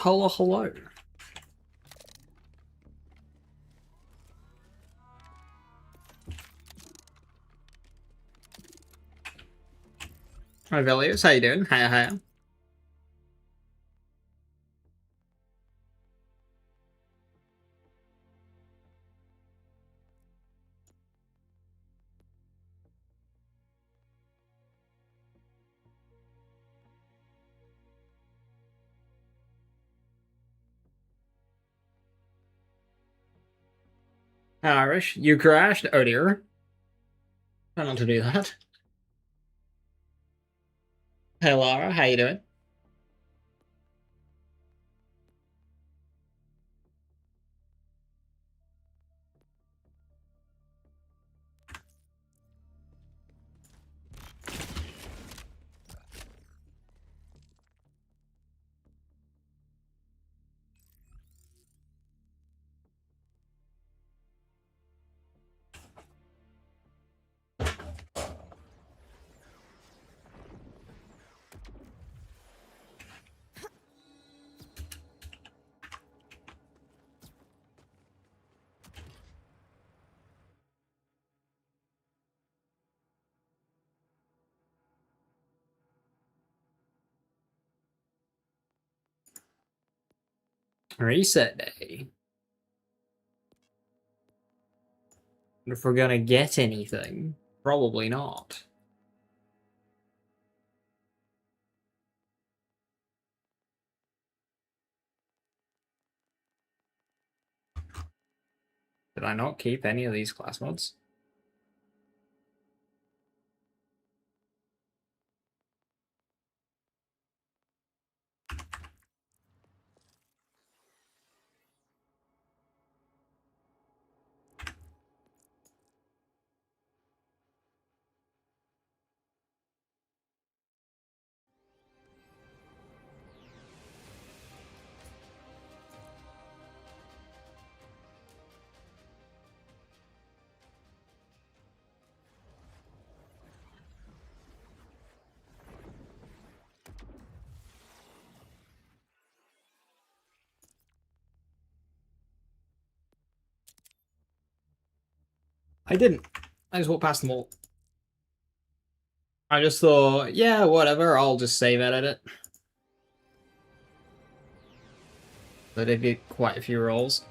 Hello, hello. Hi, Velios. How you doing? Hiya, hiya. Irish, you crashed? Oh dear. Try not to do that. Hey, Lara. How you doing? Reset day. If we're gonna get anything, probably not. Did I not keep any of these class mods? I didn't. I just walked past them all. I just thought, yeah, whatever, I'll just save edit it. But I did quite a few rolls.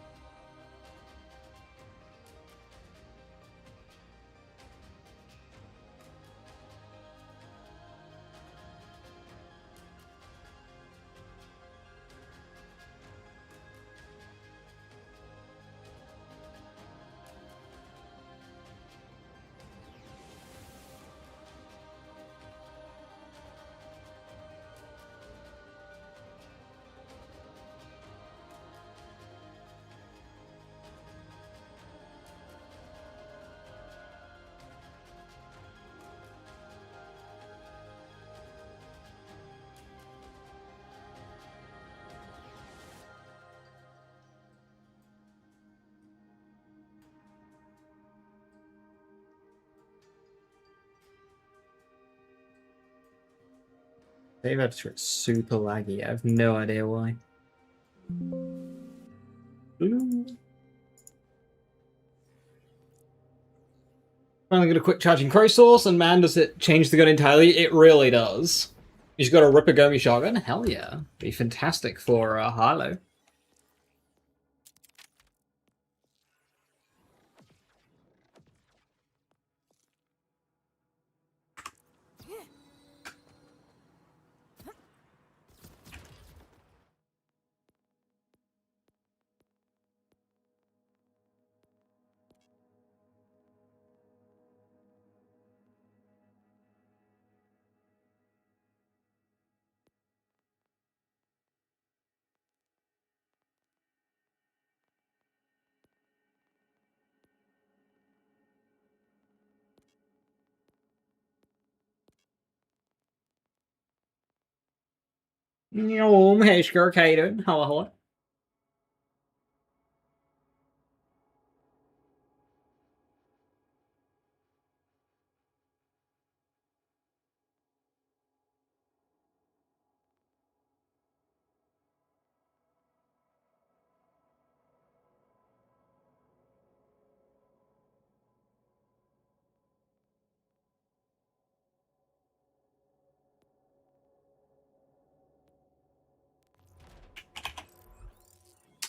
Save editor is super laggy. I have no idea why. Ooh. Finally got a quick charging crow source, and man, does it change the gun entirely. It really does. You just got a Rippergomi shotgun? Hell yeah. Be fantastic for Harlow. Hey, Skirk, how you doing? Hello, hello.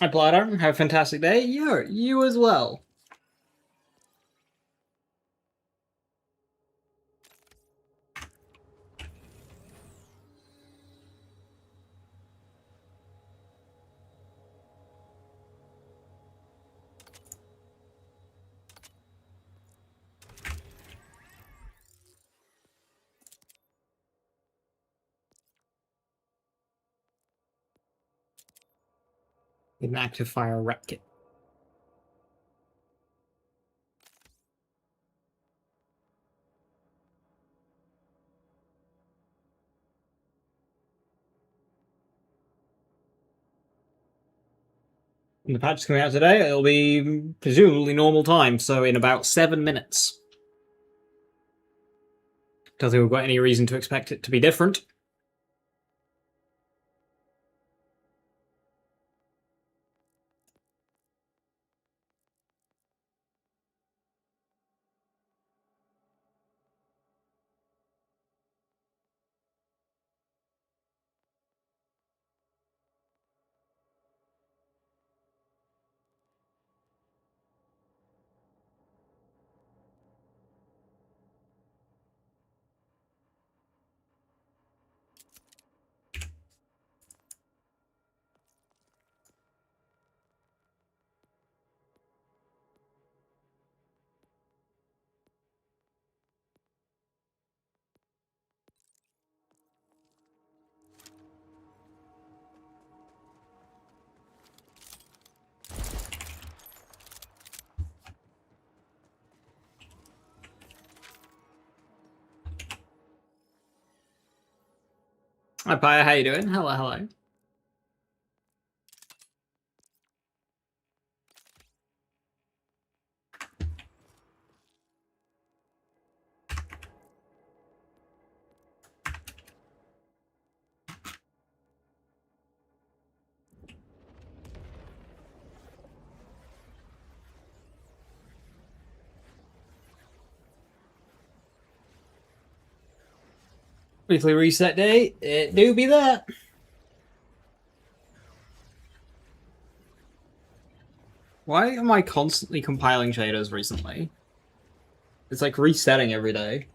Hi, Platter. Have a fantastic day. You as well. An active fire rep kit. When the patch is coming out today, it'll be presumably normal time, so in about 7 minutes. Don't think we've got any reason to expect it to be different. Hi, Pia, how you doing? Hello. Weekly reset day, it do be that. Why am I constantly compiling shaders recently? It's like resetting every day.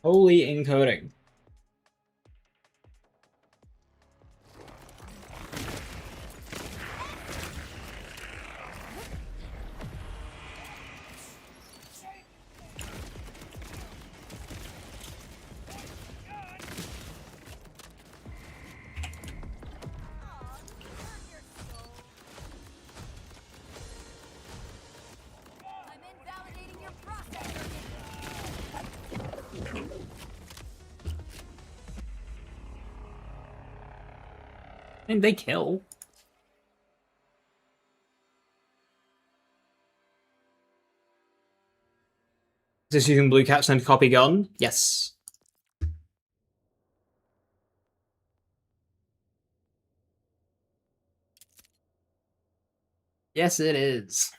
Holy encoding. And they kill. Is this using Blue Cat's and copy gun? Yes. Yes, it is.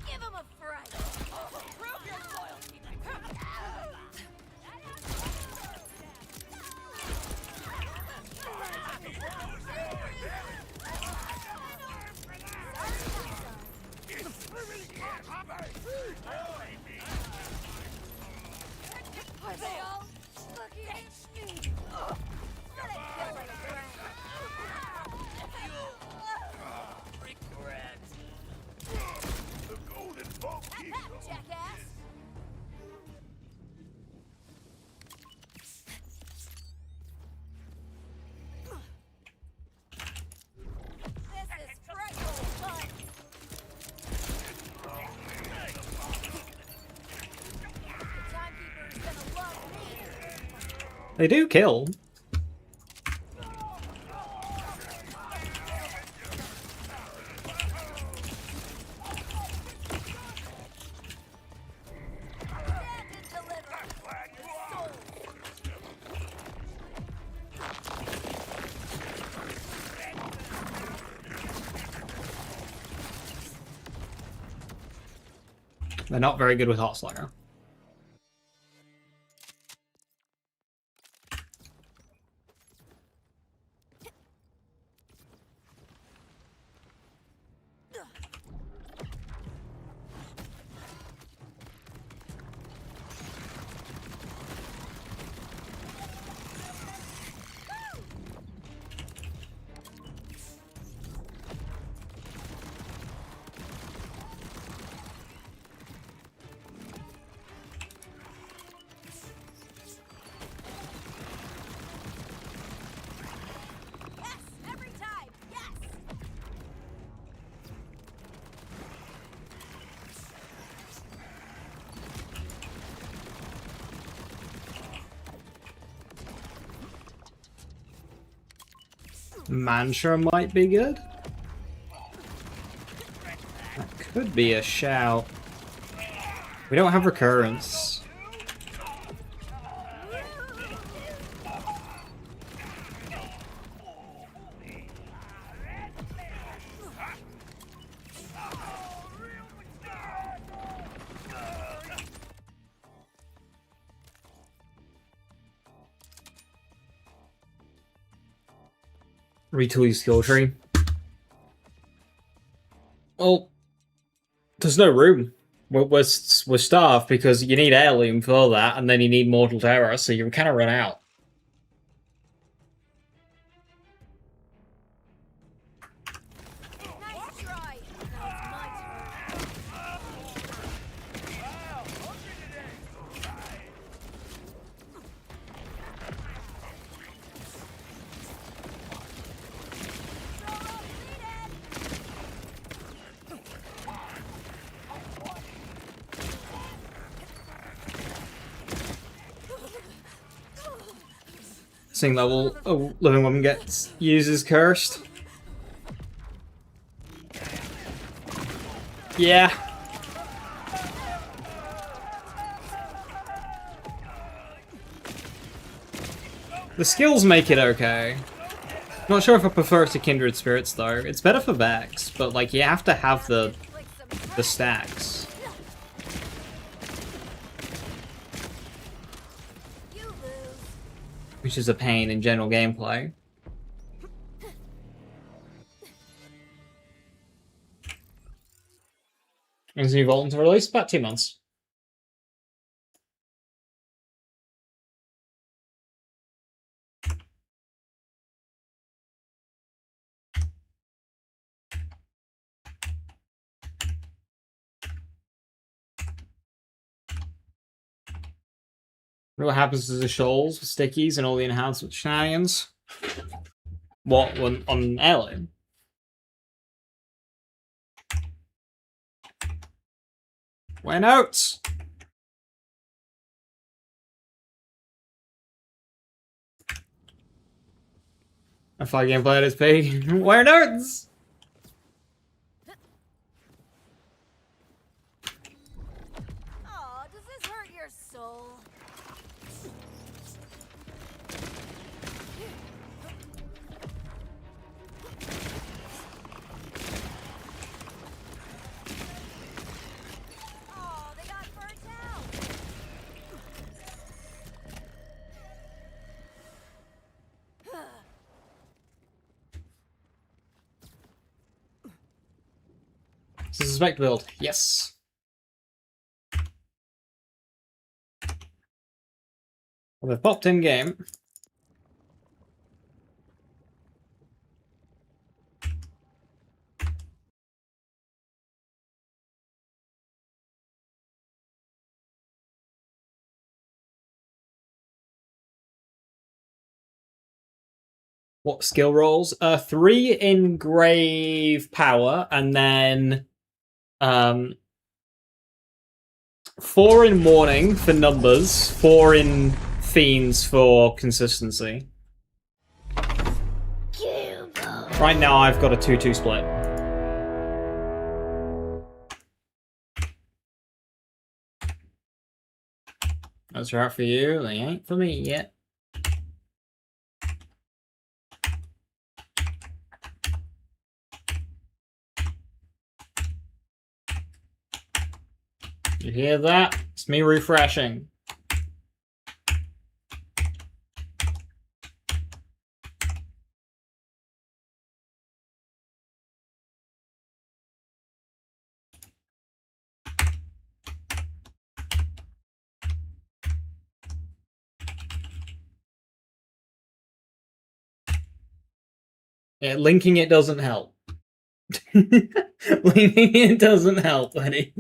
Give him a fright. Prove your loyalty. Are they all looking at me? Let it go like a friend. Regret. The golden boat Jackass! They do kill. Stand and deliver. The soul. They're not very good with Hot Slugger. Yes, every time. Yes. Mantra might be good. That could be a shout. We don't have recurrence. Retool your skill tree. Well, there's no room. We're starved because you need heirloom for that, and then you need mortal terror, so you kind of run out. Nice try. Now it's my turn. Solo deleted. Sing level living woman uses cursed. Yeah. The skills make it okay. Not sure if I prefer it to Kindred Spirits though. It's better for Vex, but like you have to have the Like some stacks. you lose. Which is a pain in general gameplay. When's the new Vault to release? About 2 months. What happens to the shoals, stickies, and all the enhancement shenanigans? What, on Heirloom? Where notes? I thought gameplay at its peak. Where notes? Aw, does this hurt your soul? Aw, they got burnt out. This is a Specter build. Yes. Well, they've popped in game. What skill rolls? 3 in grave power, and then 4 in morning for numbers, 4 in fiends for consistency. Right now, I've got a 2-2 split. That's right for you. They ain't for me yet. You hear that? It's me refreshing. Yeah, linking it doesn't help. Linking it doesn't help, buddy.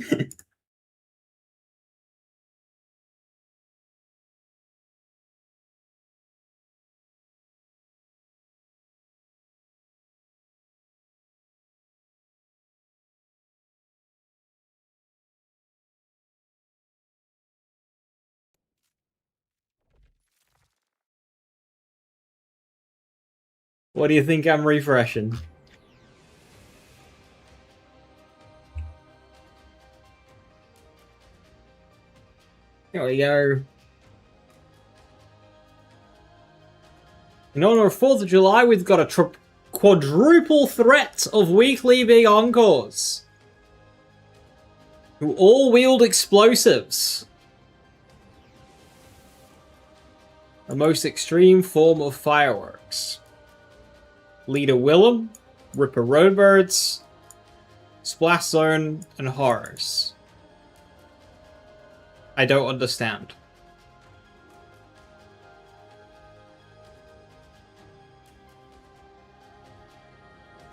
What do you think I'm refreshing? There we go. In honor of 4th of July, we've got a quadruple threat of weekly big encores, who all wield explosives. The most extreme form of fireworks. Leader Willem, Ripper Roadbirds, Splash Zone, and Horrors. I don't understand.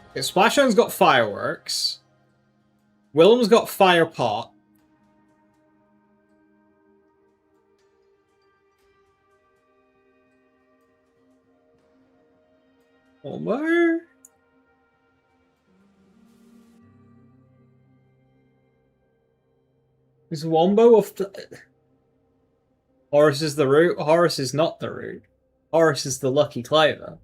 Okay, Splash Zone's got fireworks. Willem's got fire pot. Wombo? Is Wombo off the... Horus is the root? Horus is not the root. Horus is the lucky clover.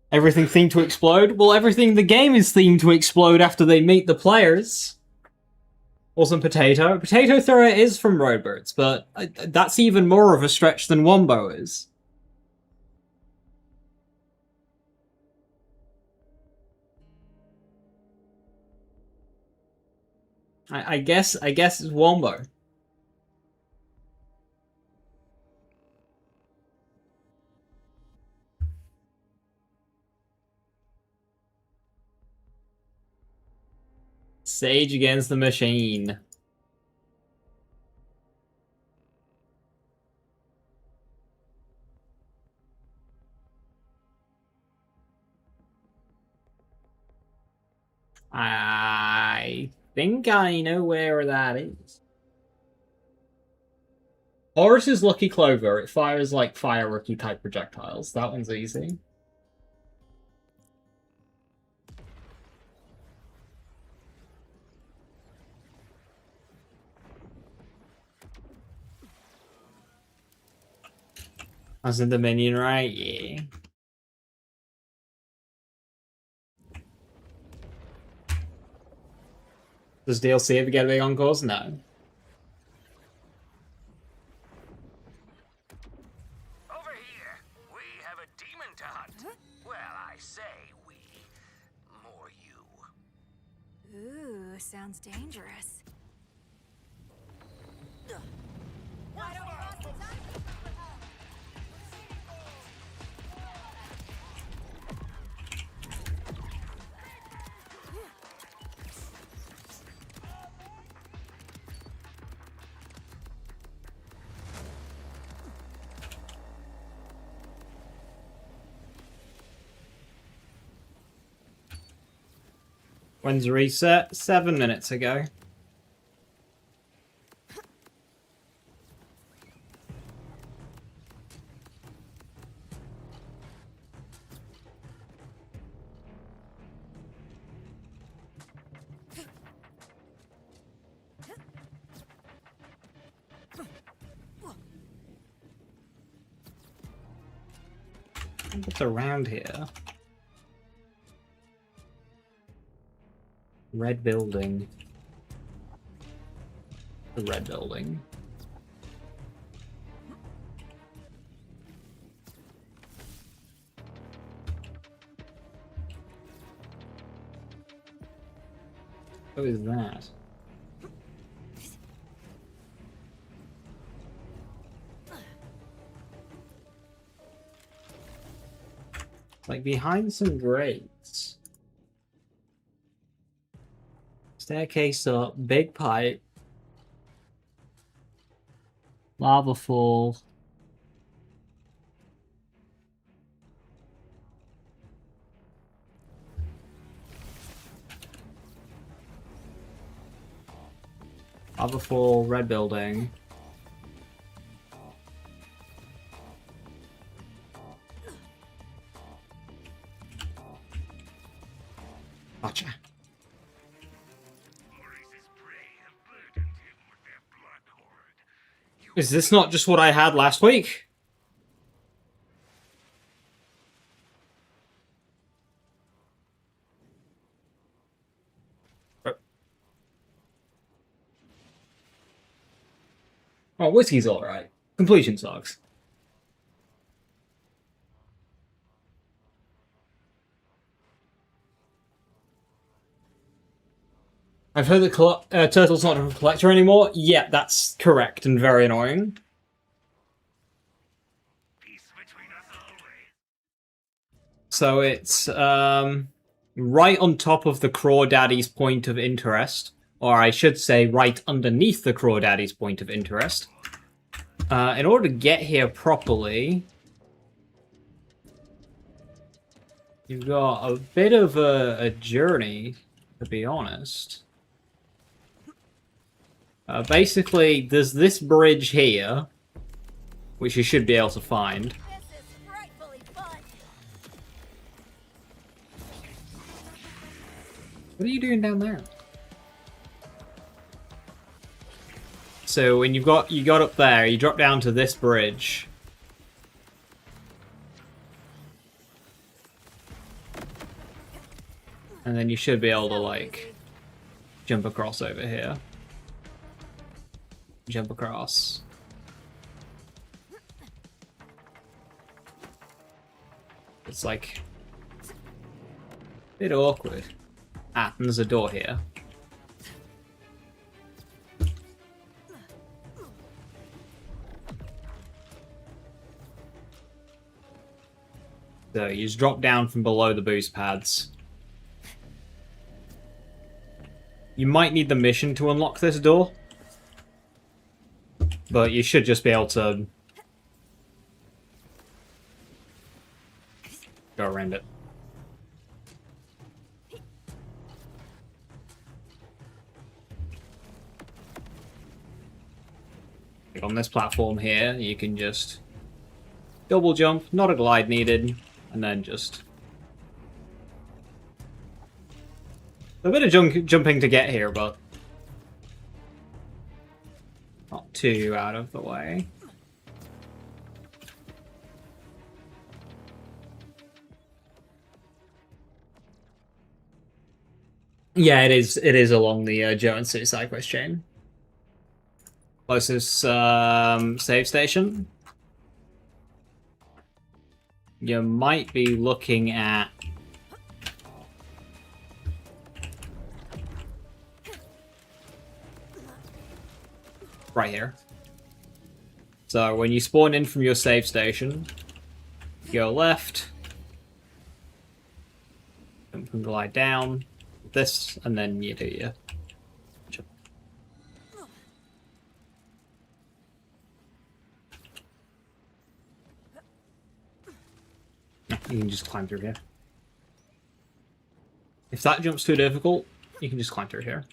Everything themed to explode? Well, everything in the game is themed to explode after they meet the players. Wasn't Potato. Potato Thrower is from Roadbirds, but that's even more of a stretch than Wombo is. I guess it's Wombo. Sage Against the Machine. I think I know where that is. Horus's Lucky Clover. It fires like fireworky type projectiles. That one's easy. As in the minion, right? Yeah. Does DLC ever get big encores? No. Over here, we have a demon to hunt. Well, I say we. More you. Ooh, sounds dangerous. When's the reset? 7 minutes ago. What's around here? Red building. The red building. What is that? Like behind some grates. Staircase up, big pipe. Lava fall. Lava fall, red building. Gotcha. Is this not just what I had last week? Oh, whiskey's alright. Completion sucks. I've heard that Turtle's not a collector anymore. Yeah, that's correct and very annoying. So it's right on top of the Crawdaddy's point of interest. Or I should say right underneath the Crawdaddy's point of interest. In order to get here properly, you've got a bit of a journey, to be honest. Basically, there's this bridge here, which you should be able to find. This is frightfully fun. What are you doing down there? So when you got up there, you drop down to this bridge. And then you should be able to, like, jump across over here. Jump across. It's like a bit awkward. Ah, and there's a door here. So you just drop down from below the boost pads. You might need the mission to unlock this door. But you should just be able to go around it. On this platform here, you can just double jump, not a glide needed, and then just a bit of jumping to get here, but not too out of the way. Yeah, it is. It is along the Joe and Sue side quest chain. Closest save station. You might be looking at right here. So when you spawn in from your save station, you go left, and can glide down this, and then you do your jump. You can just climb through here. If that jump's too difficult, you can just climb through here.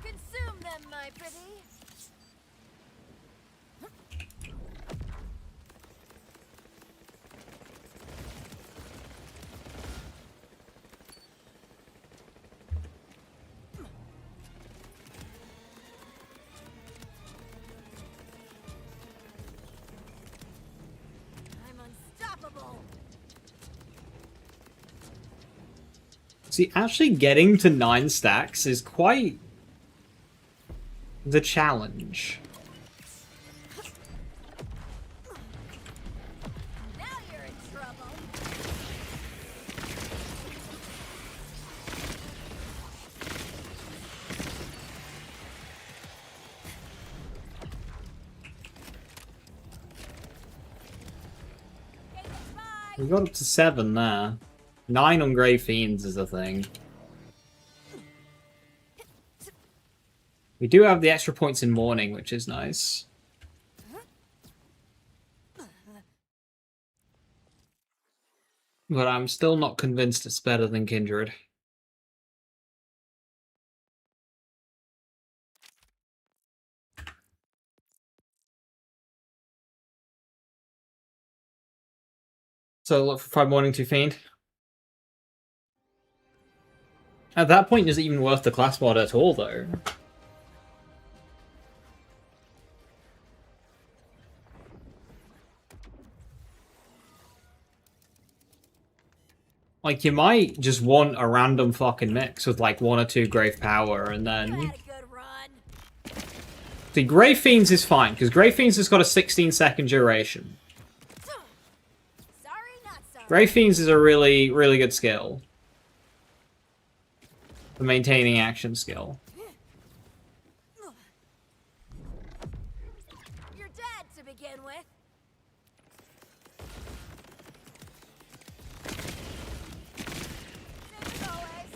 Consume them, my pretty. See, actually getting to 9 stacks is quite the challenge. Now you're in trouble. Okay, goodbye. We got up to 7 there. 9 on Grey Fiends is a thing. We do have the extra points in Morning, which is nice. But I'm still not convinced it's better than Kindred. So look for 5 Morning to Fiend. At that point, is it even worth the class mod at all, though? Like, you might just want a random fucking mix with, like, 1 or 2 Grave Power, and You then... had a good run. See, Grey Fiends is fine, because Grey Fiends has got a 16-second duration. Sorry, not sorry. Grey Fiends is a really, really good skill. For maintaining action skill. You're dead to begin with. Same as always.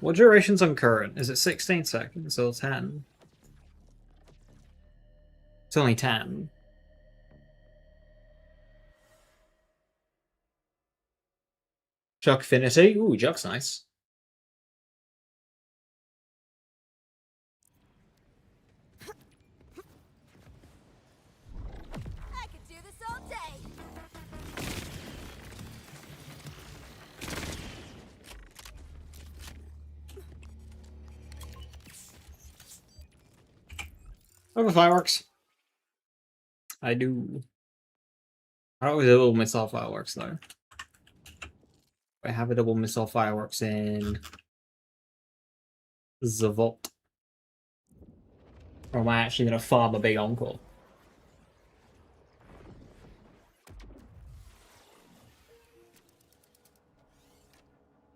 What duration's on current? Is it 16 seconds or 10? It's only 10. Chuck Affinity. Ooh, Chuck's nice. I could do this all day. Over fireworks. I do. I don't always double missile fireworks though. I have a double missile fireworks in the vault. Or am I actually gonna farm a big encore?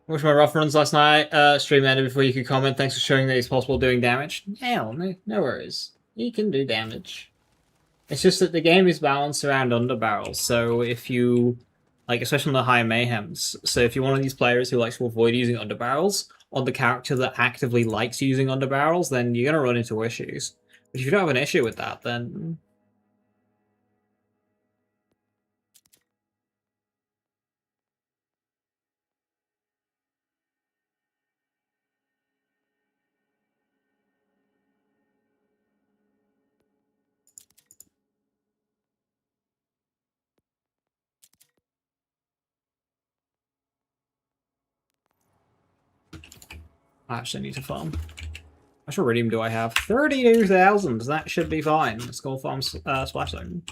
Watched my rough runs last night. Stream ended before you could comment. Thanks for showing that it's possible doing damage. Hell, no worries. You can do damage. It's just that the game is balanced around underbarrels, so if you, like, especially on the higher mayhems, so if you're one of these players who likes to avoid using underbarrels on the character that actively likes using underbarrels, then you're gonna run into issues. But if you don't have an issue with that, then... I actually need to farm. How much iridium do I have? 32,000! That should be fine. Let's go farm Splash Zone.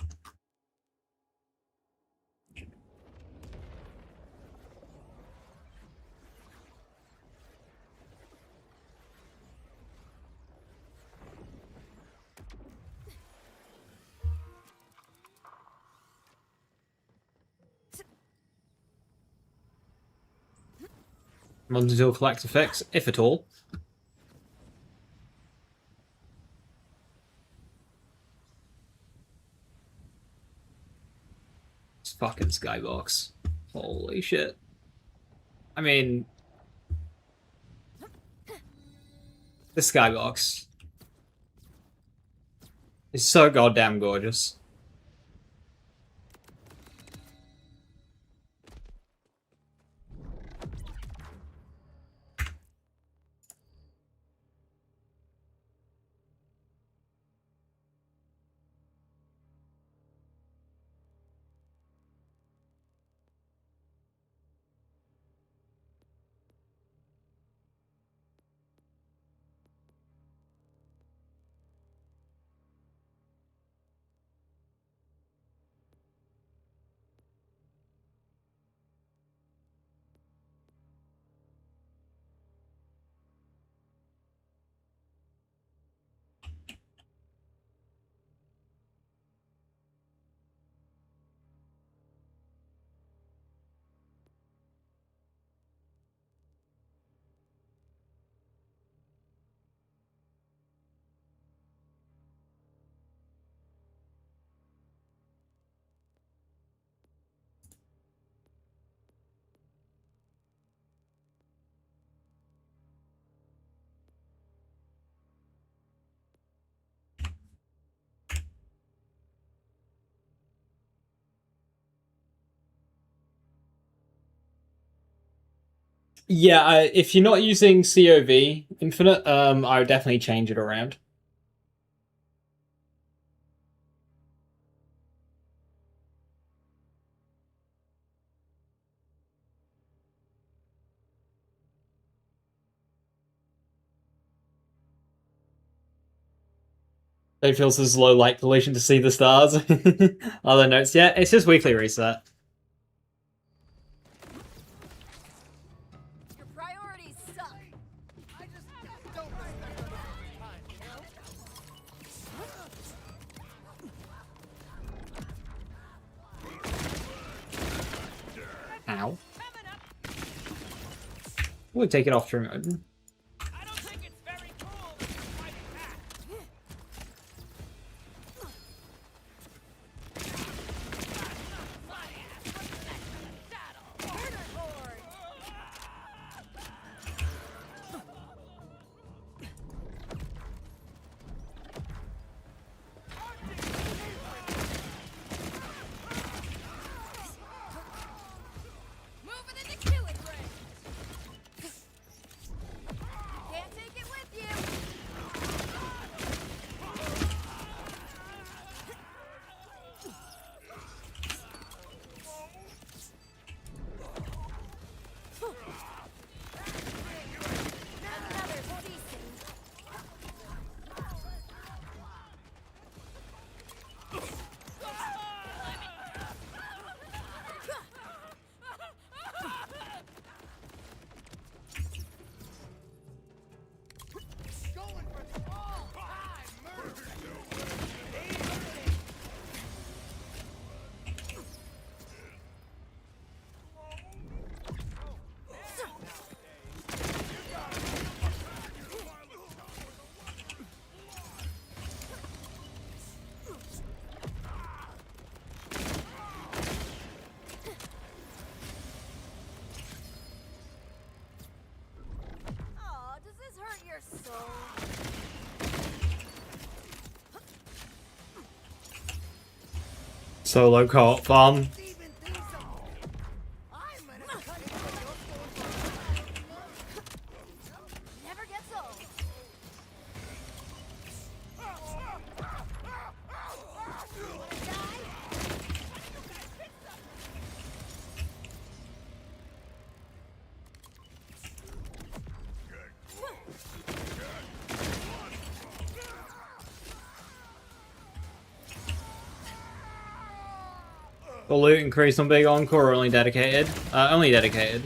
Until collect effects, if at all. It's fucking Skybox. Holy shit. I mean... The Skybox is so goddamn gorgeous. Yeah, if you're not using COV Infinite, I would definitely change it around. It feels as low light pollution to see the stars. Other notes, yeah, it's just weekly reset. Your priorities suck. I just don't respect the time, you know? Ow. We'll take it off true mode. I don't think it's very cool that you fight back. Moving into killing range. Can't take it with you. Another ceasing. Going for the all-time murder. Aw, does this hurt your soul? Solo co-op farm. Even think so. I'm gonna cut it never gets old. Wanna die? The loot increase on Big Encore or only dedicated? Only dedicated.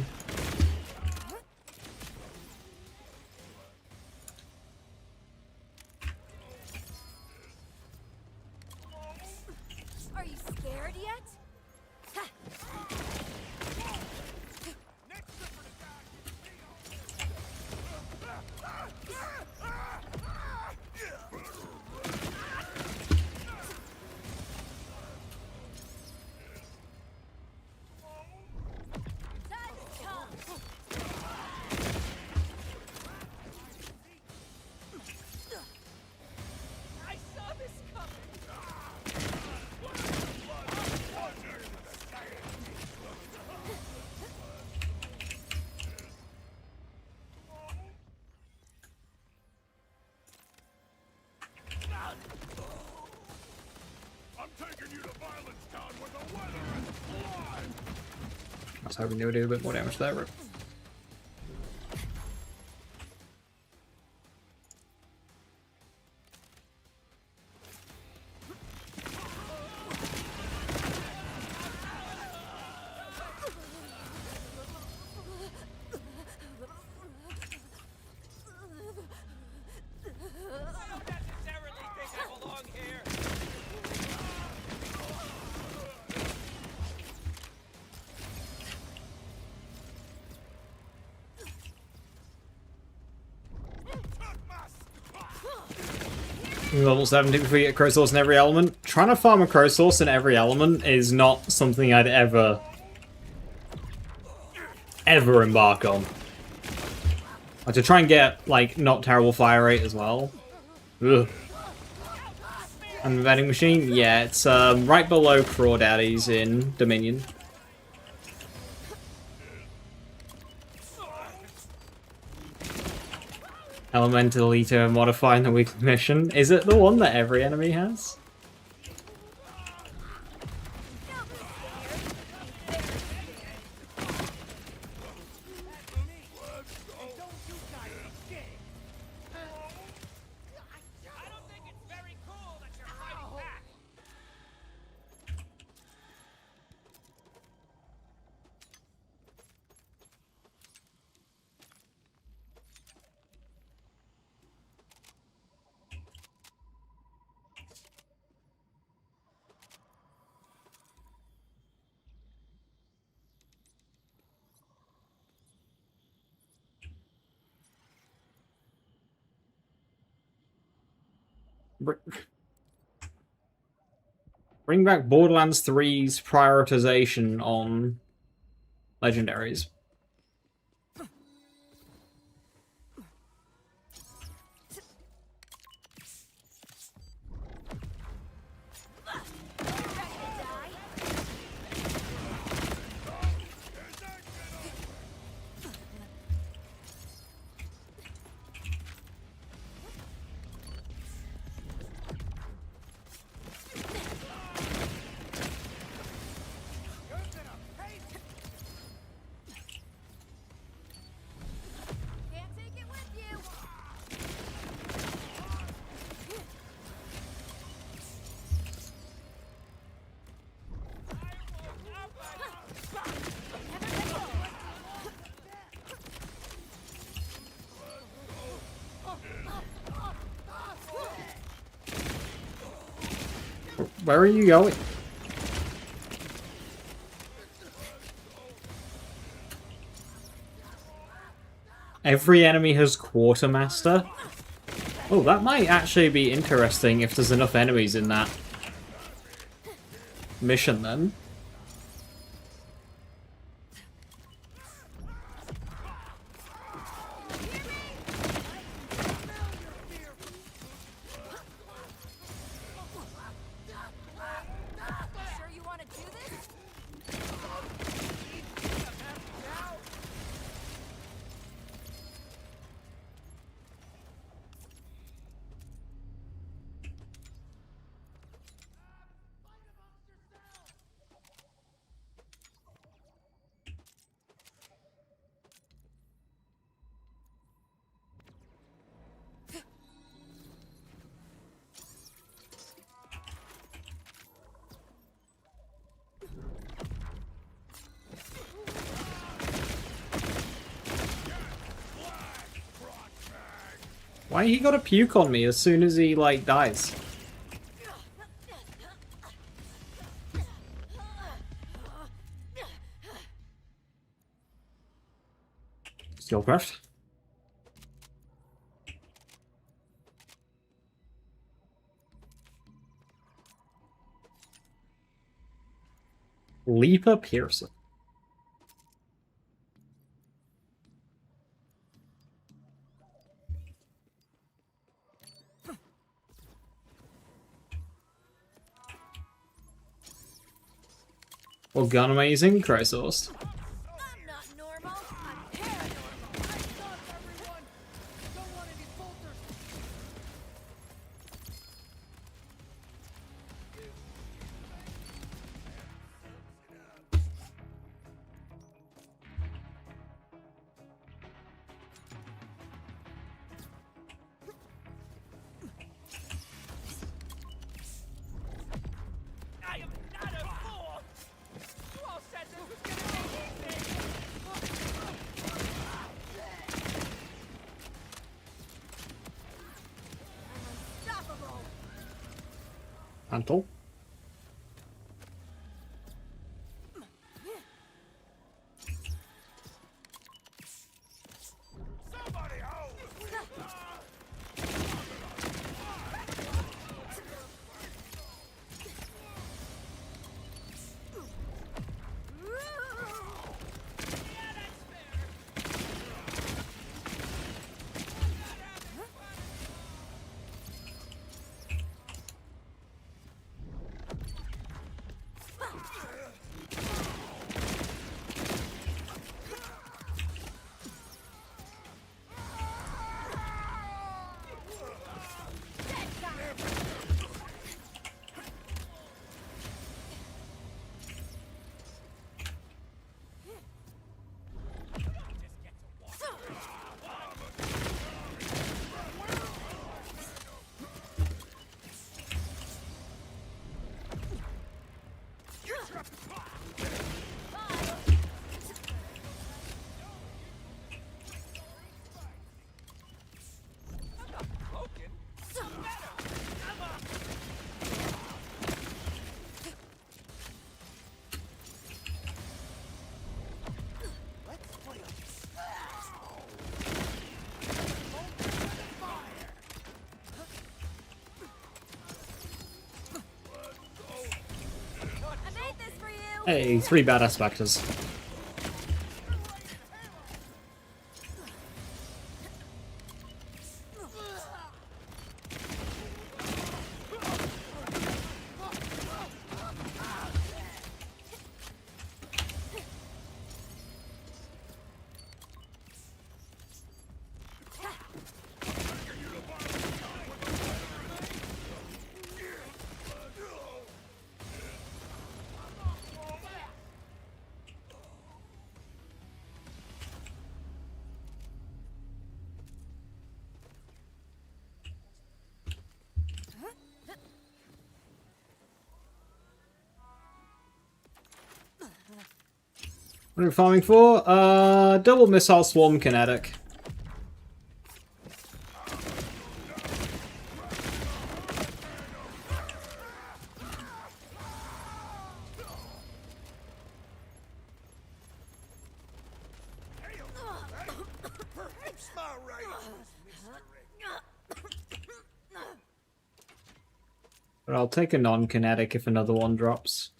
Are you scared yet? Time has come. I saw this coming. I'm taking you to Violence Town where the weather is blind. I was hoping they would do a bit more damage there. I don't necessarily think I belong here. Level 70 before you get Crow Source in every element. Trying to farm a Crow Source in every element is not something I'd ever embark on. Like, to try and get, like, not terrible fire rate as well. Ugh. And the vending machine? Yeah, it's right below Crawdaddy's in Dominion. Elemental Eater modifying the weekly mission. Is it the one that every enemy has? Bring back Borderlands 3's prioritization on legendaries. Can't take it with you. Where are you going? Every enemy has Quartermaster. Oh, that might actually be interesting if there's enough enemies in that mission then. Sure you want to do this? Why he gotta puke on me as soon as he, like, dies? Skillcraft. Leaper Pearson. Well, gun amazing, Chrysost. I'm not normal. I'm paranormal. Everyone! Don't want any bolters! I am not a fool! You all said this was gonna be easy! Unstoppable. Mantle. Somebody hold! Hey, 3 badass Specters. What are we farming for? Double missile swarm kinetic. Perhaps my right, But I'll take a non-kinetic if another one drops.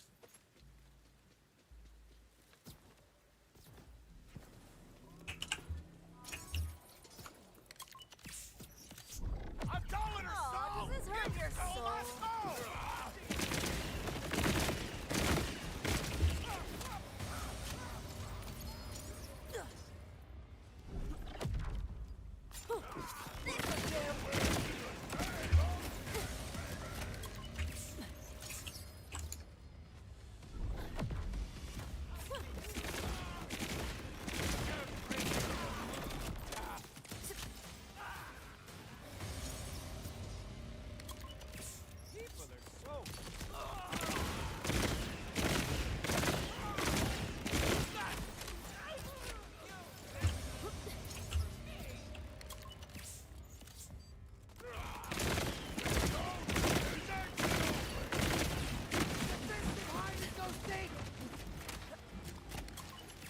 I'm calling her soul. Does this hurt your soul?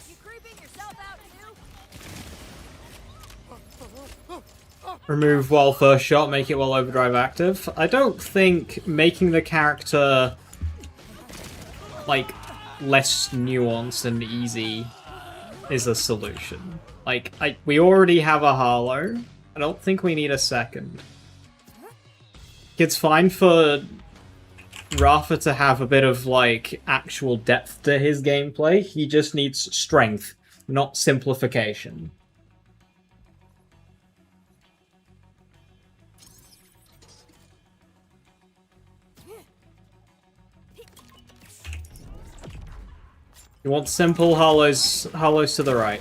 You creeping yourself out too? Remove while first shot, make it while overdrive active. I don't think making the character, like, less nuanced and easy is a solution. Like, we already have a Harlow. I don't think we need a second. It's fine for Rafa to have a bit of, like, actual depth to his gameplay. He just needs strength, not simplification. You want simple hollows to the right.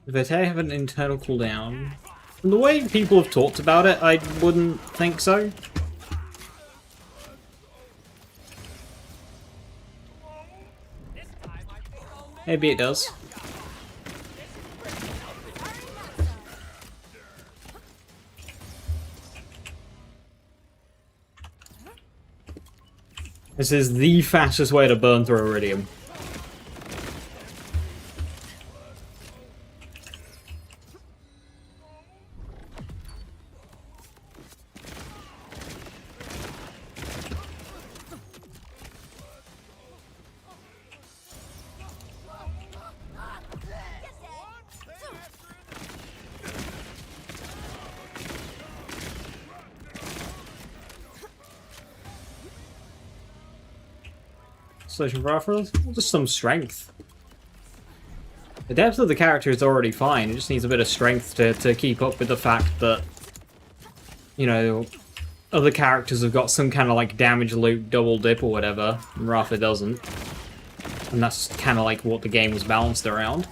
Does they have an internal cooldown? From the way people have talked about it, I wouldn't think so. Maybe it does. This is the fastest way to burn through Iridium. Solution for Rafa? Just some strength. The depth of the character is already fine, it just needs a bit of strength to keep up with the fact that, you know, other characters have got some kind of like damage loop double dip or whatever, and Rafa doesn't. And that's kind of like what the game was balanced around.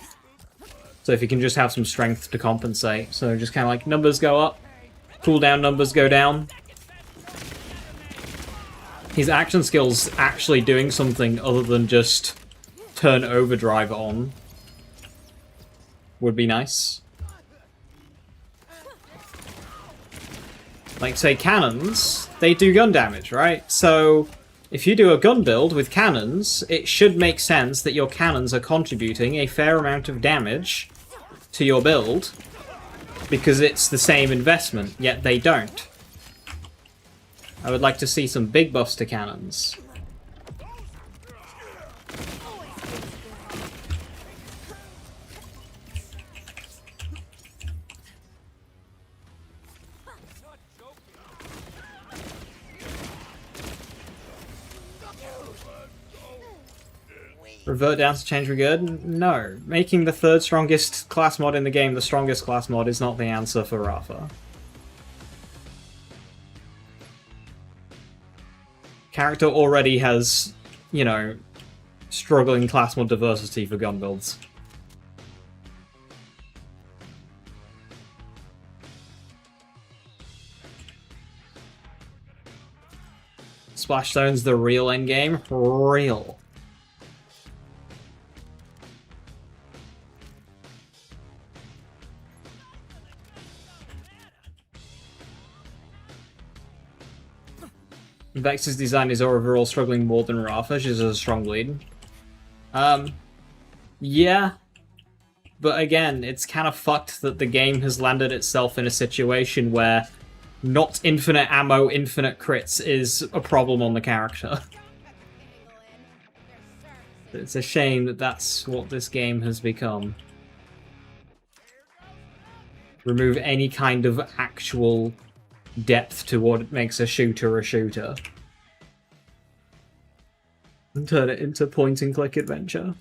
So if you can just have some strength to compensate. So just kind of like numbers go up, cooldown numbers go down. His action skill's actually doing something other than just turn overdrive on. Would be nice. Like, say, cannons, they do gun damage, right? So, if you do a gun build with cannons, it should make sense that your cannons are contributing a fair amount of damage to your build, because it's the same investment, yet they don't. I would like to see some big buffs to cannons. Revert down to change for good? No. Making the third strongest class mod in the game the strongest class mod is not the answer for Rafa. Character already has, you know, struggling class mod diversity for gun builds. Splashstone's the real endgame? Real. Vex's design is overall struggling more than Rafa. She's a strong lead. Yeah. But again, it's kind of fucked that the game has landed itself in a situation where not infinite ammo, infinite crits is a problem on the character. It's a shame that that's what this game has become. Remove any kind of actual depth to what makes a shooter. And turn it into point-and-click adventure.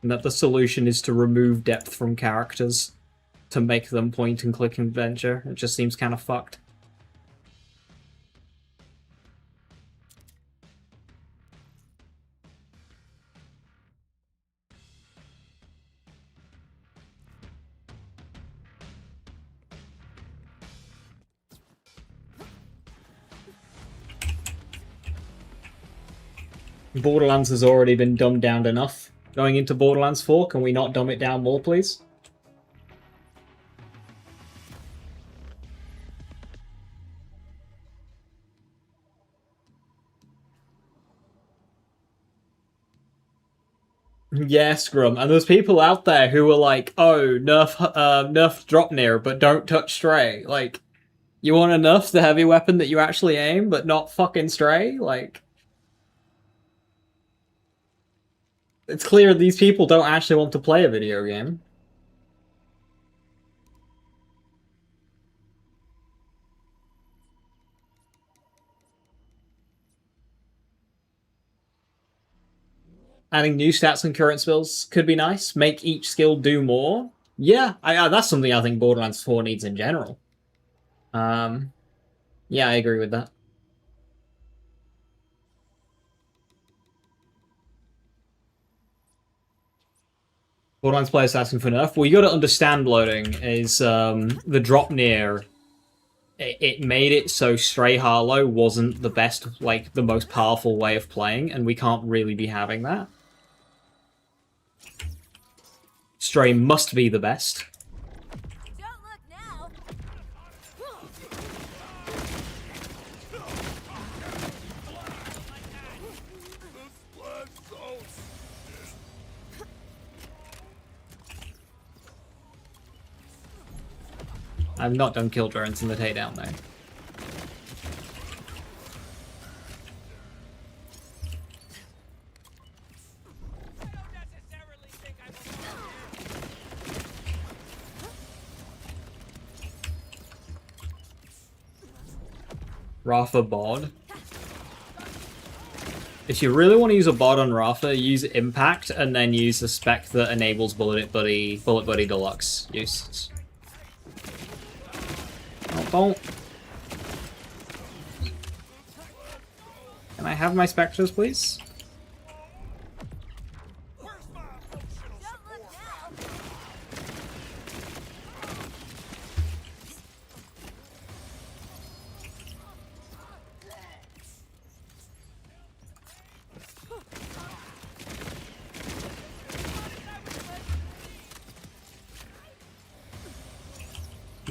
And that the solution is to remove depth from characters to make them point-and-click adventure. It just seems kind of fucked. Borderlands has already been dumbed down enough. Going into Borderlands 4, can we not dumb it down more, please? Yeah, Scrum. And there's people out there who are like, oh, nerf drop near, but don't touch Stray. Like, you want to nerf the heavy weapon that you actually aim, but not fucking Stray? Like... It's clear these people don't actually want to play a video game. Adding new stats and current skills could be nice. Make each skill do more. Yeah, that's something I think Borderlands 4 needs in general. Yeah, I agree with that. Borderlands players asking for nerf. Well, you got to understand, loading is the drop near. It made it so Stray Harlow wasn't the best, like the most powerful way of playing, and we can't really be having that. Stray must be the best. Don't look now. I've not done kill drones in the takedown though. Rafa bod. If you really want to use a bod on Rafa, use Impact and then use the spec that enables Bullet Buddy Deluxe use. Oh, don't. Can I have my Specters, please? Where's my emotional Don't look support?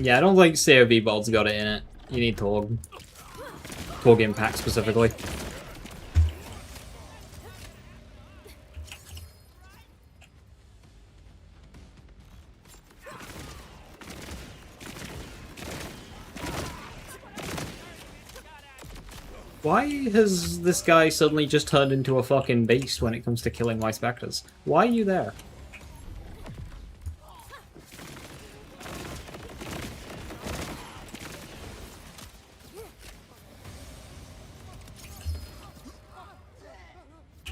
now. Yeah, I don't think COV Bold's got it in it. You need Torg. Torg Impact specifically. Why has this guy suddenly just turned into a fucking beast when it comes to killing my Spectres? Why are you there?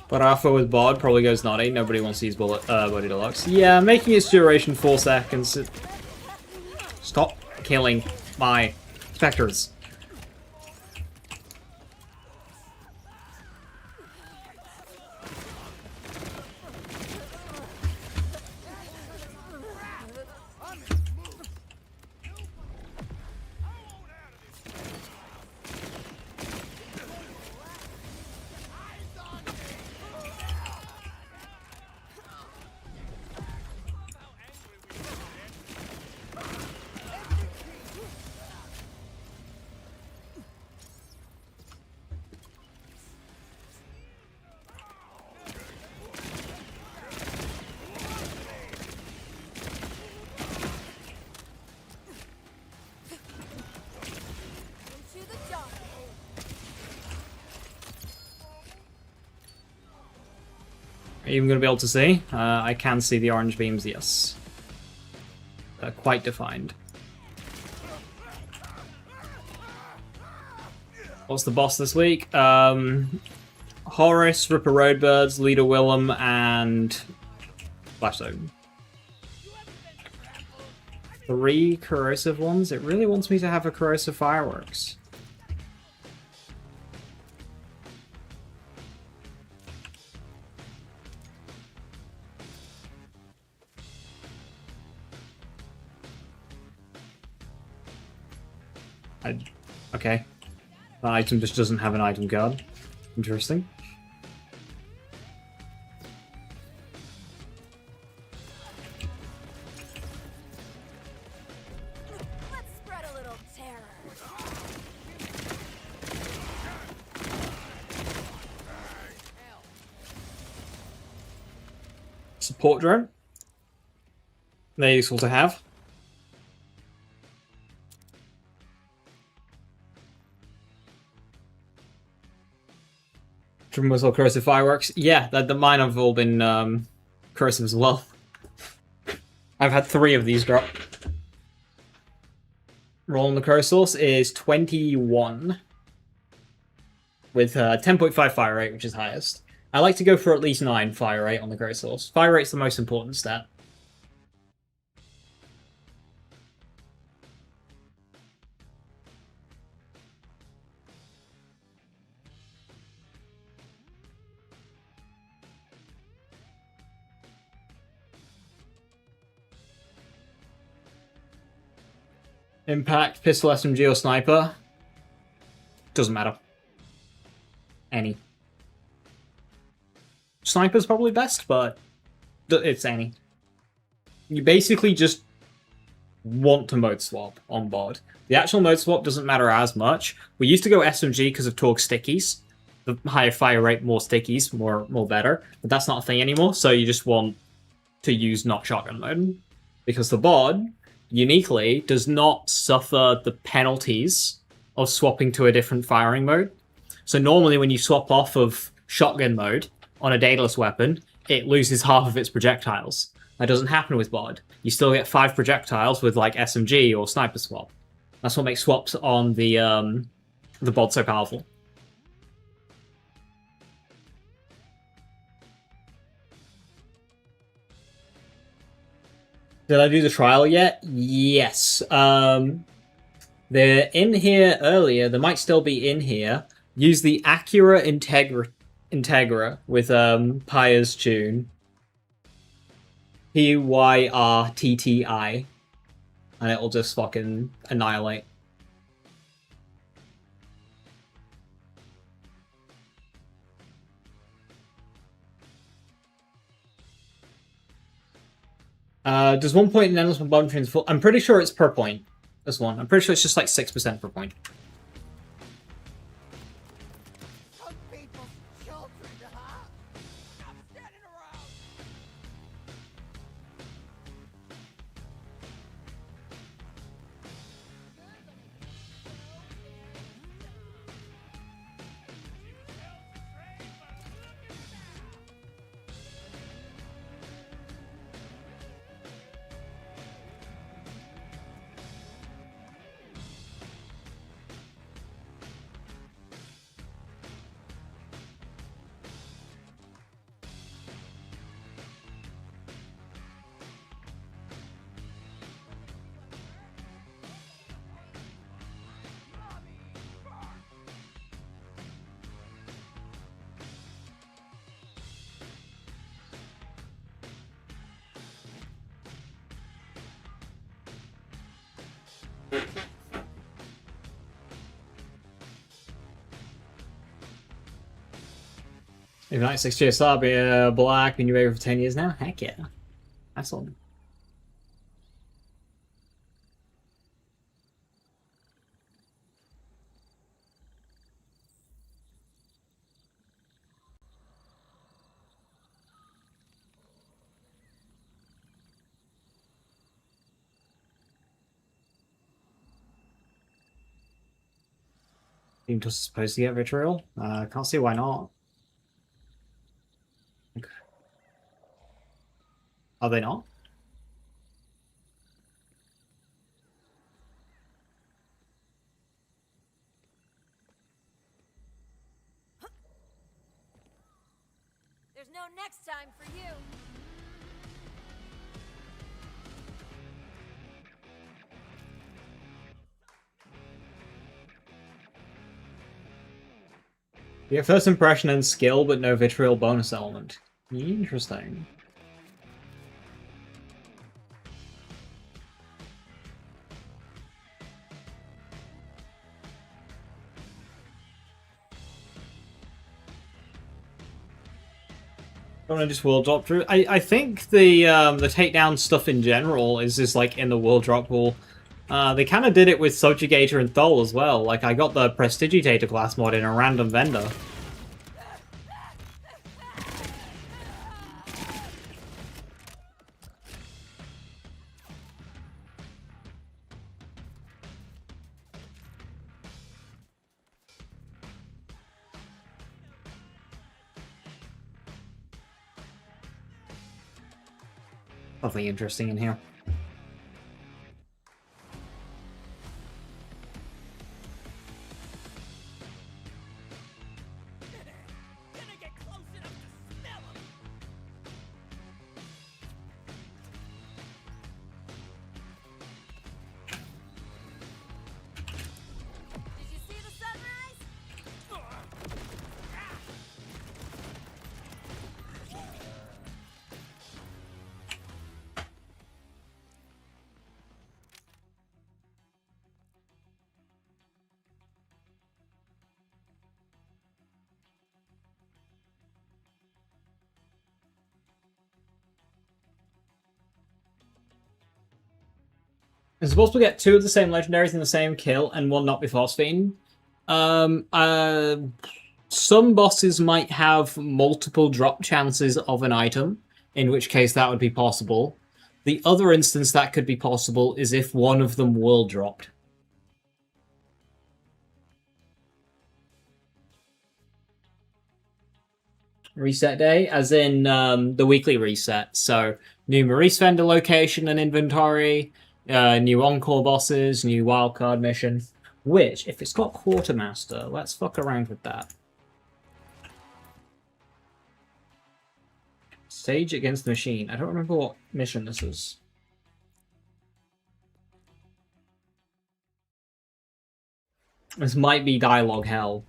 But Arthur with Bod probably goes naughty. Nobody wants to use Body Deluxe. Yeah, making its duration 4 seconds. Stop killing my Spectres. Into the dark. Are you even going to be able to see? I can see the orange beams, yes. They're quite defined. What's the boss this week? Horus, Ripper Roadbirds, Leader Willem, and Flashstone. 3 corrosive ones? It really wants me to have a corrosive fireworks. Okay. The item just doesn't have an item card. Interesting. Let's spread a little terror. Support drone. They're useful to have. Drum whistle, corrosive fireworks. Yeah, the mine have all been corrosive as well. I've had 3 of these drop. Roll on the curse source is 21 with 10.5 fire rate, which is highest. I like to go for at least 9 fire rate on the curse source. Fire rate's the most important stat. Impact, pistol, SMG, or sniper. Doesn't matter. Any. Sniper's probably best, but it's any. You basically just want to mode swap on board. The actual mode swap doesn't matter as much. We used to go SMG because of Torg stickies. The higher fire rate, more stickies, more better. But that's not a thing anymore, so you just want to use not shotgun mode. Because the bod, uniquely, does not suffer the penalties of swapping to a different firing mode. So normally when you swap off of shotgun mode on a dataless weapon, it loses half of its projectiles. That doesn't happen with bod. You still get 5 projectiles with like SMG or sniper swap. That's what makes swaps on the bod so powerful. Did I do the trial yet? Yes. They're in here earlier. They might still be in here. Use the Acura Integra with Pyre's tune. PYRTTI. And it'll just fucking annihilate. Does 1 point in endless bombardment trains full? I'm pretty sure it's per point. This one. I'm pretty sure it's just like 6% per point. Some people's children, huh? Stop standing around. If not 6 GSR, be black, been your for 10 years now? Heck yeah. Excellent. Even just supposed to get vitriol? Can't see why not. Okay. Are they not? There's no next time for you. Yeah, first impression and skill, but no vitriol bonus element. Interesting. Don't want to just world drop through. I think the takedown stuff in general is just like in the world drop pool. They kind of did it with Subjugator and Thol as well. Like, I got the Prestidigitator class mod in a random vendor. Nothing interesting in here. Did you see the sunrise? It's supposed to get 2 of the same legendaries in the same kill and 1 not be phosphating. Some bosses might have multiple drop chances of an item, in which case that would be possible. The other instance that could be possible is if one of them world dropped. Reset day, as in the weekly reset. So, new Maurice vendor location and inventory, new Encore bosses, new wildcard mission. Which, if it's got Quartermaster, let's fuck around with that. Sage against the Machine. I don't remember what mission this is. This might be Dialogue Hell.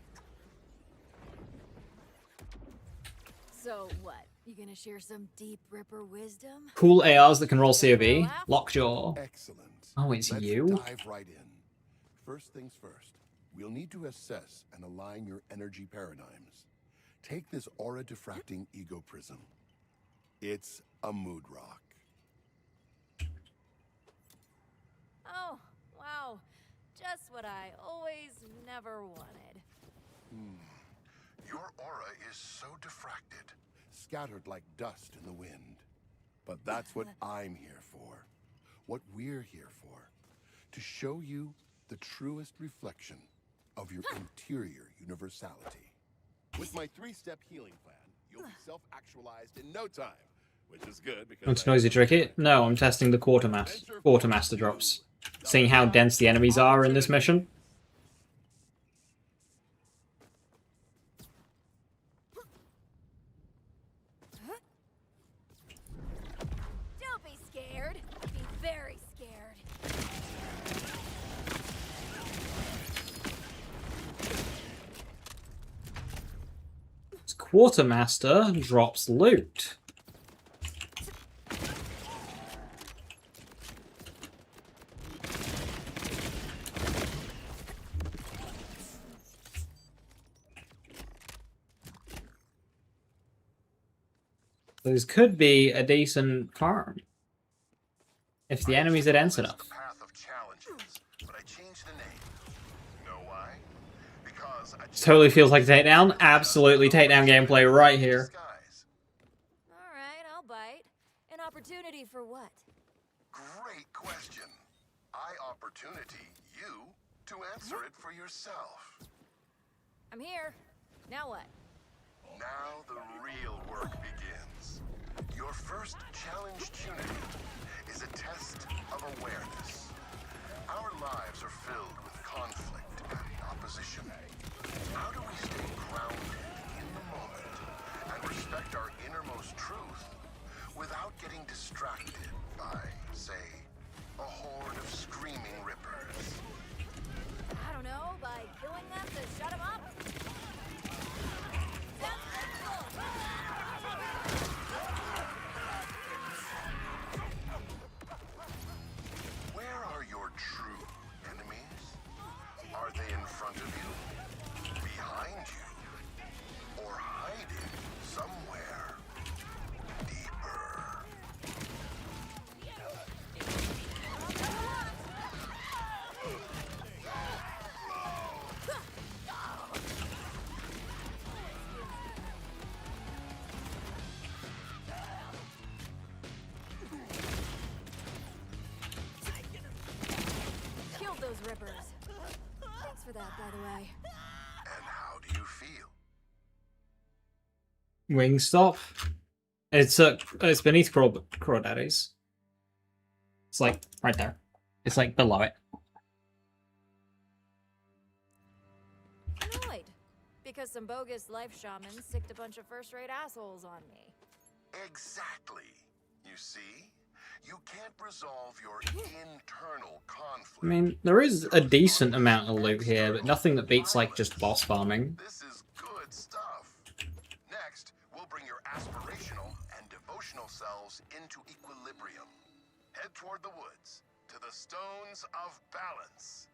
gonna share some deep ripper wisdom? Cool ARs that can roll COV. Lockjaw. Excellent. Oh, it's Let's you? dive right in. First things first, we'll need to assess and align your energy paradigms. Take this aura diffracting ego prism. It's a mood rock. Oh, wow. Just what I always never wanted. Your aura is so diffracted, scattered like dust in the wind. But that's what I'm here for. What we're here for. To show you the truest reflection of your interior universality. With my 3-step healing plan, you'll be self-actualized in no time, which is good because Want to noisy trick it? No, I'm testing the quartermaster drops. Seeing how dense the enemies are in this mission. Don't be scared. Be very scared. This quartermaster drops loot. This could be a decent farm. If the enemies are dense enough. Path of challenges, but I changed the name. Know why? Because I This totally feels like a takedown. Absolutely takedown gameplay right here. All right, I'll bite. An opportunity for what? Great question. I opportunity you to answer it for yourself. I'm here. Now what? Now the real work begins. Your first challenge tunity is a test of awareness. Our lives are filled with conflict and opposition. How do we stay grounded in the moment and respect our innermost truth without getting distracted by, say, a horde of screaming rippers? I don't know, by killing them to shut them up? Where are your true enemies? Are they in front of you, behind you, or hiding somewhere deeper? Killed those rippers. Thanks for that, by the way. And how do you feel? Wingstop. It's beneath Crawdaddy's. It's like right there. It's like below it. Annoyed. Because some bogus life shamans sicked a bunch of first-rate assholes on me. Exactly. You see? You can't resolve your internal conflict. I mean, there is a decent amount of loot here, but nothing that beats like just boss farming. This is good stuff. Next, we'll bring your aspirational and devotional selves into equilibrium. Head toward the woods, to the stones of balance.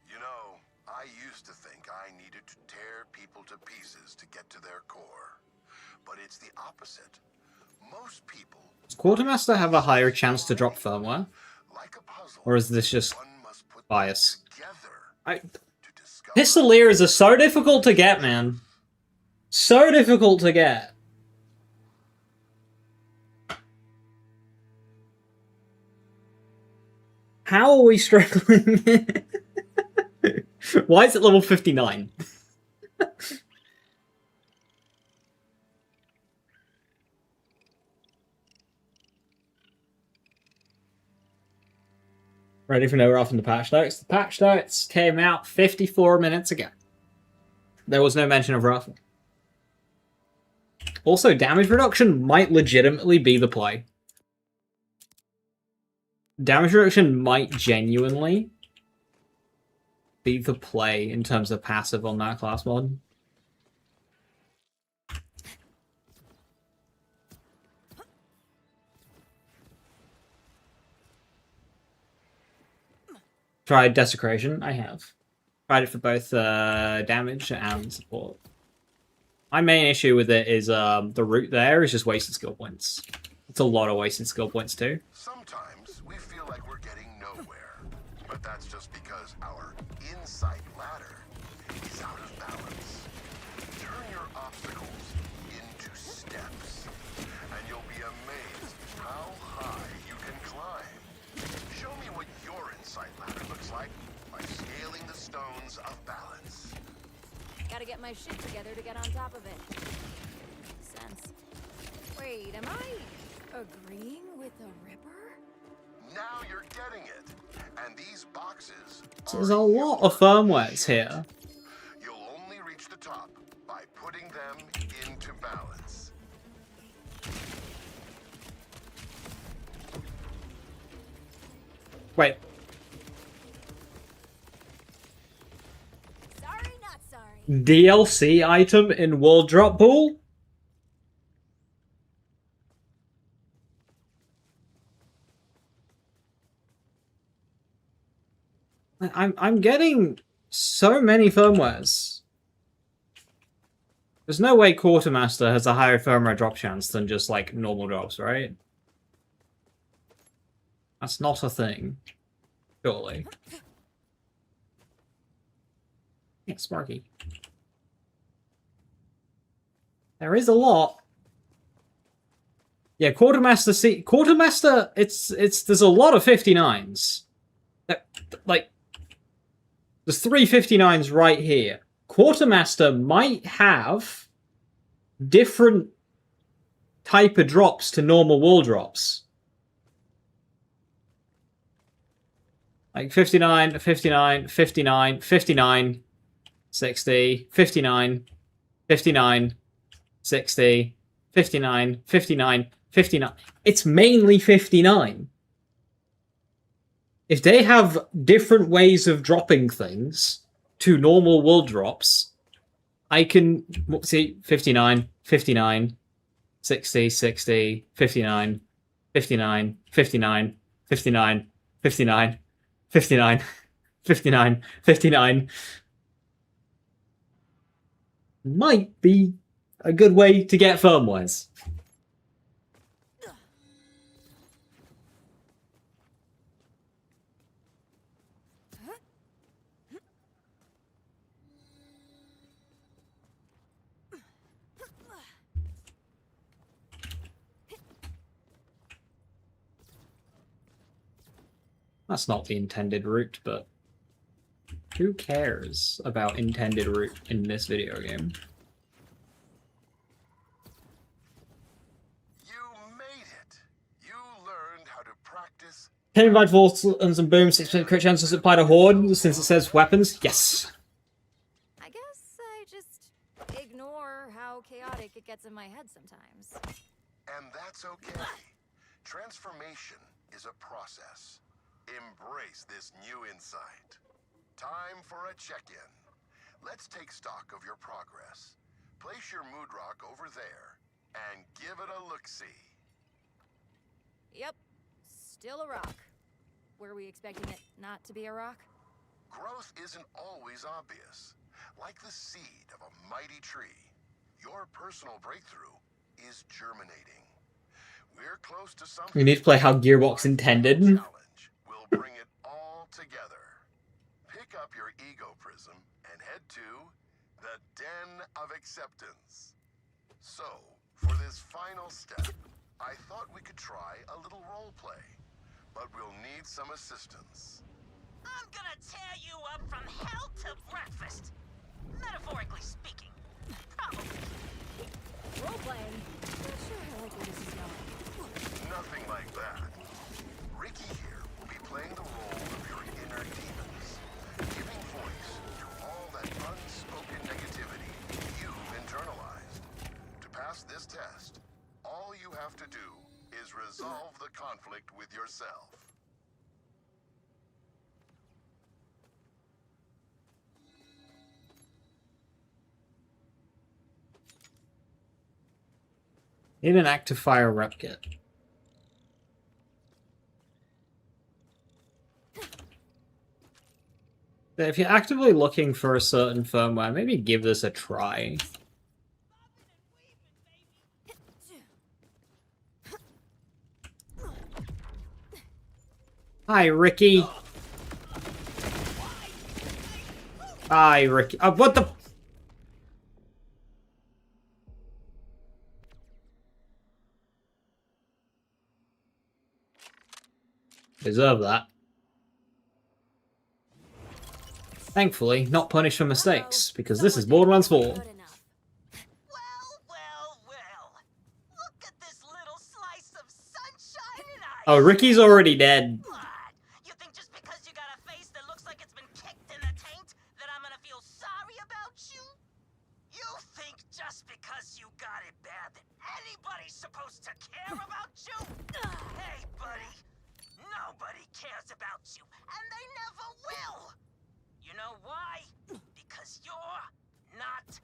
You know, I used to think I needed to tear people to pieces to get to their core. But it's the opposite. Most people... Does Quartermaster have a higher chance to drop firmware? like a puzzle, Or is this just one must put bias? together to discover... Pistoliers are so difficult to get, man. So difficult to get. How are we struggling? Why is it level 59? Ready for no off in the patch notes? The patch notes came out 54 minutes ago. There was no mention of Raffle. Also, damage reduction might legitimately be the play. Damage reduction might genuinely be the play in terms of passive on that class mod. tried Desecration. I have. Tried it for both damage and support. My main issue with it is the route there is just wasted skill points. It's a lot of wasted skill points too. Sometimes we feel like we're getting nowhere, but that's just because our insight ladder is out of balance. Turn your obstacles into steps, and you'll be amazed how high you can climb. Show me what your insight ladder looks like by scaling the stones of balance. Gotta get my shit together to get on top of it. Makes sense. Wait, am I agreeing with the Ripper? Now you're getting it. And these boxes So there's a lot of firmwares here. You'll only reach the top by putting them into balance. Wait, Sorry, not sorry. DLC item in World Drop Pool? I'm getting so many firmwares. There's no way Quartermaster has a higher firmware drop chance than just like normal drops, right? That's not a thing. Surely. Yeah, Sparky. There is a lot. Yeah, Quartermaster, it's there's a lot of 59s. Like, there's 3 59s right here. Quartermaster might have different type of drops to normal wall drops. Like 59, 59, 59, 59, 60, 59, 59, 60, 59, 59, 59. It's mainly 59. If they have different ways of dropping things to normal wool drops, I can see 59, 59, 60, 60, 59, 59, 59, 59, 59, 59, 59, 59. Might be a good way to get firmwares. That's not the intended route, but who cares about intended route in this video game? You made it. You learned how to practice. Can you invite Volts and some boom 6% crit chances apply to Horde since it says weapons? Yes. I guess I just ignore how chaotic it gets in my head sometimes. And that's okay. Transformation is a process. Embrace this new insight. Time for a check-in. Let's take stock of your progress. Place your mood rock over there and give it a look-see. Yep, still a rock. Were we expecting it not to be a rock? Growth isn't always obvious. Like the seed of a mighty tree, your personal breakthrough is germinating. We're close to something. We need to play how Gearbox intended. Challenge will bring it all together. Pick up your ego prism and head to the Den of Acceptance. So, for this final step, I thought we could try a little role play, but we'll need some assistance. I'm gonna tear you up from hell to breakfast. Metaphorically speaking. Probably. Role-playing? Not sure I like where this is going. Nothing like that. Ricky here will be playing the role of your inner demons, giving voice to all that unspoken negativity you've internalized. To pass this test, all you have to do is resolve the conflict with yourself. Need an active fire rep kit. If you're actively looking for a certain firmware, maybe give this a try. Hi, Ricky. Hi, Ricky. What the? Deserve that. Thankfully, not punished for mistakes, because this is Borderlands 4. Good enough. Well. Look at this little slice of sunshine and ice. Oh, Ricky's already dead. What? You think just because you got a face that looks like it's been kicked in the taint that I'm gonna feel sorry about you? You think just because you got it bad that anybody's supposed to care about you? Hey, buddy. Nobody cares about you, and they never will. You know why? Because you're not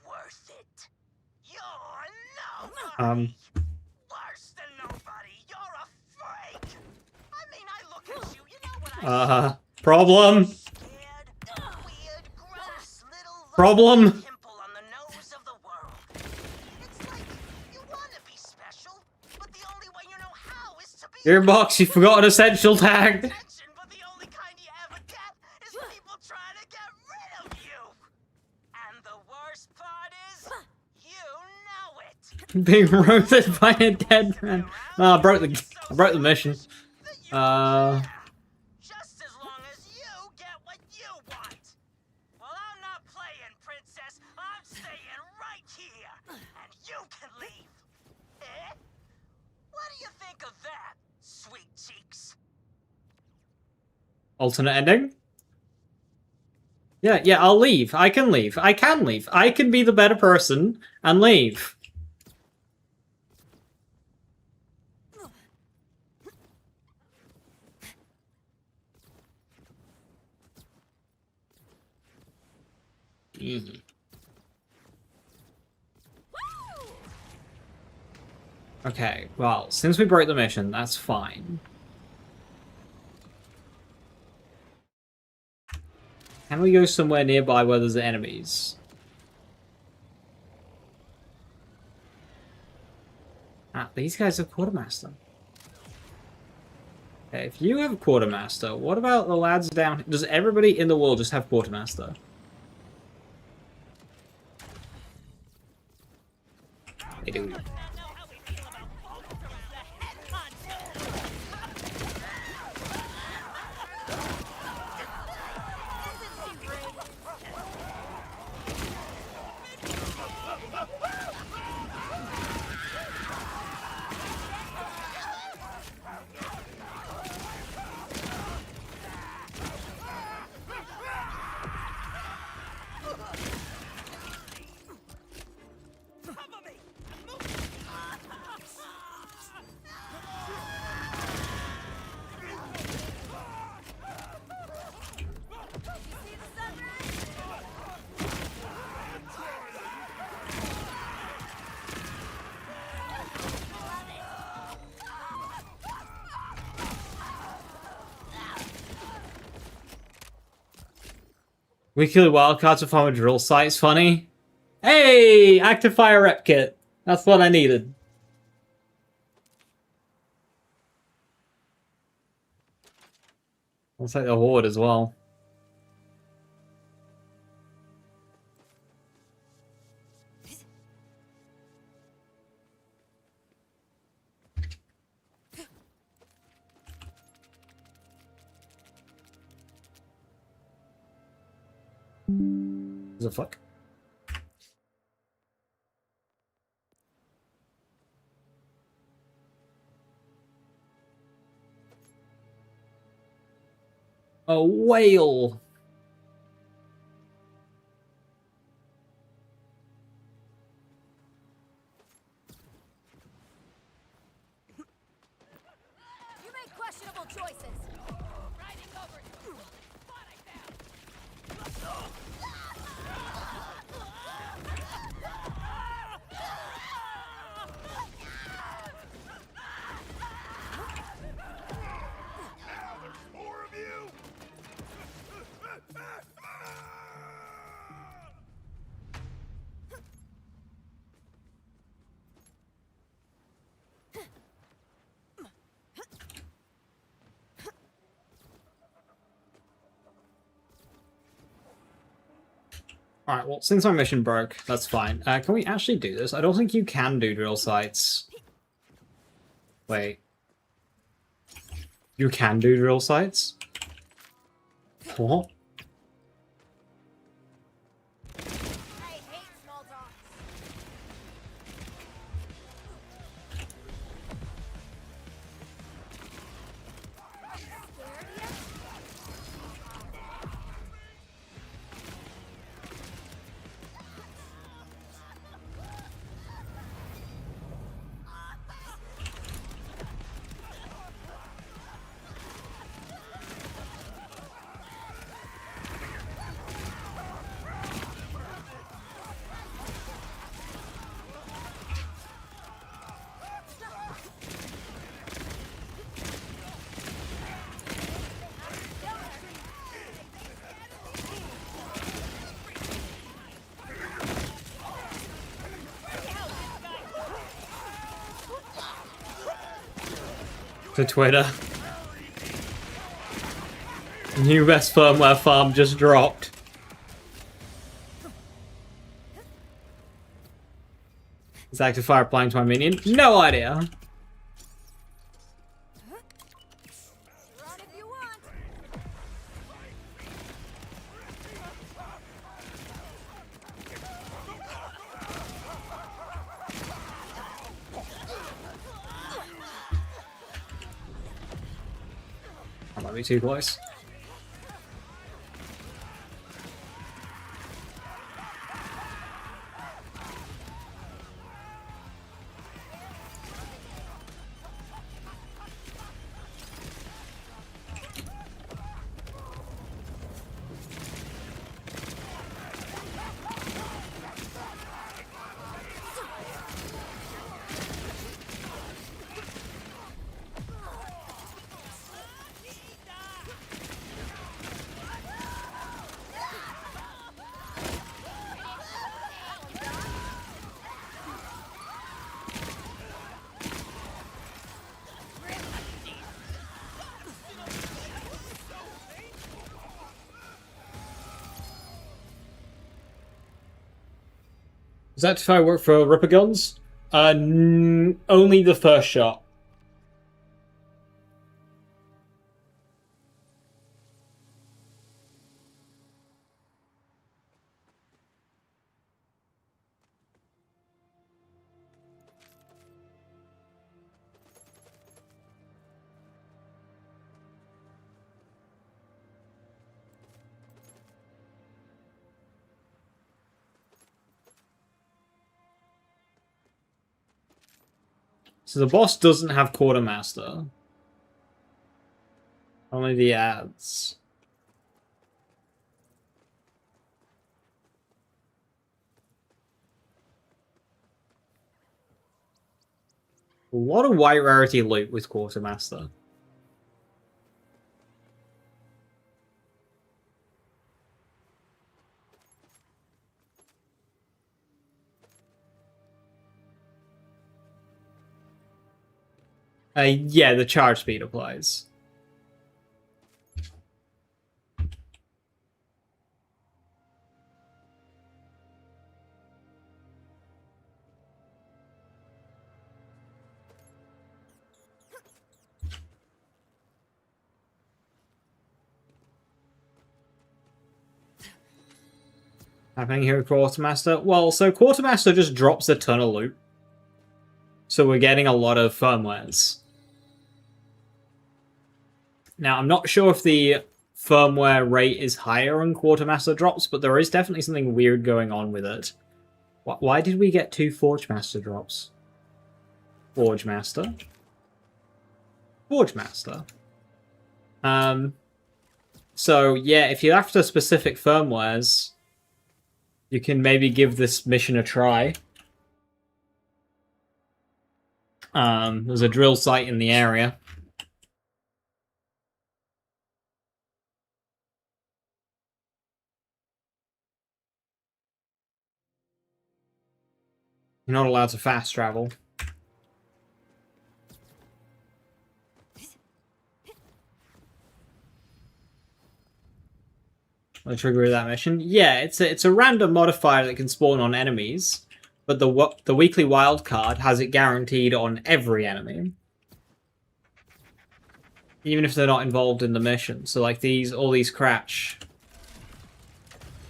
worth it. You're nobody. Worse than nobody. You're a freak. I mean, I look at you. You know what I Problem. scared, weird, gross little Problem. pimple on the nose of the world. It's like you want to be special, but the only way you know how is to be. Gearbox, you forgot an essential tag. Attention, but the only kind you ever get is people trying to get rid of you. And the worst part is, you know it. Being roasted by a dead man. No, I broke the mission. Just as long as you get what you want. Well, I'm not playing, princess. I'm staying right here, and you can leave. Eh? What do you think of that, sweet cheeks? Alternate ending? Yeah, I'll leave. I can leave. I can leave. I can be the better person and leave. Okay, well, since we broke the mission, that's fine. Can we go somewhere nearby where there's enemies? Ah, these guys have Quartermaster. Okay, if you have Quartermaster, what about the lads down... Does everybody in the world just have Quartermaster? They do. Weekly wildcards to farm a drill site's funny. Hey! Active fire rep kit. That's what I needed. I'll take the horde as well. The fuck? A whale. You make questionable choices. Riding over you. What I found. Now there's more of you. Alright, well, since our mission broke, that's fine. Can we actually do this? I don't think you can do drill sites. Wait. You can do drill sites? What? I hate small talk. Scared yet? To Twitter. New best firmware farm just dropped. Is active fire applying to my minion? No idea. Run if you want. That might be too close. Does that fire work for Ripper guns? Only the first shot. So the boss doesn't have Quartermaster. Only the ads. A lot of white rarity loot with Quartermaster. Yeah, the charge speed applies. Happening here with Quartermaster? Well, so Quartermaster just drops a ton of loot. So we're getting a lot of firmwares. Now, I'm not sure if the firmware rate is higher on Quartermaster drops, but there is definitely something weird going on with it. Why did we get 2 Forgemaster drops? Forgemaster? Forgemaster. So, yeah, if you're after specific firmwares, you can maybe give this mission a try. There's a drill site in the area. You're not allowed to fast travel. The trigger of that mission. Yeah, it's a random modifier that can spawn on enemies, but the weekly wild card has it guaranteed on every enemy, even if they're not involved in the mission. So like all these Cratch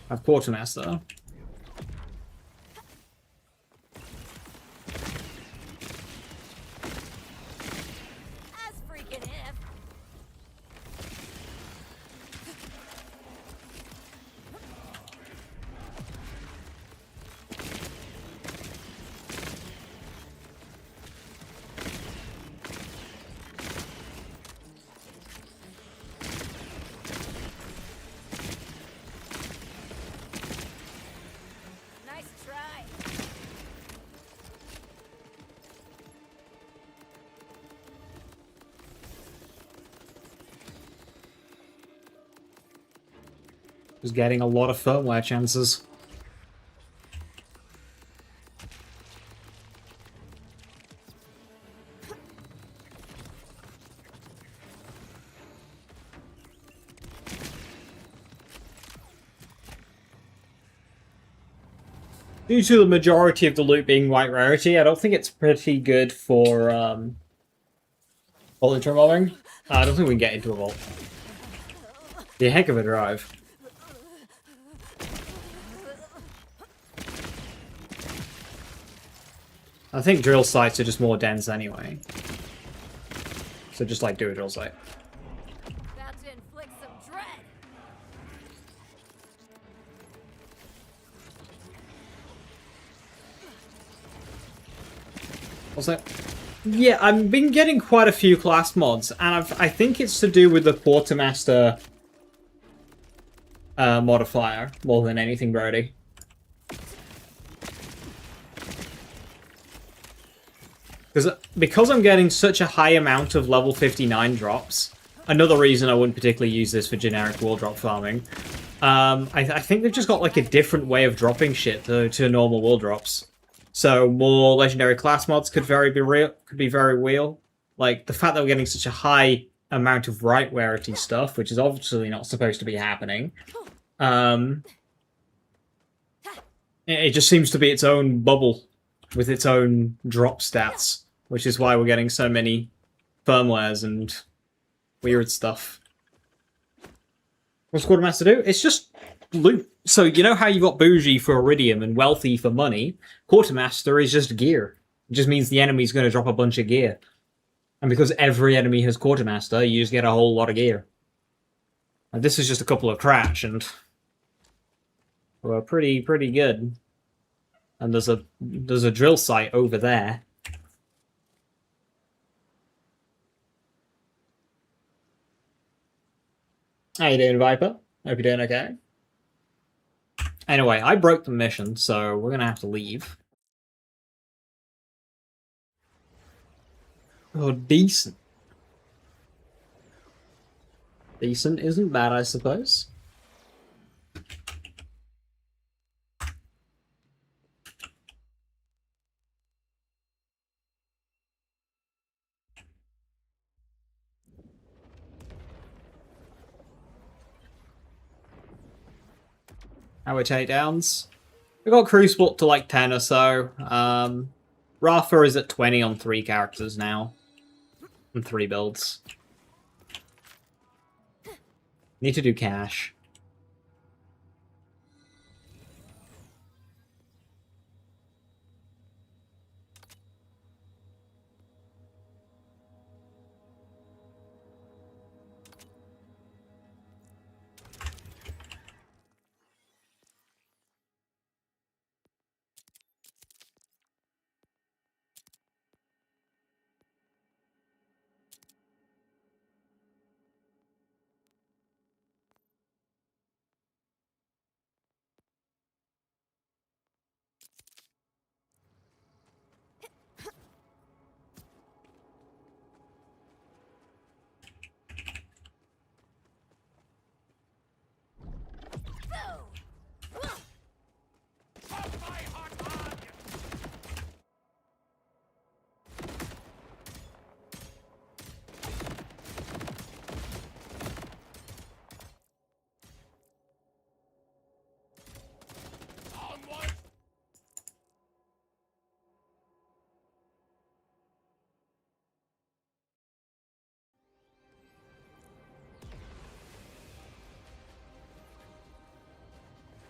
have Quartermaster. As freaking if. Nice try. Just getting a lot of firmware chances. Due to the majority of the loot being white rarity, I don't think it's pretty good for vault mobbing. I don't think we can get into a vault. Be a heck of a drive. I think drill sites are just more dense anyway. So just like do a drill site. About to inflict some dread. What's that? Yeah, I've been getting quite a few class mods, and I think it's to do with the Quartermaster modifier more than anything, Brody. Because I'm getting such a high amount of level 59 drops, another reason I wouldn't particularly use this for generic wall drop farming, I think they've just got like a different way of dropping shit to normal wall drops. So more legendary class mods could be very real. Like the fact that we're getting such a high amount of right rarity stuff, which is obviously not supposed to be happening. It just seems to be its own bubble with its own drop stats, which is why we're getting so many firmwares and weird stuff. What's Quartermaster do? It's just loot. So you know how you got bougie for iridium and wealthy for money? Quartermaster is just gear. It just means the enemy's going to drop a bunch of gear. And because every enemy has Quartermaster, you just get a whole lot of gear. And this is just a couple of Cratch, and we're pretty good. And there's a drill site over there. How you doing, Viper? Hope you're doing okay. Anyway, I broke the mission, so we're gonna have to leave. Oh, decent. Decent isn't bad, I suppose. Our takedowns. We got Crucible to like 10 or so. Rafa is at 20 on 3 characters now. And 3 builds. Need to do cash.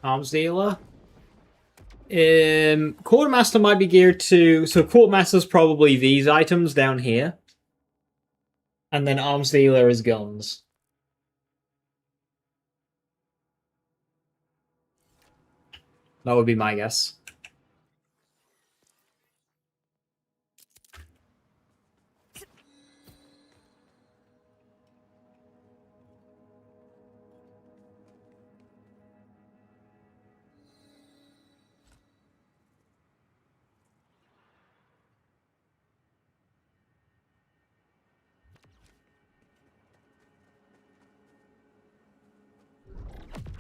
Arms dealer. Quartermaster might be geared to... So Quartermaster's probably these items down here. And then arms dealer is guns. That would be my guess.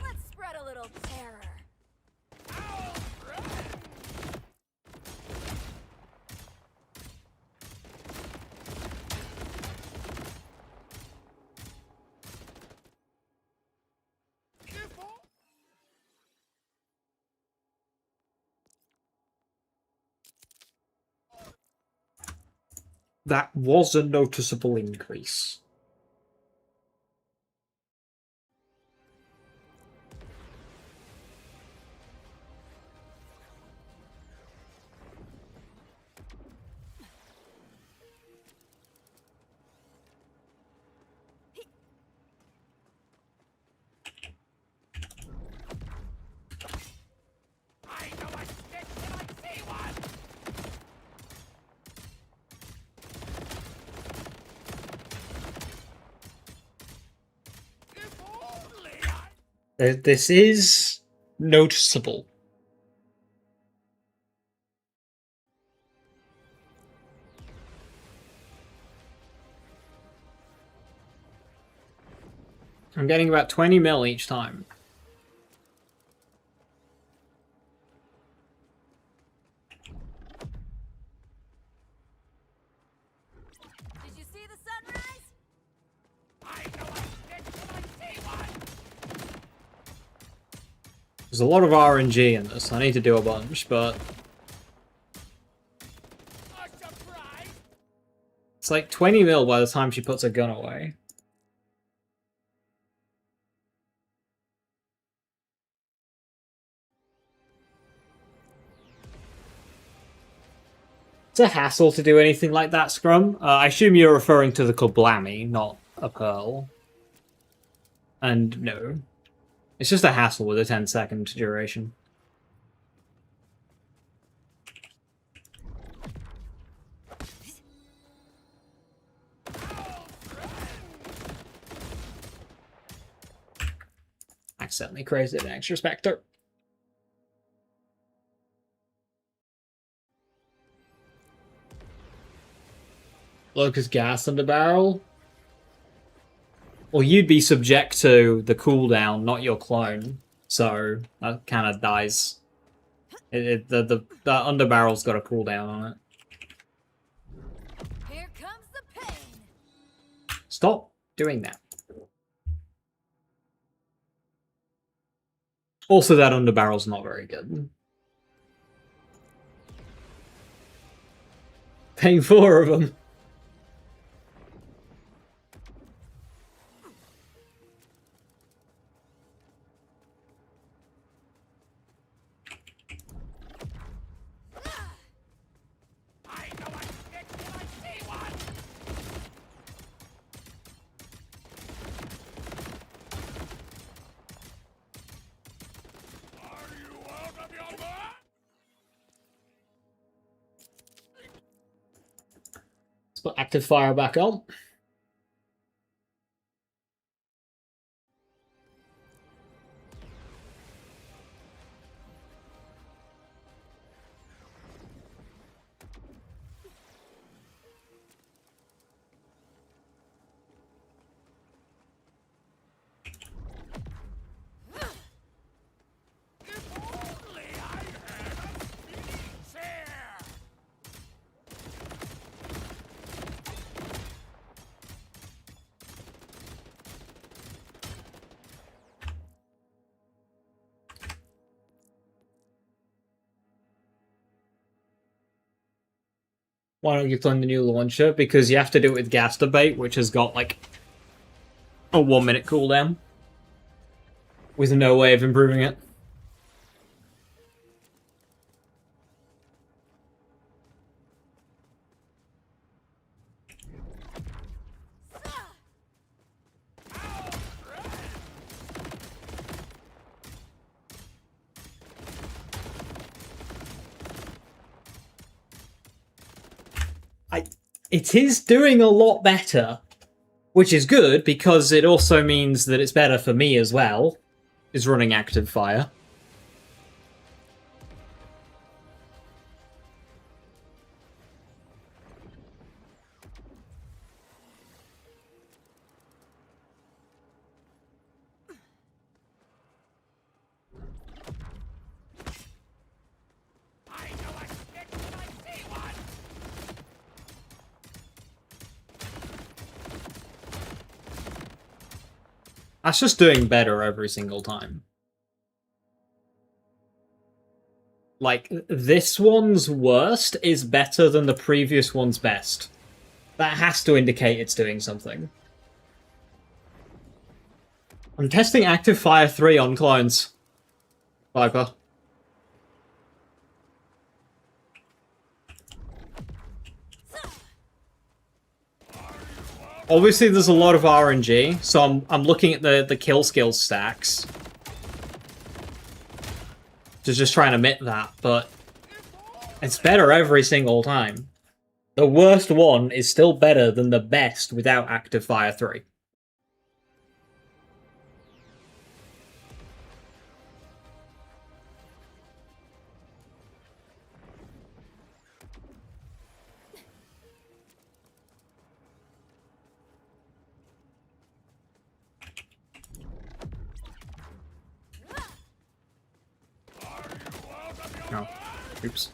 Let's spread a little terror. That was a noticeable increase. I know a stick when I see one! If only I... This is noticeable. I'm getting about 20 mil each time. Did you see the sunrise? I know a stick when I see one! There's a lot of RNG in this. I need to do a bunch, but A surprise! it's like 20 mil by the time she puts her gun away. It's a hassle to do anything like that, Scrum. I assume you're referring to the Kablammy, not a Pearl. And no. It's just a hassle with a 10-second duration. Accidentally created an extra Specter. Locust gas under barrel. Well, you'd be subject to the cooldown, not your clone. So that kind of dies. The under barrel's got a cooldown on it. Here comes the pain. Stop doing that. Also, that under barrel's not very good. Paying 4 of them. I know a stick when I see one! Are you out of your mind? Let's put active fire back on. If only I had a speed chair! Why don't you clone the new launcher? Because you have to do it with gas debate, which has got like a 1-minute cooldown. With no way of improving it. it is doing a lot better, which is good because it also means that it's better for me as well, is running active fire. I know a snitch when I see one! That's just doing better every single time. Like, this one's worst is better than the previous one's best. That has to indicate it's doing something. I'm testing Active Fire 3 on clones. Viper. Obviously, there's a lot of RNG, so I'm looking at the kill skill stacks. Just trying to admit that, but it's better every single time. The worst one is still better than the best without Active Fire 3. Oh, oops.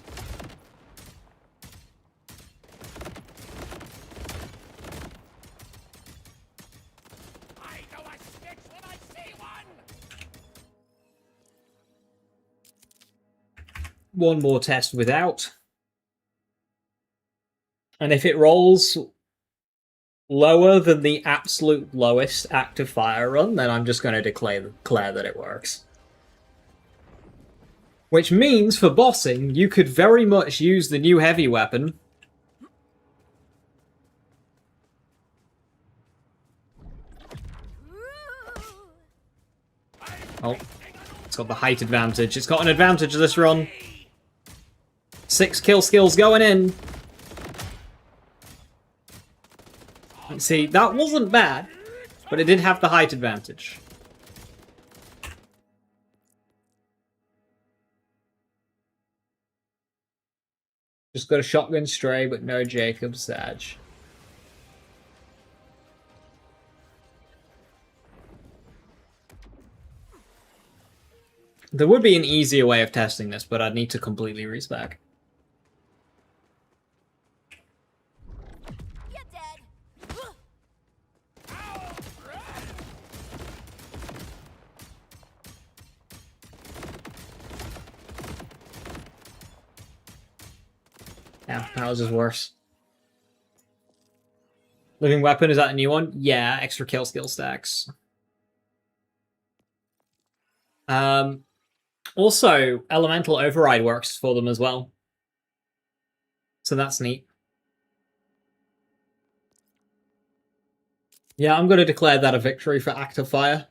I know a snitch when I see one! One more test without. And if it rolls lower than the absolute lowest active fire run, then I'm just going to declare that it works. Which means, for bossing, you could very much use the new heavy weapon. Oh, it's got the height advantage. It's got an advantage this run. 6 kill skills going in. See, that wasn't bad, but it did have the height advantage. Just got a shotgun stray, but no Jacob Sage. There would be an easier way of testing this, but I'd need to completely respec. You're dead. Yeah, ours is worse. Living weapon, is that a new one? Yeah, extra kill skill stacks. Also, elemental override works for them as well. So that's neat. Yeah, I'm going to declare that a victory for active fire.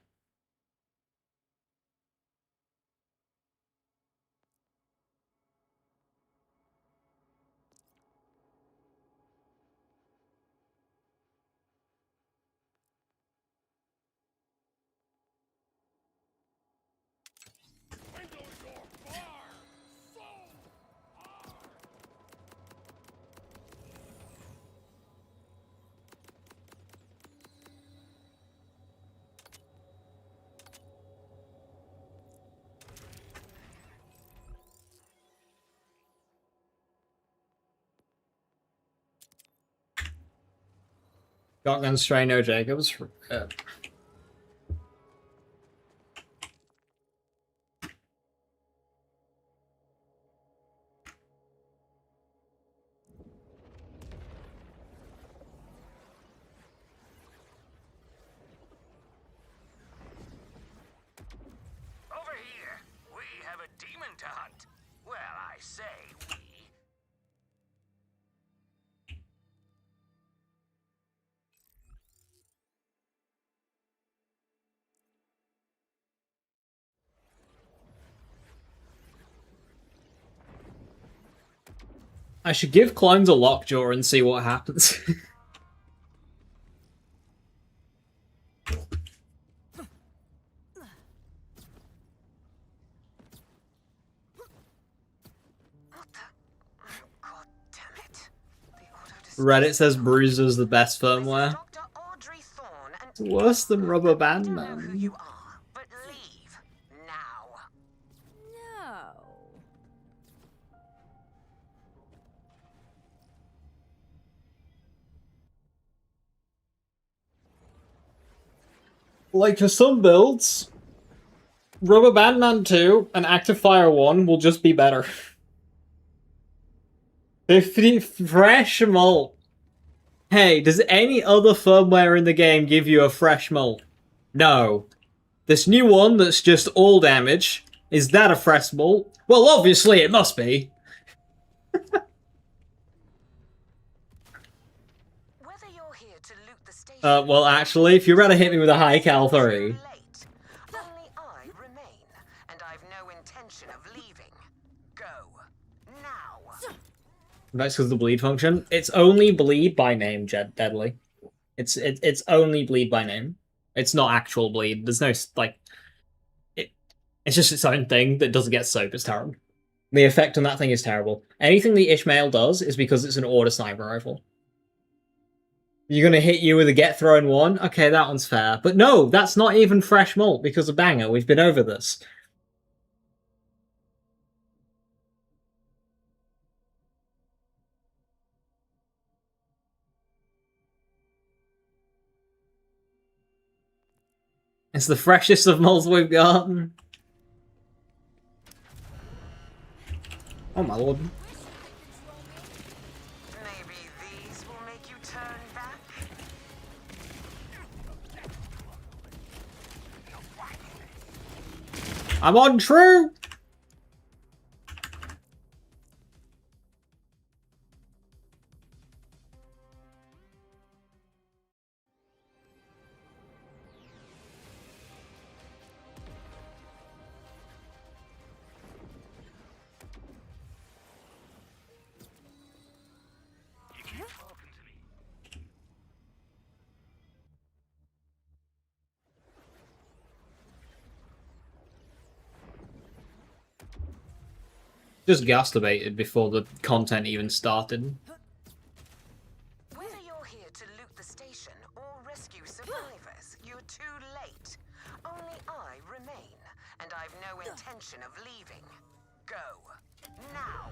Shotgun stray, no Jacobs. Over here, we have a demon to hunt. Well, I say we. I should give clones a lockjaw and see what happens. What the? Oh, God damn it. The Reddit says Bruiser's the best firmware. Dr. Audrey Thorne and It's worse than Rubber Band I don't know who Man. you are, but leave now. No. Like, for some builds, Rubber Band Man 2 and Active Fire 1 will just be better. 50 fresh mult. Hey, does any other firmware in the game give you a fresh mult? No. This new one that's just all damage, is that a fresh mult? Well, obviously it must be. Whether you're here to loot the station, Well, actually, if you'd rather hit me with a high cal 3. late. Only I remain, and I've no intention of leaving. Go now. That's because of the bleed function. It's only bleed by name, Deadly. It's only bleed by name. It's not actual bleed. There's no, like... It's just its own thing that doesn't get soap. It's terrible. The effect on that thing is terrible. Anything the Ishmael does is because it's an auto sniper rifle. You're gonna hit you with a get thrown one? Okay, that one's fair. But no, that's not even fresh malt because of Banger. We've been over this. It's the freshest of malts we've gotten. Oh my lord. Maybe these will make you turn back. I'm on true! Just gaslighted before the content even started. Whether you're here to loot the station or rescue survivors, you're too late. Only I remain, and I've no intention of leaving. Go now.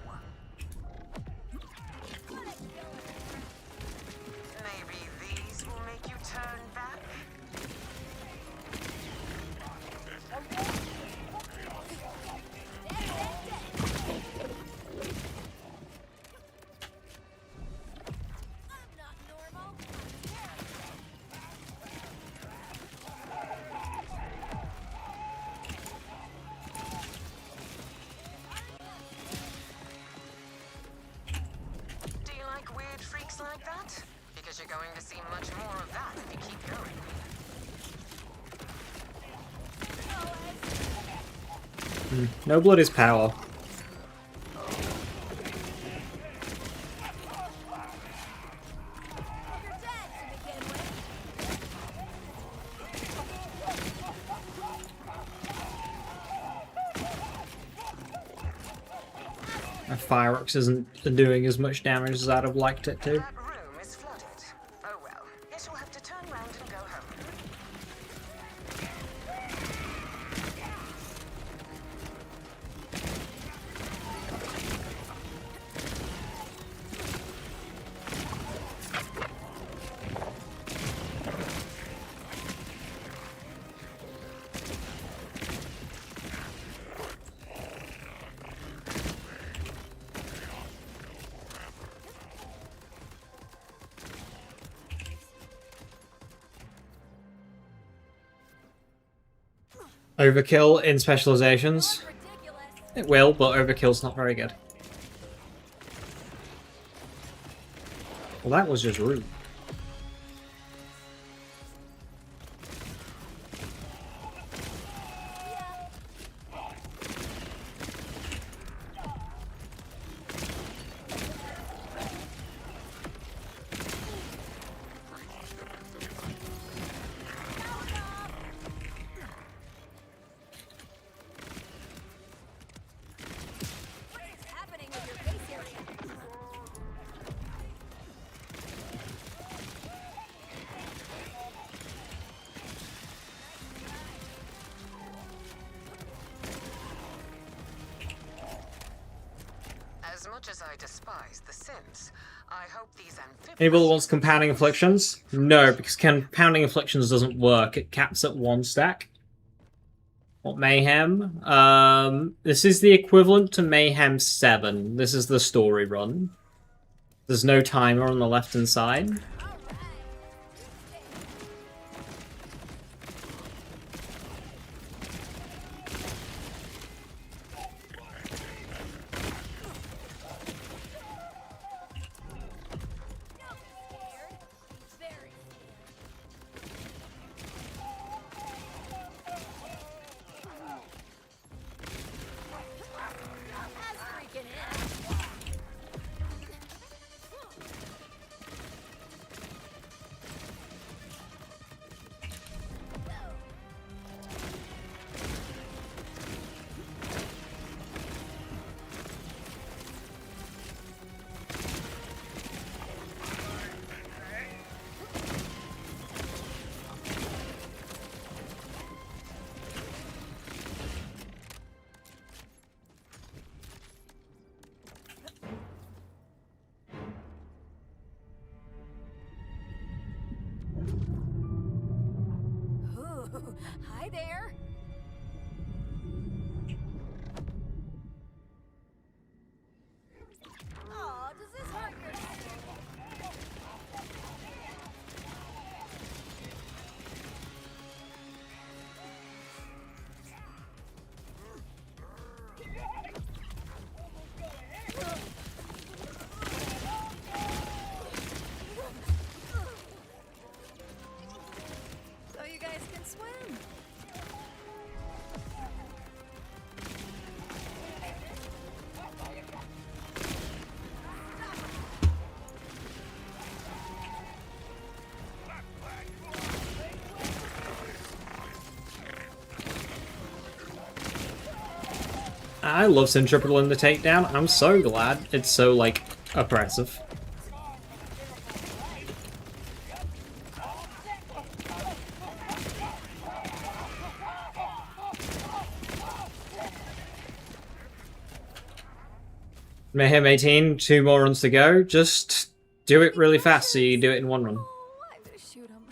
Maybe these will make you turn back. I'm not normal. Do you like weird freaks like that? Because you're going to see much more of that if you keep going. No blood is power. You're dead to begin with. My Fireworks isn't doing as much damage as I'd have liked it to. That room is flooded. Oh well. Guess you'll have to turn round and go home. Overkill in specializations. Ridiculous. It will, but overkill's not very good. Well, that was just rude. much as I despise the synths, I hope these amphibians... Anybody wants compounding afflictions? No, because compounding afflictions doesn't work. It caps at 1 stack. What, Mayhem? This is the equivalent to Mayhem 7. This is the story run. There's no timer on the left-hand side. Hi there. Oh, does this hurt your so you guys can swim? I love Centripetal in the takedown. I'm so glad it's so, like, oppressive. Mayhem 18, 2 more runs to go. Just do it really fast so you do it in 1 run. Oh, I'm gonna shoot him.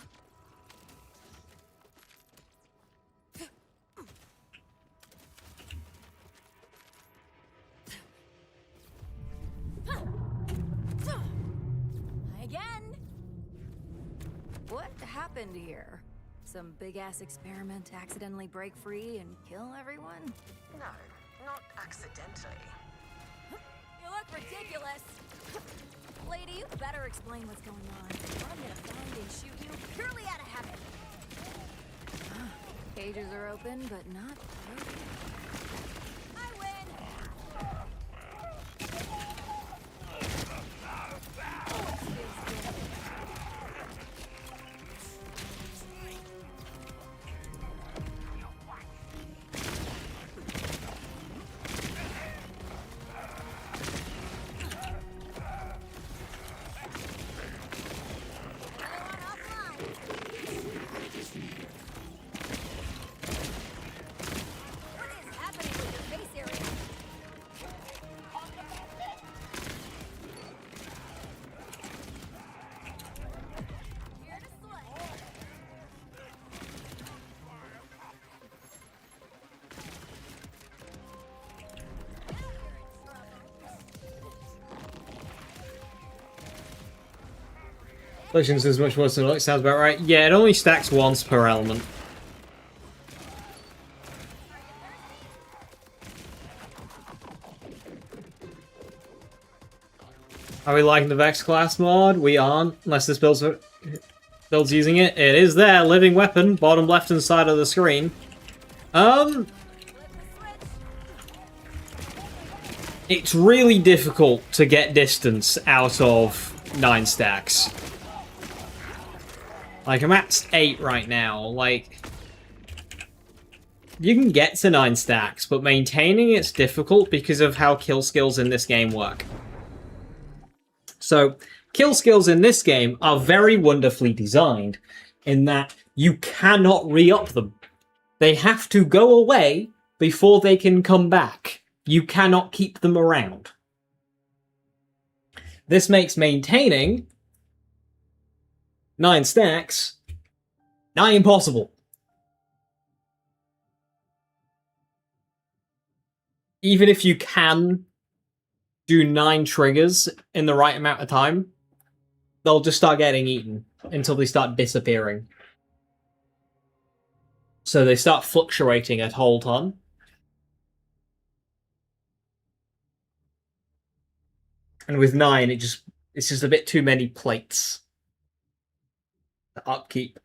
Again. What happened here? Some big-ass experiment accidentally break free and kill everyone? No, not accidentally. You look ridiculous. Lady, you better explain what's going on. Or I'm gonna find and shoot you purely out of habit. Cages are open, but not broken. I win! Afflictions is much worse than it looks. Sounds about right. Yeah, it only stacks once per element. Are we liking the Vex class mod? We aren't, unless this build's using it. It is there, living weapon, bottom left hand side of the screen. It's really difficult to get distance out of 9 stacks. Like, I'm at 8 right now, like... You can get to 9 stacks, but maintaining it's difficult because of how kill skills in this game work. So, kill skills in this game are very wonderfully designed, in that you cannot re-up them. They have to go away before they can come back. You cannot keep them around. This makes maintaining 9 stacks nigh impossible. Even if you can do 9 triggers in the right amount of time, they'll just start getting eaten until they start disappearing. So they start fluctuating a whole ton. And with 9, it's just a bit too many plates to upkeep.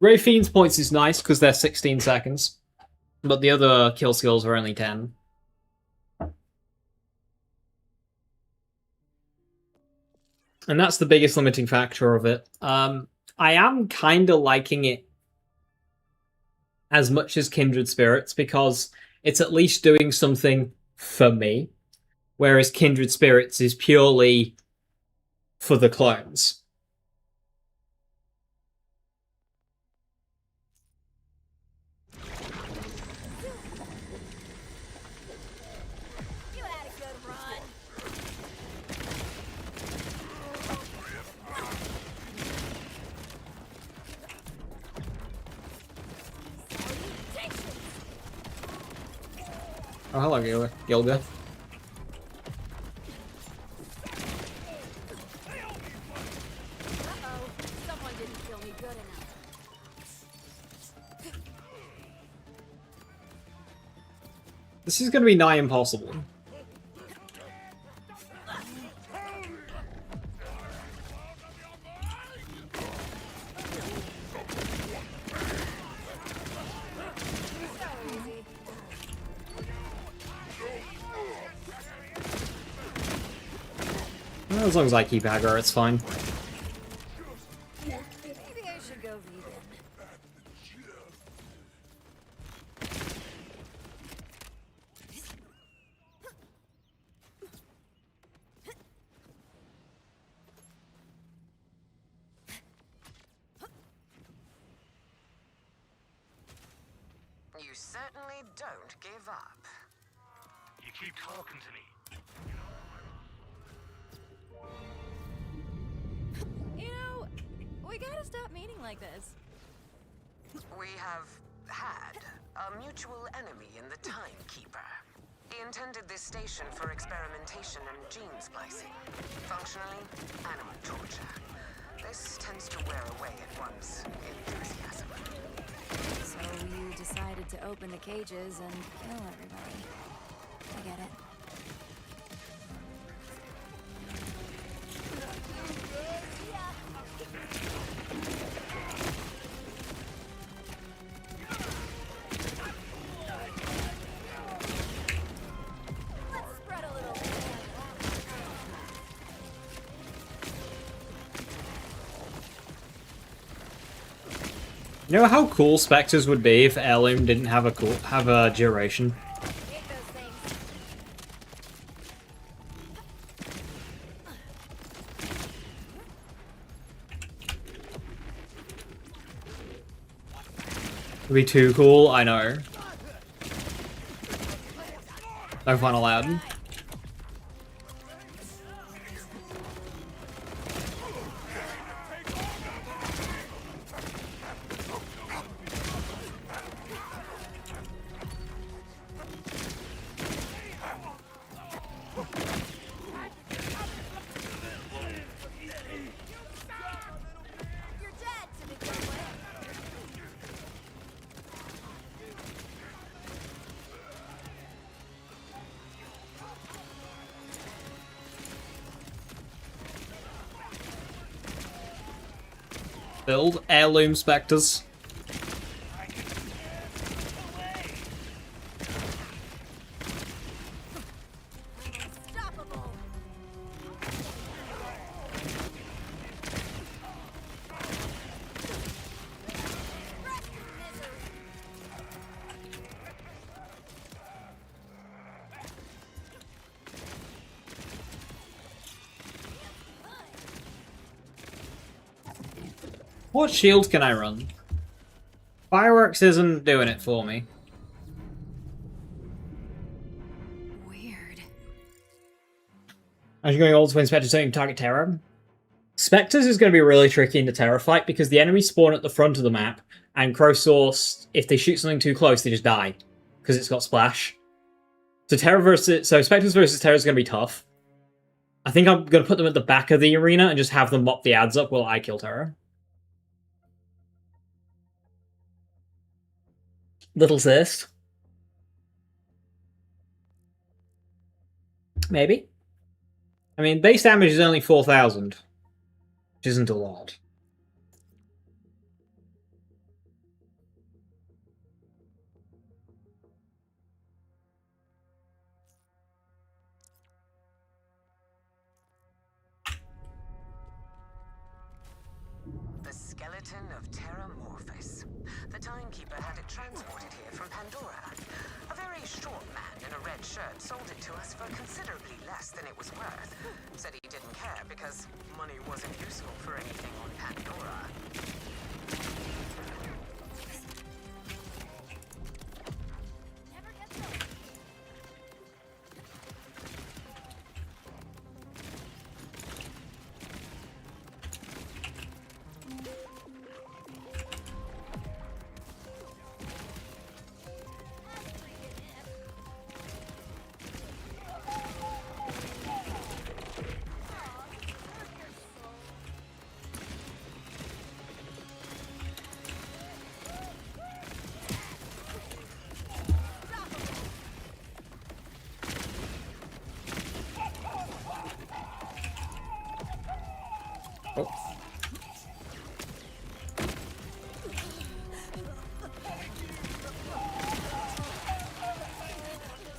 Ray Fiend's points is nice because they're 16 seconds, but the other kill skills are only 10. And that's the biggest limiting factor of it. I am kind of liking it as much as Kindred Spirits because it's at least doing something for me, whereas Kindred Spirits is purely for the clones. You had a good run. Salutations. Oh, hello, Gilga. Uh-oh. Someone didn't kill me good enough. This is going to be nigh impossible. So easy. Well, as long as I keep aggro, it's fine. Maybe I should go vegan. You certainly don't give up. You keep talking to me. You know, we gotta stop meeting like this. We have had a mutual enemy in the Timekeeper. He intended this station for experimentation and gene splicing. Functionally, animal torture. This tends to wear away at one's enthusiasm. So you decided to open the cages and kill everybody. I get it. Let's spread a little. You know how cool Specters would be if Heirloom didn't have a duration? Hate those things. It'd be too cool, I know. No fun allowed. You're dead to begin with. Build Heirloom Specters. Unstoppable. Rest in misery. What shields can I run? Fireworks isn't doing it for me. I'm going all to win Spectre to target Terra. Spectres is going to be really tricky in the Terra fight because the enemies spawn at the front of the map, and Crowsource, if they shoot something too close, they just die because it's got splash. So Spectres versus Terra is going to be tough. I think I'm going to put them at the back of the arena and just have them mop the ads up while I kill Terra. Little sis. Maybe. I mean, base damage is only 4,000, which isn't a lot. The skeleton of Terramorphous. The Timekeeper had it transported here from Pandora. A very short man in a red shirt sold it to us for considerably less than it was worth. Said he didn't care because money wasn't useful for anything on Pandora. Never gets old.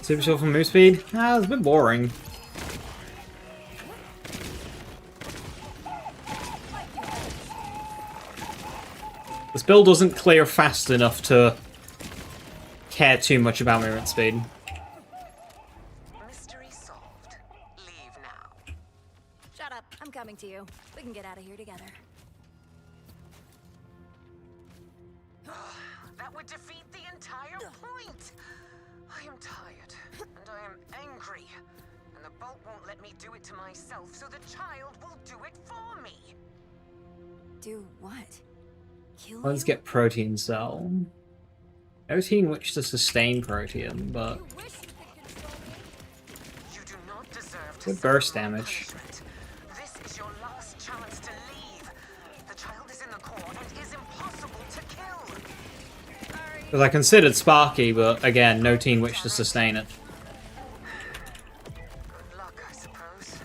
Super Shield from move speed? Ah, it's a bit boring. This build doesn't clear fast enough to care too much about movement speed. Mystery solved. Leave now. Shut up. I'm coming to you. We can get out of here together. That would defeat the entire point. I am tired, and I am angry. And the bolt won't let me do it to myself, so the child will do it for me. Do what? Kill Let's you? get Protein Cell. No team which to sustain Protean, but You wish you could control me. You do not deserve to good burst suffer more damage. punishment. This is your last chance to leave. The child is in the core and is impossible to kill. Because I considered Sparky, but again, no Teen Witch to sustain it. Good luck, I suppose.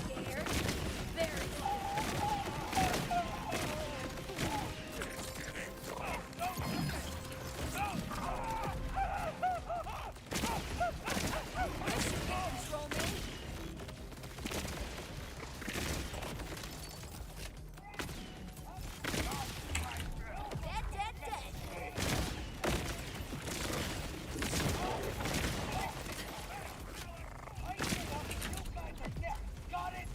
Scared? Very control me. Dead, dead, dead. Got it?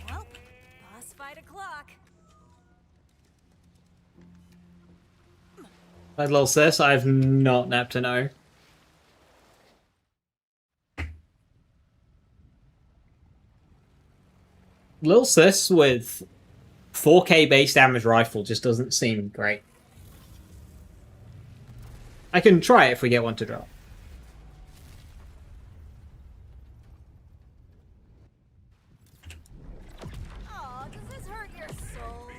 Well, boss fight o'clock. That little sis, I've not napped to know. Lil Sis with 4K base damage rifle just doesn't seem great. I can try it if we get one to drop. Aw, does this hurt your soul?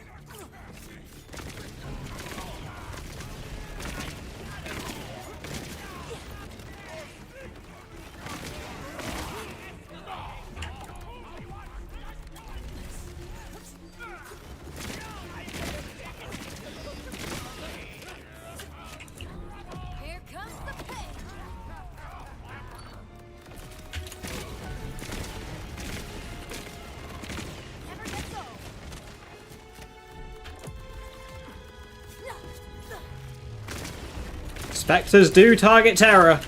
Here comes the pain. Specters do target terror.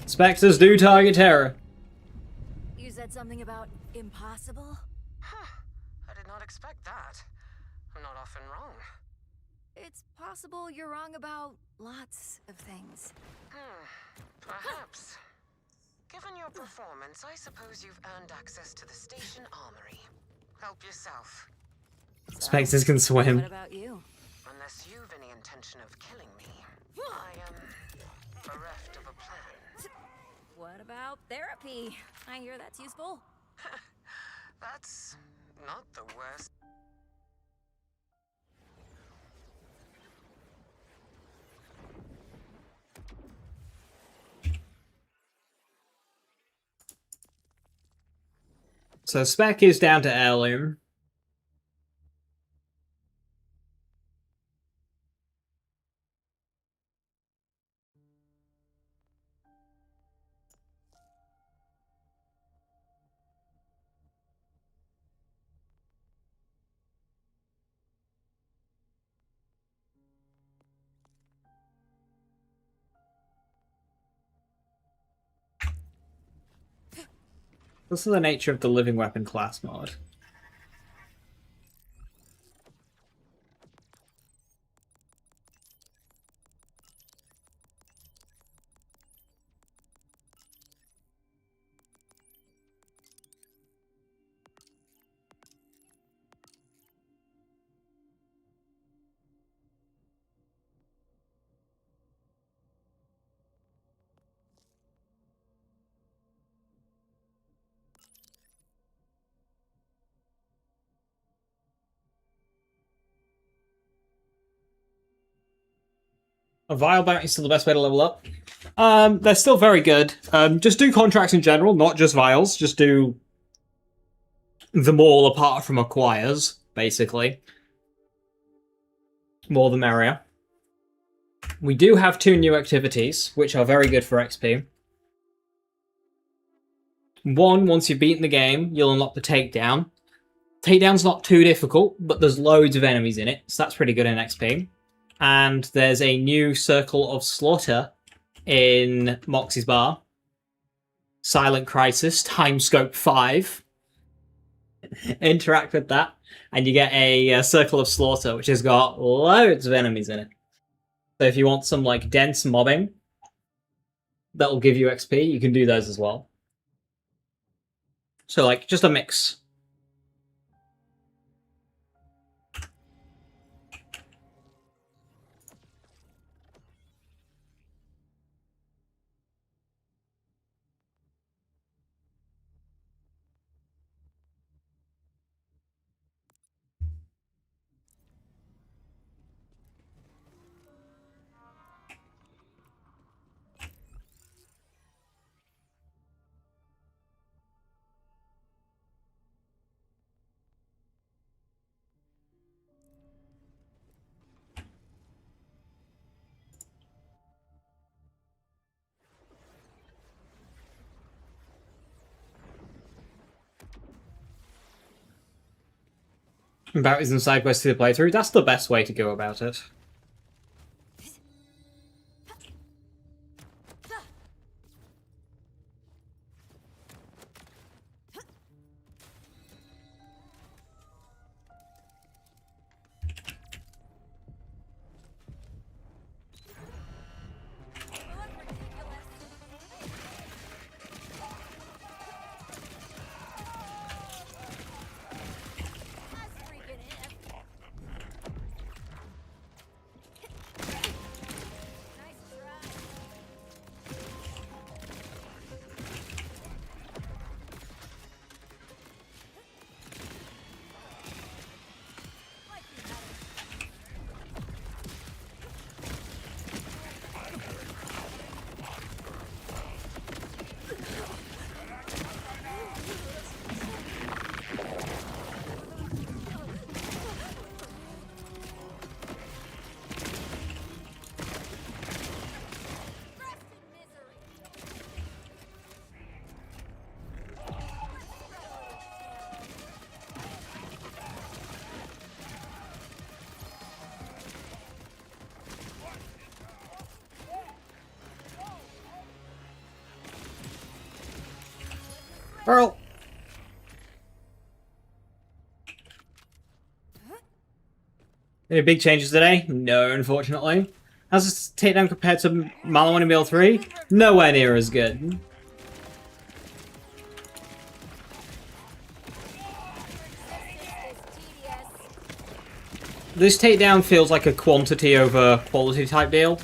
Specters do target terror. You said something about impossible? Huh. I did not expect that. I'm not often wrong. It's possible you're wrong about lots of things. Perhaps. Given your performance, I suppose you've earned access to the station armory. Help yourself. Specters can swim. What about you? Unless you've any intention of killing me, I am bereft of a plan. What about therapy? I hear that's useful. That's not the worst. So Spec is down to heirloom. This is the nature of the living weapon class mod. A Vile Bounty is still the best way to level up. They're still very good. Just do contracts in general, not just vials. Just do them all apart from acquires, basically. More the merrier. We do have 2 new activities, which are very good for XP. One, once you've beaten the game, you'll unlock the takedown. Takedown's not too difficult, but there's loads of enemies in it, so that's pretty good in XP. And there's a new Circle of Slaughter in Moxie's Bar. Silent Crisis, Timescope 5. Interact with that, and you get a Circle of Slaughter, which has got loads of enemies in it. So if you want some like dense mobbing that'll give you XP, you can do those as well. So like just a mix. Bounties and side quests to the playthrough, that's the best way to go about it. Pearl! Any big changes today? No, unfortunately. How's this takedown compared to Malawan in Meal 3? Nowhere near as good. This takedown feels like a quantity over quality type deal.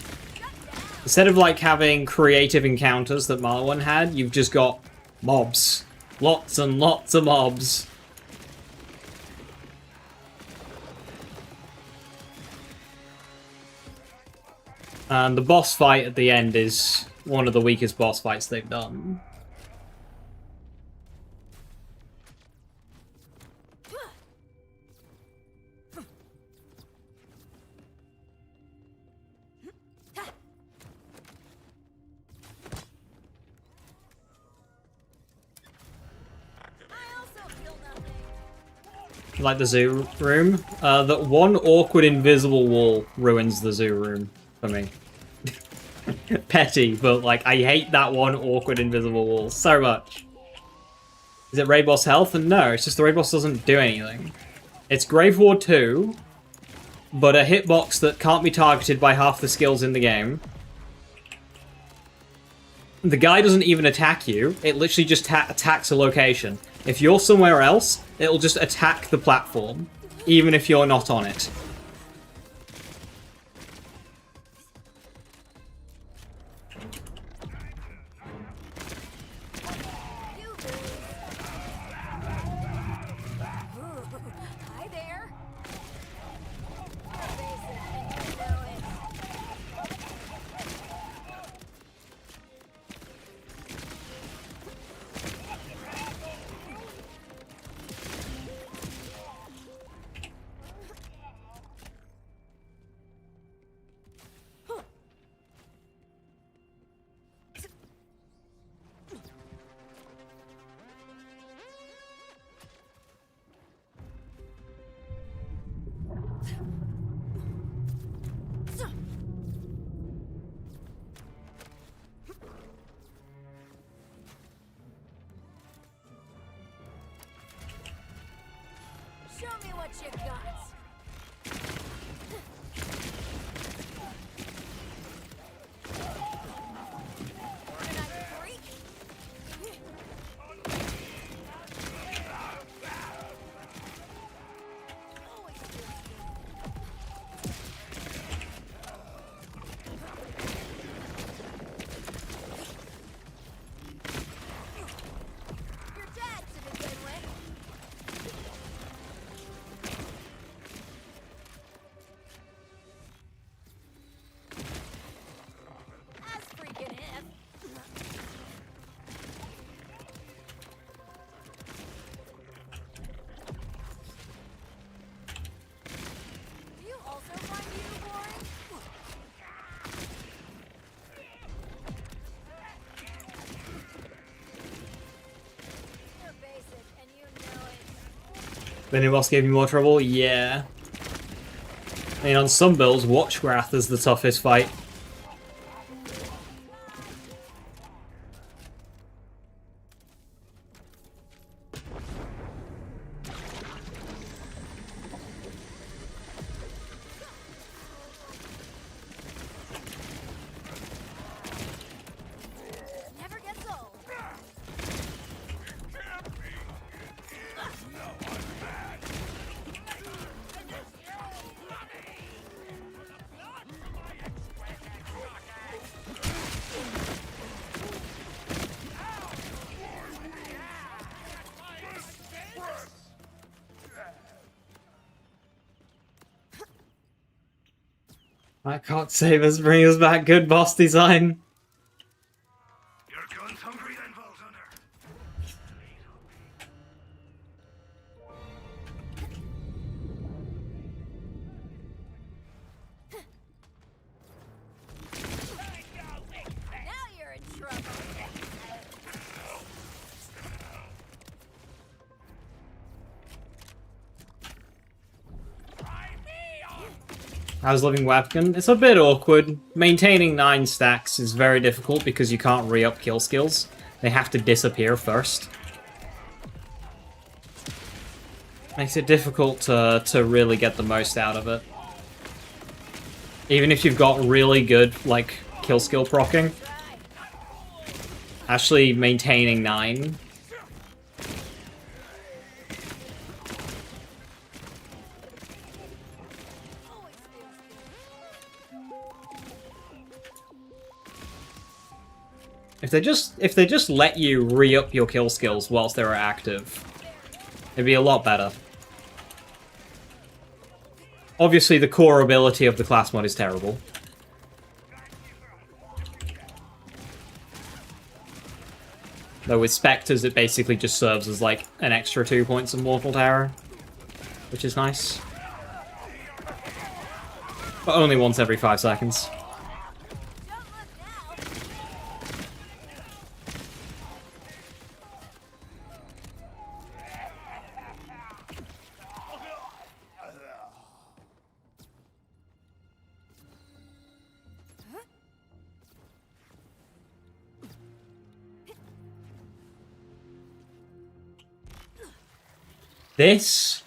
Instead of like having creative encounters that Malawan had, you've just got mobs. Lots and lots of mobs. And the boss fight at the end is one of the weakest boss fights they've done. Like the zoo room. That one awkward invisible wall ruins the zoo room for me. Petty, but like I hate that one awkward invisible wall so much. Is it raid boss health? And no, it's just the raid boss doesn't do anything. It's Grave Ward 2, but a hitbox that can't be targeted by half the skills in the game. The guy doesn't even attack you, it literally just attacks a location. If you're somewhere else, it'll just attack the platform, even if you're not on it. Hi there. Show me what you got. Organized freak. Always feels good. You're dead to begin with. As freaking if. Do you also find you boring? You're basic and you know it. The new boss gave you more trouble? Yeah. I mean, on some builds, Watchgrath is the toughest fight. Never gets old. I can't save us, bring us back good boss design. Your gun's hungry then, Vault Hunter. Now you're in trouble. How's Living Weapon? It's a bit awkward. Maintaining 9 stacks is very difficult because you can't re-up kill skills. They have to disappear first. Makes it difficult to really get the most out of it. Even if you've got really good, like, kill skill procking. Actually maintaining 9. If they just let you re-up your kill skills whilst they're active, it'd be a lot better. Obviously, the core ability of the class mod is terrible. Though with Specters, it basically just serves as, like, an extra 2 points of Mortal Terror, which is nice. But only once every 5 seconds. This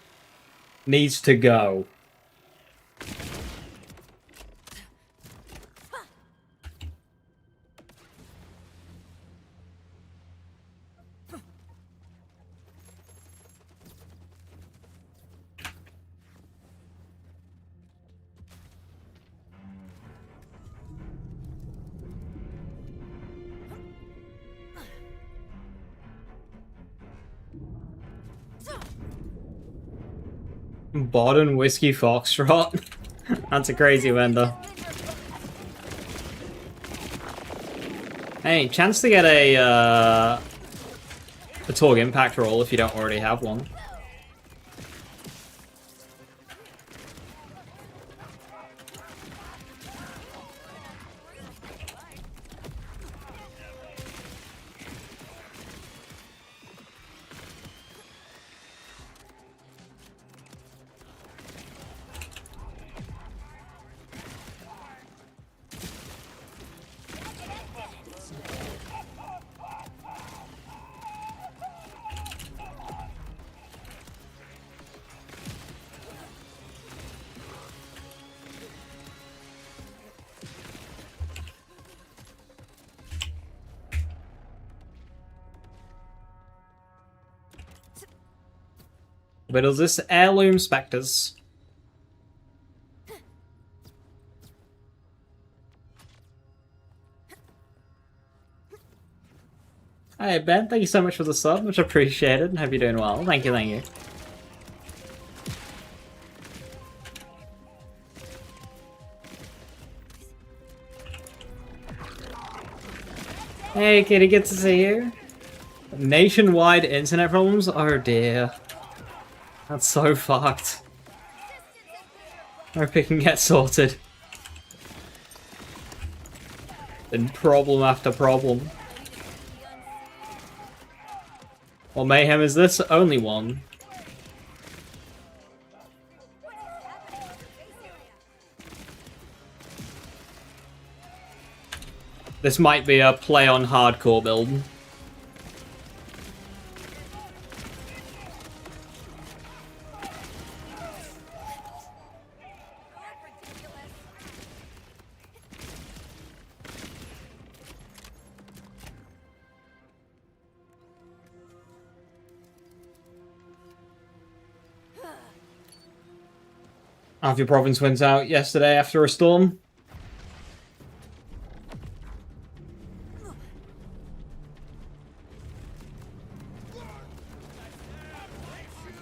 needs to go. Borden Whiskey Foxtrot. That's a crazy vendor. Hey, chance to get a Torg Impact roll if you don't already have one. But is this heirloom Specters? Hey Ben, thank you so much for the sub, much appreciated. Hope you're doing well. Thank you, thank you. Hey kitty, good to see you. Nationwide internet problems? Oh dear. That's so fucked. Hope it can get sorted. Then problem after problem. What mayhem is this? Only one. This might be a play on hardcore build. Half your province went out yesterday after a storm.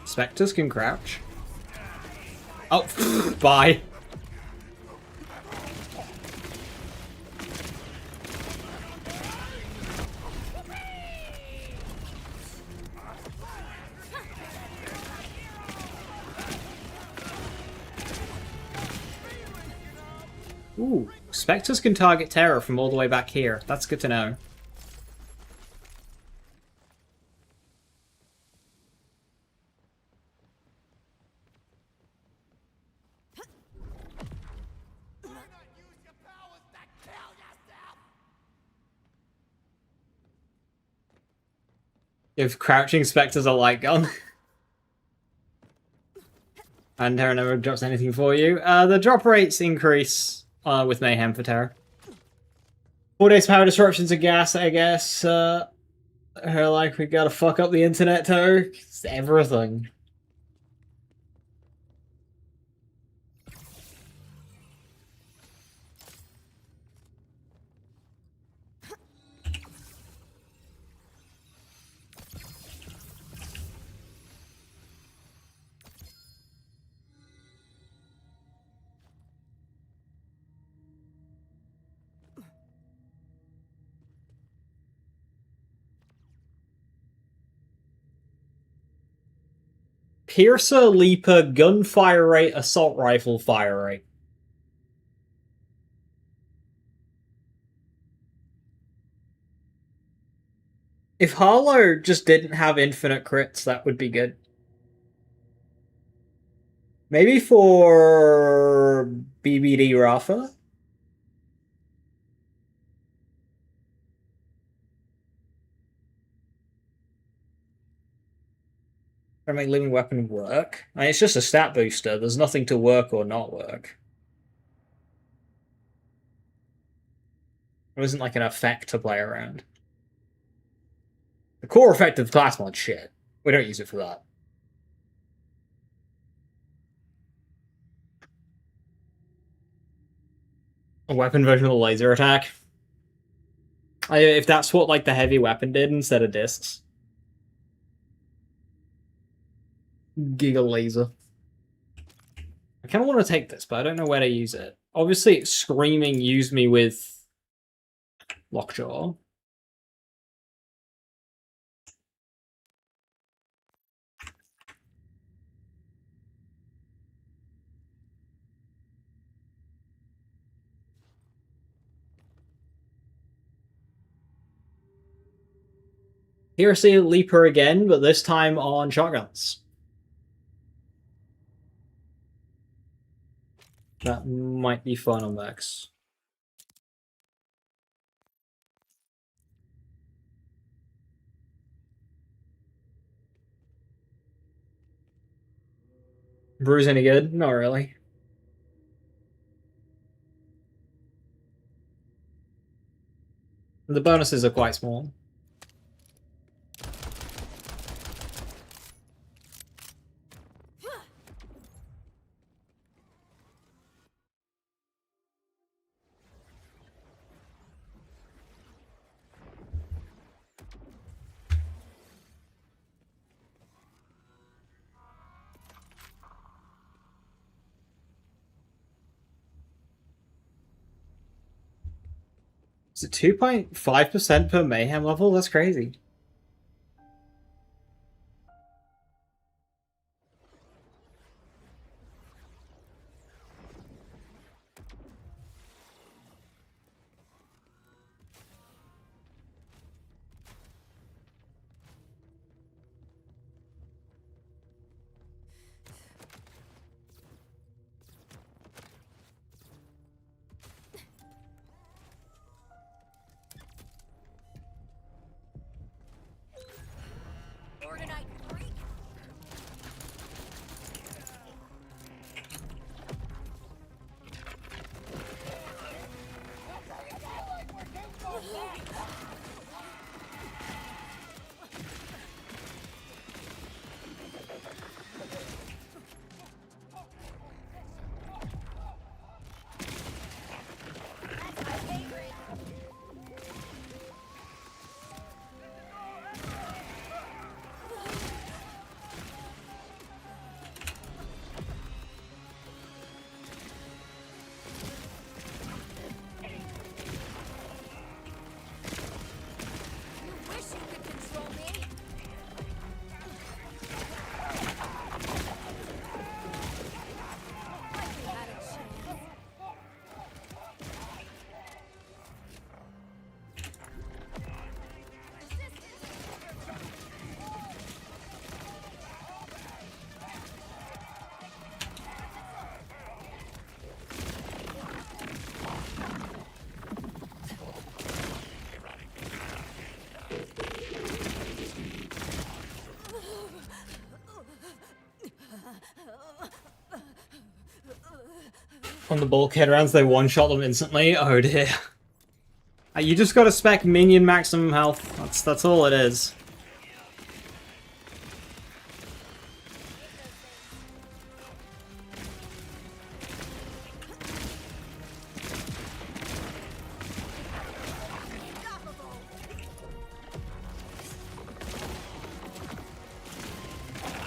Specters can crouch. Oh, bye. Ooh, Specters can target Terror from all the way back here. That's good to know. Give crouching Specters a light gun. And Terra never drops anything for you. The drop rates increase with Mayhem for Terra. 4 days power disruptions of gas, I guess. Like, we gotta fuck up the internet too. It's everything. Piercer, Leaper, gunfire rate, assault rifle fire rate. If Harlow just didn't have infinite crits, that would be good. Maybe for BBD Rafa? Try to make living weapon work. I mean, it's just a stat booster. There's nothing to work or not work. It wasn't like an effect to play around. The core effect of the class mod shit. We don't use it for that. A weapon version of the laser attack. If that's what like the heavy weapon did instead of discs. Giga laser. I kind of want to take this, but I don't know where to use it. Obviously, Screaming used me with Lockjaw. Here I see Leaper again, but this time on shotguns. That might be fun on Vex. Bruise any good? Not really. The bonuses are quite small. Is it 2.5% per mayhem level? That's crazy. On the bulkhead rounds, they one-shot them instantly. Oh dear. You just gotta spec minion maximum health. That's all it is.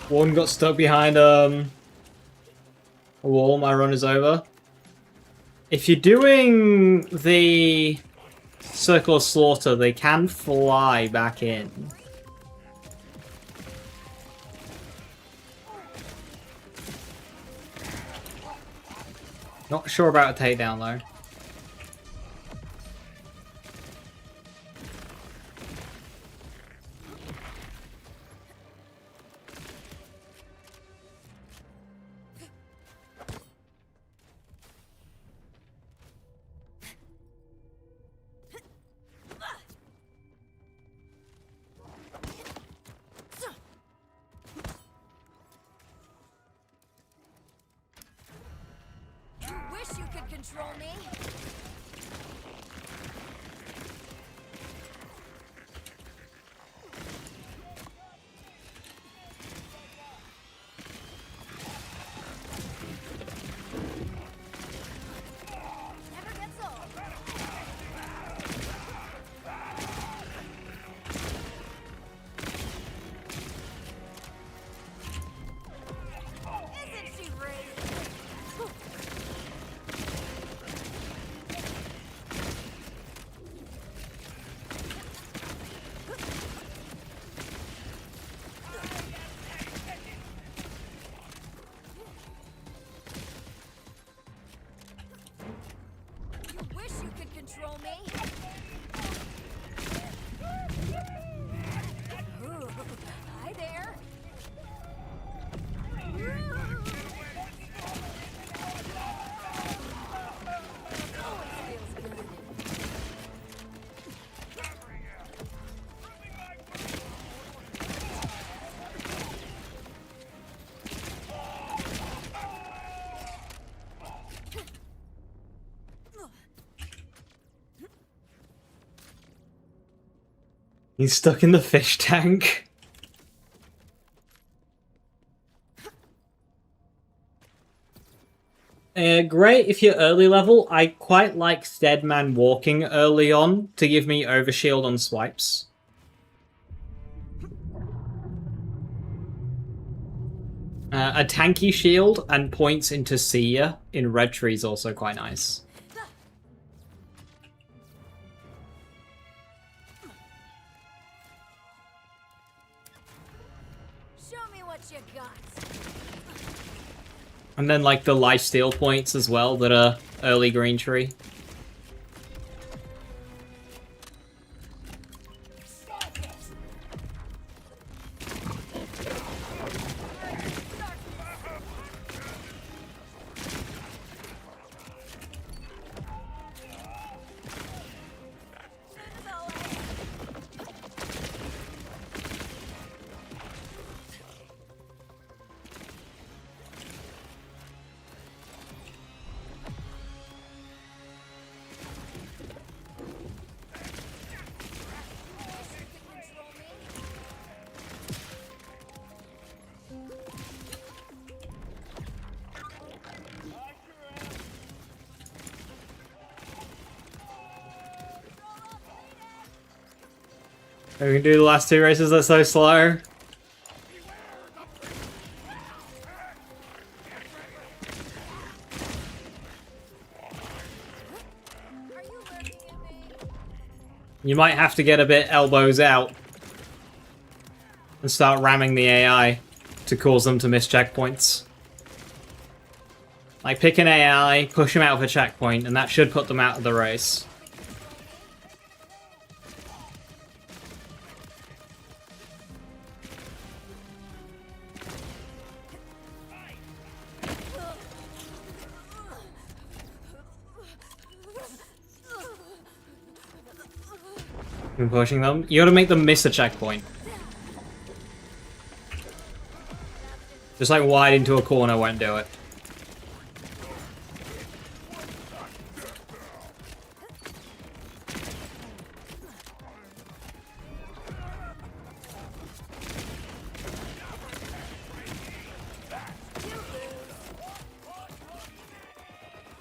One got stuck behind a wall. My run is over. If you're doing the Circle of Slaughter, they can fly back in. Not sure about a takedown though. Wish you could control me. Never gets old. Isn't she brave? You wish you could control me. Ooh, hi there. Always feels good. He's stuck in the fish tank. Great if you're early level. I quite like Steadman walking early on to give me overshield on swipes. A tanky shield and points into Seer in red tree is also quite nice. Show me what you got. And then like the lifesteal points as well that are early green tree. We can do the last two races, they're so slow. Are you looking at me? You might have to get a bit elbows out and start ramming the AI to cause them to miss checkpoints. Like, pick an AI, push them out of a checkpoint, and that should put them out of the race. Been pushing them. You gotta make them miss a checkpoint. Just like wide into a corner won't do it.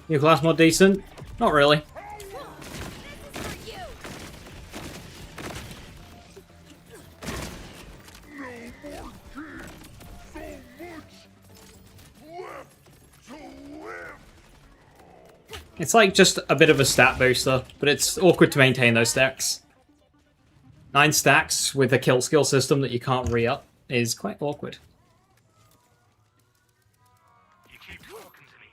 New class mod decent? Not really. It's like just a bit of a stat booster, but it's awkward to maintain those stacks. 9 stacks with a kill skill system that you can't re-up is quite awkward. You keep talking to me.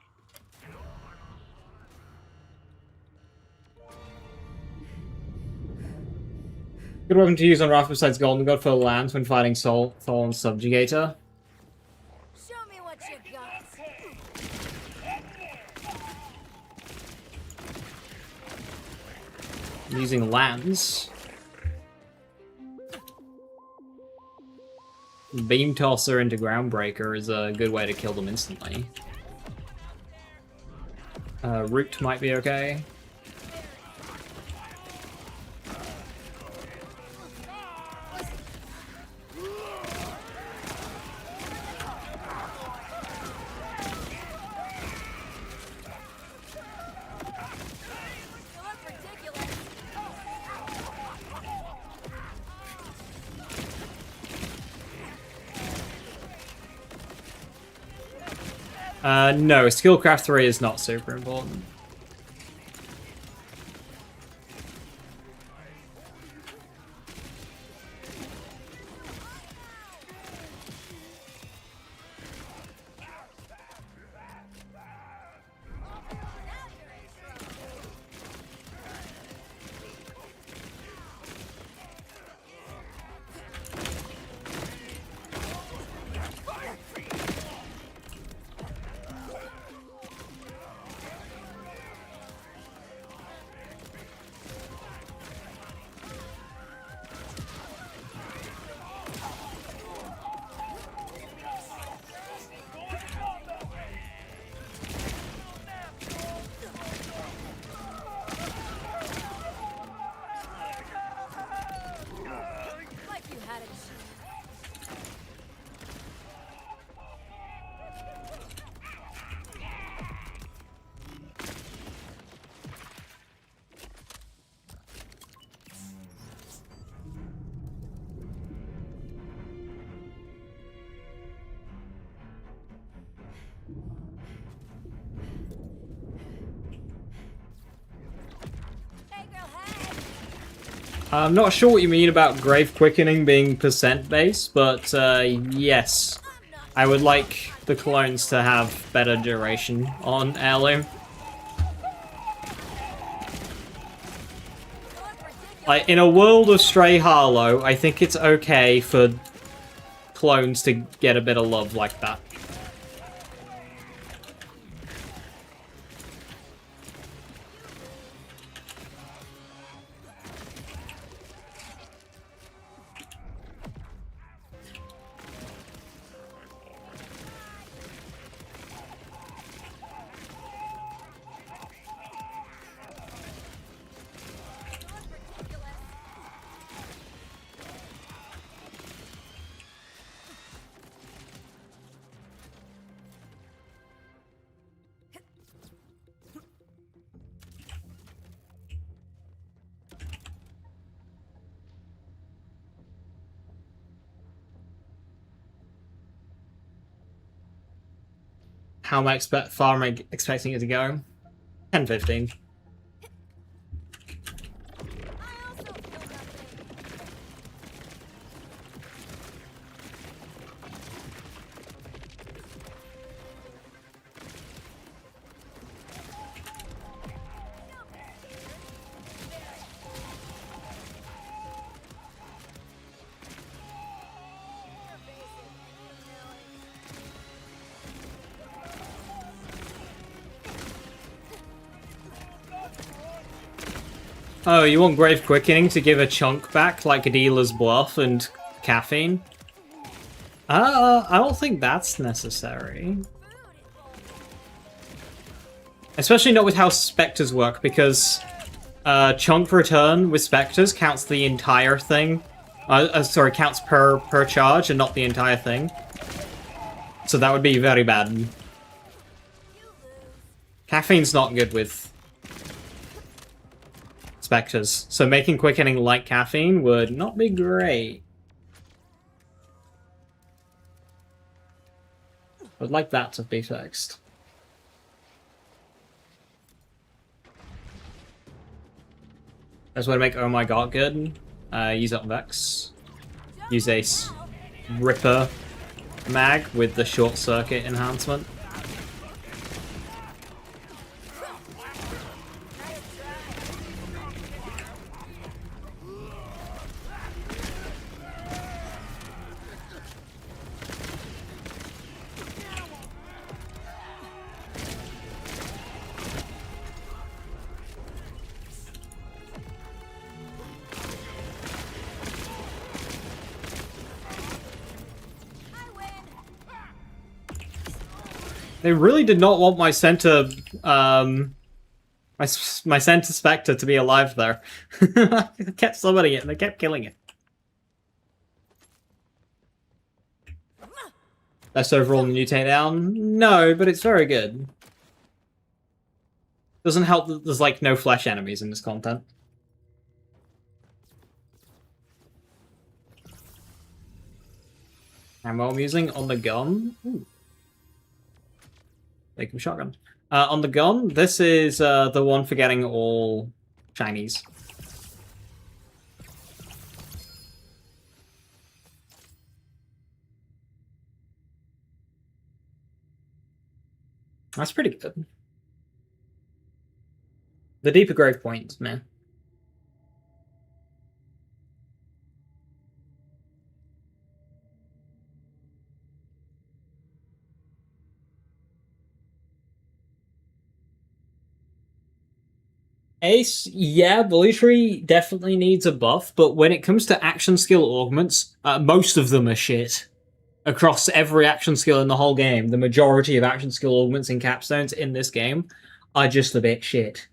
Good weapon to use on Wrath besides Golden God for lands when fighting Soul and Subjugator. Show me what you got. Using lands. Beam Tosser into Groundbreaker is a good way to kill them instantly. Root might be okay. You look ridiculous. No, Skillcraft 3 is not super important. Like you had a chance. Hey, girl, hey. I'm not sure what you mean about Grave Quickening being percent based, but yes. I would like the clones to have better duration on Heirloom. Like, in a world of Stray Harlow, I think it's okay for clones to get a bit of love like that. How am I far am I expecting it to go? 10, 15. I also feel nothing. Oh, you want Grave Quickening to give a chunk back like a Dealer's Bluff and Caffeine? I don't think that's necessary. Especially not with how Specters work, because chunk return with Specters counts the entire thing. Sorry, counts per charge and not the entire thing. So that would be very bad. You lose. Caffeine's not good with Spectres, so making quickening like caffeine would not be great. I'd like that to be fixed. That's way to make Oh My God good. Use up Vex. Use Ace Ripper mag with the short circuit enhancement. They really did not want my center, my center Spectre to be alive there. I kept summoning it and they kept killing it. Best overall in the new takedown? No, but it's very good. Doesn't help that there's like no flesh enemies in this content. Ammo I'm using on the gun. Ooh. Make him shotgun. On the gun, this is the one for getting all Chinese. That's pretty good. The deeper grave points, man. Ace, yeah, Bully Tree definitely needs a buff, but when it comes to action skill augments, most of them are shit. Across every action skill in the whole game, the majority of action skill augments and capstones in this game are just a bit shit.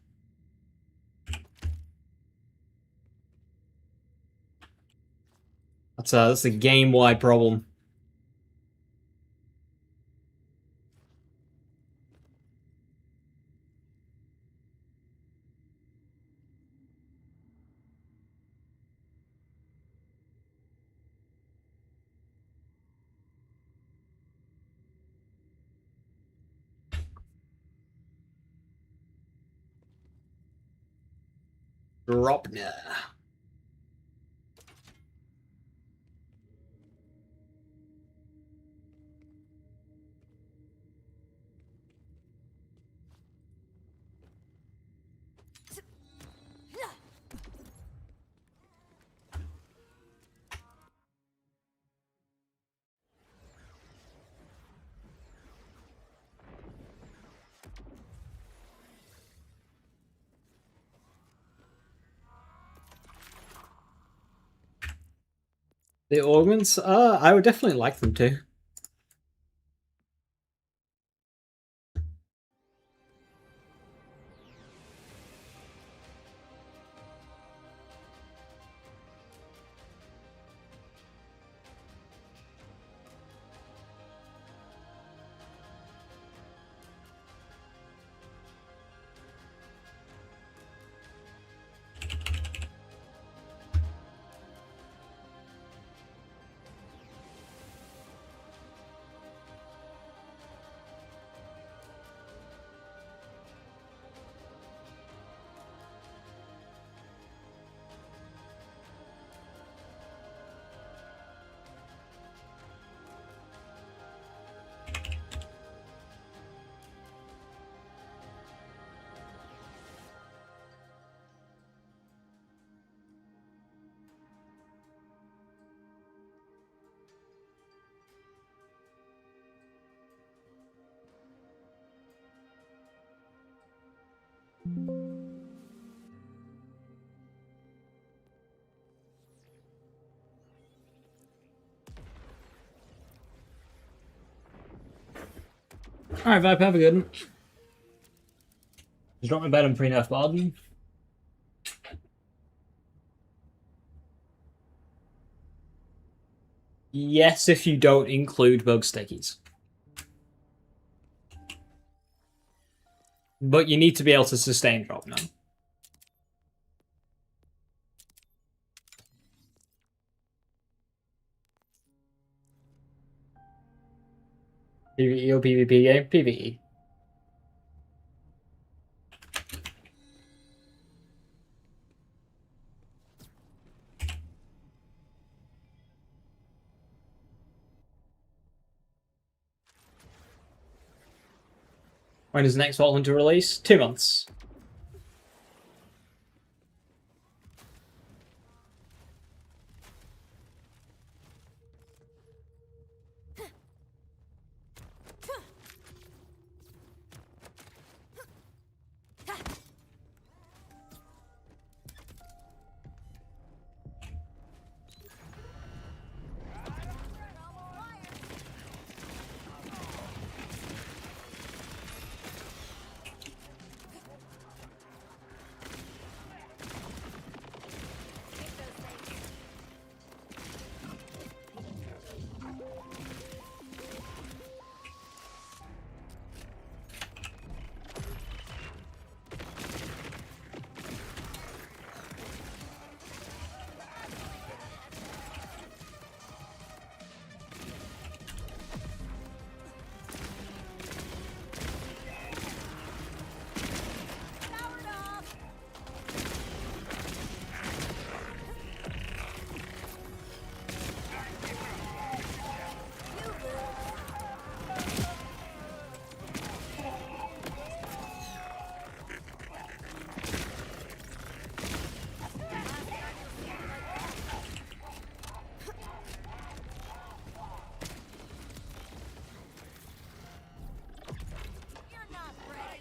That's a game-wide problem. Dropner. The augments, I would definitely like them to. Alright, Vibe, have a good one. Just drop my bed on pre-nerf Barden. Yes, if you don't include bug stickies. But you need to be able to sustain drop now. PvE or PvP game? PvE. When is the next Vault Hunter release? 2 months. You're not ready.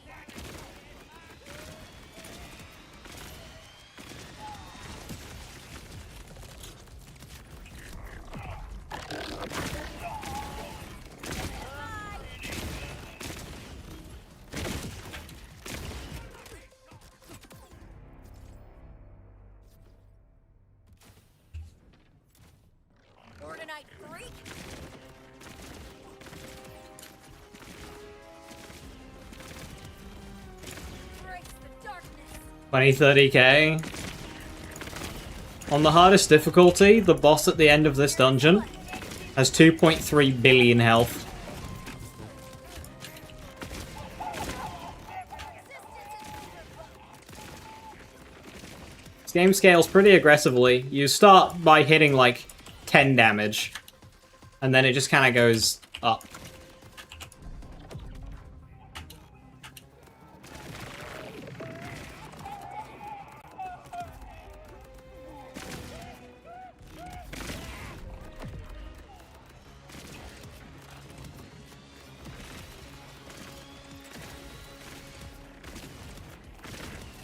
20-30k. On the hardest difficulty, the boss at the end of this dungeon has 2.3 billion health. This game scales pretty aggressively. You start by hitting like 10 damage, and then it just kind of goes up.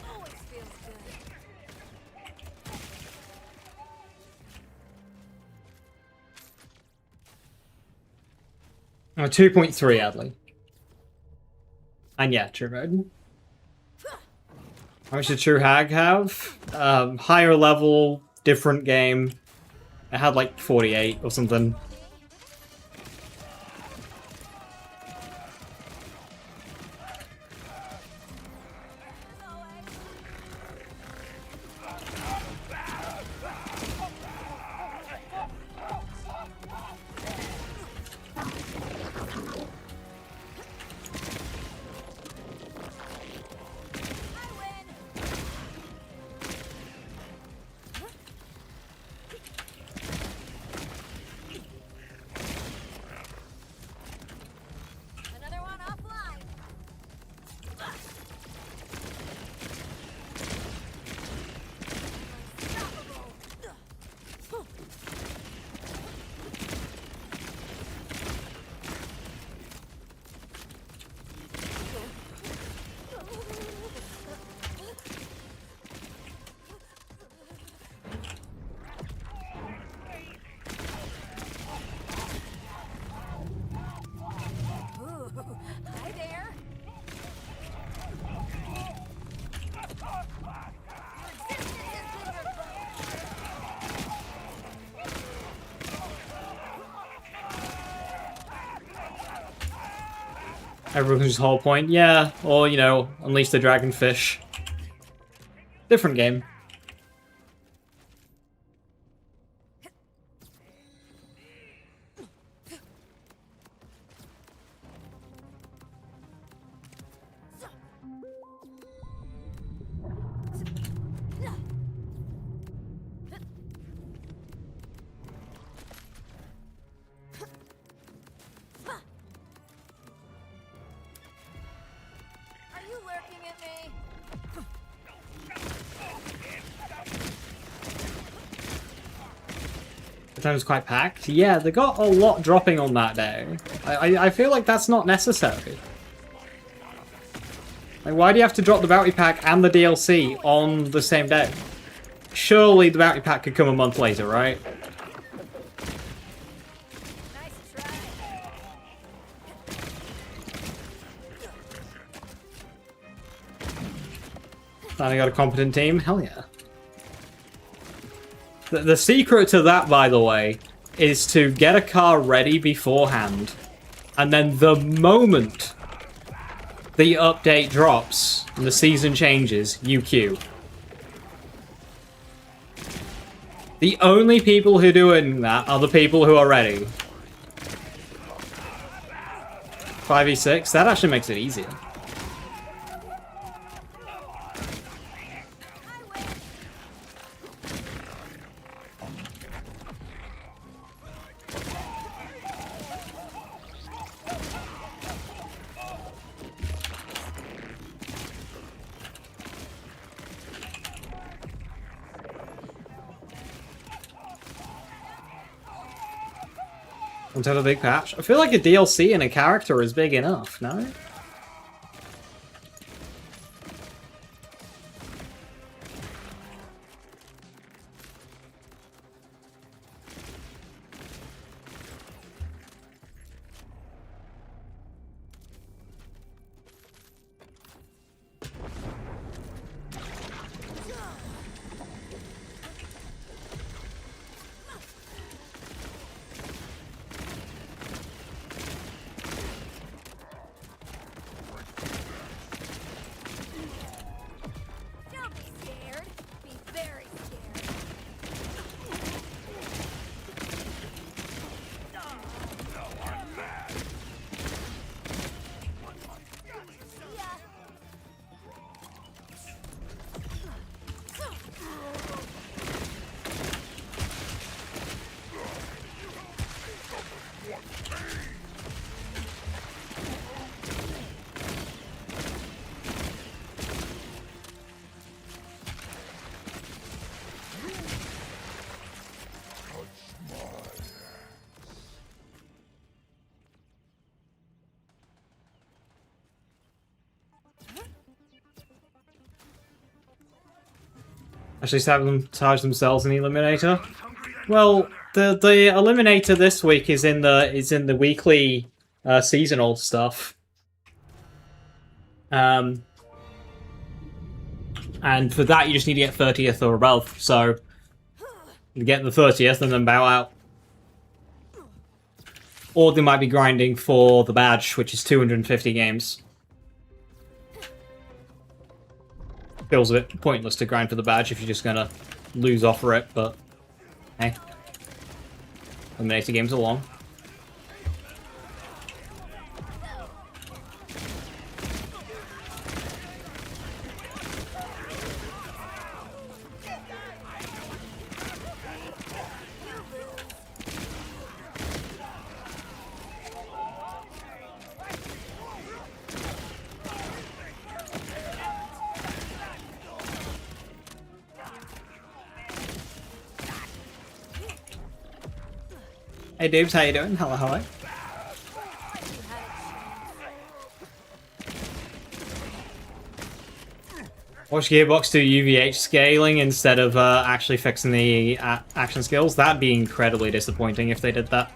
Always feels good. 2.3, Adley. And yeah, True Mode. How much did True Hag have? Higher level, different game. It had like 48 or something. Everyone's whole point, yeah, or, you know, unleash the dragonfish. Different game. Are you lurking at me? The time was quite packed. Yeah, they got a lot dropping on that day. I feel like that's not necessary. Like, why do you have to drop the bounty pack and the DLC on the same day? Surely the bounty pack could come a month later, right? Nice try. Finally got a competent team? Hell yeah. The secret to that, by the way, is to get a car ready beforehand. And then the moment the update drops and the season changes, you queue. The only people who are doing that are the people who are ready. 5v6? That actually makes it easier. Until a big patch. I feel like a DLC and a character is big enough, no? Don't be scared. Be very scared. Yeah. Actually sabotage themselves in the Eliminator? Well, the Eliminator this week is in the weekly seasonal stuff. And for that you just need to get 30th or above, so you get the 30th and then bow out. Or they might be grinding for the badge, which is 250 games. Feels a bit pointless to grind for the badge if you're just gonna lose off for it, but hey. Eliminator games are long. Hey Dubes, how you doing? Hello, hello. Watch Gearbox do UVH scaling instead of actually fixing the action skills. That'd be incredibly disappointing if they did that.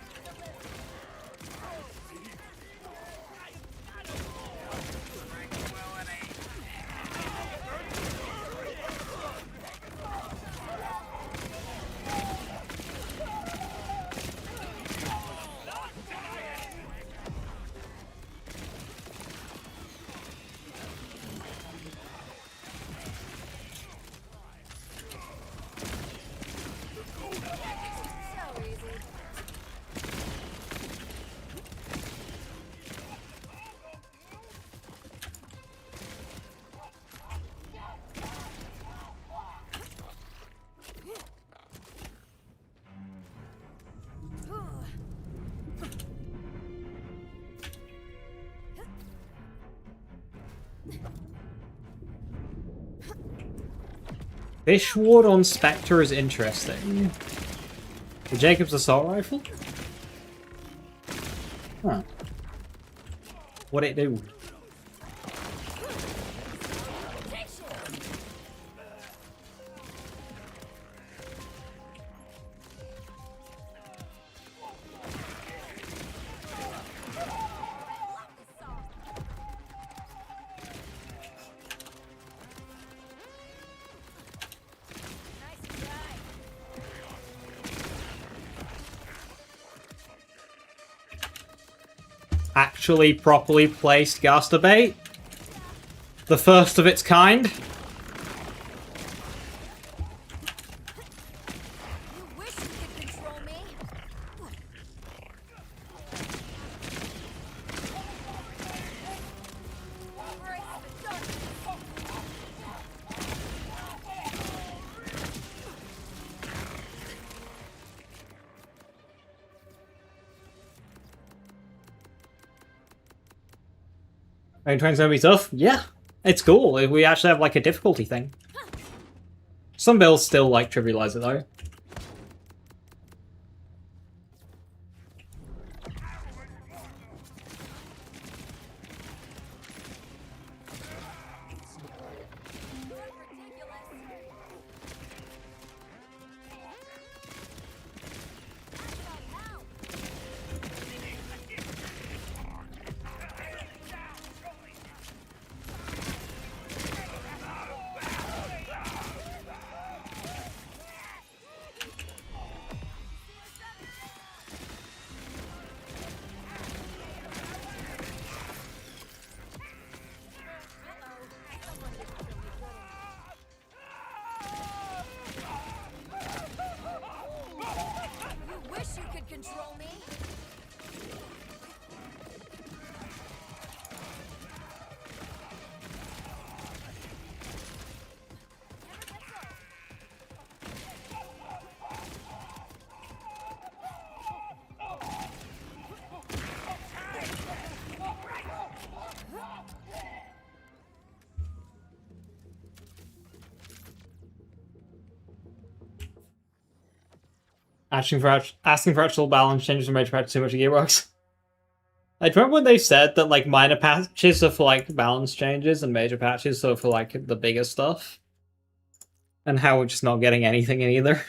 Fish ward on Specter is interesting. The Jacob's assault rifle? Huh. What'd it do? Actually properly placed Gaster bait. The first of its kind. You wish you could control me. Are you trying to be tough? Yeah. It's cool. We actually have like a difficulty thing. Some builds still like trivialize it though. You wish you could control me. Asking for actual balance changes from major patches too much of gearbox. I remember when they said that like minor patches are for like balance changes and major patches are for like the bigger stuff. And how we're just not getting anything in either.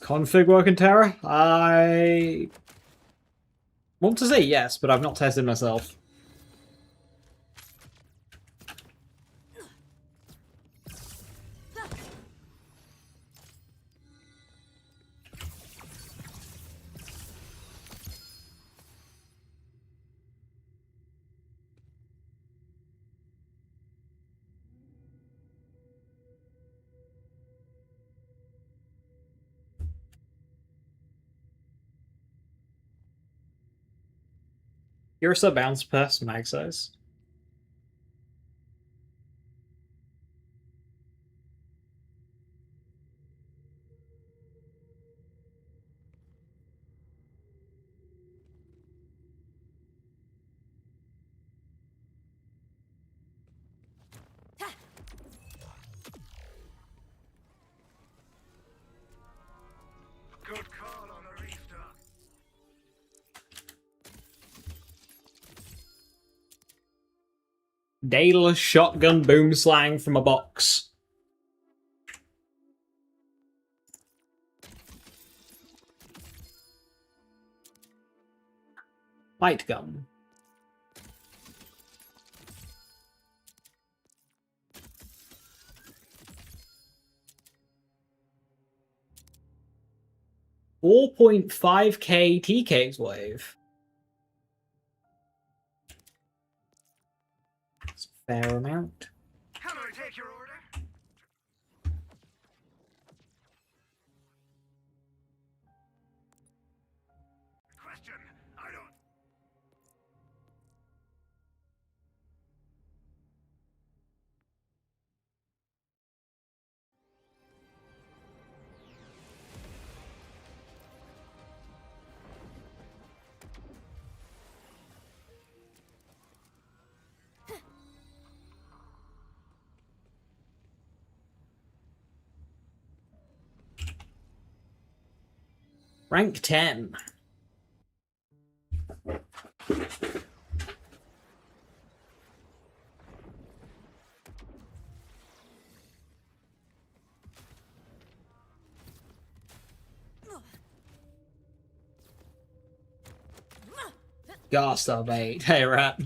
Config work in Terra? I want to say yes, but I've not tested myself. You're a bounce pass mag size. Good call on the restock. Daedalus shotgun boom slang from a box. Light gun. $4.5k TK's wave. That's a fair amount. How do I take your order? Question. I don't. Rank 10. Gasta bait. Hey, rat.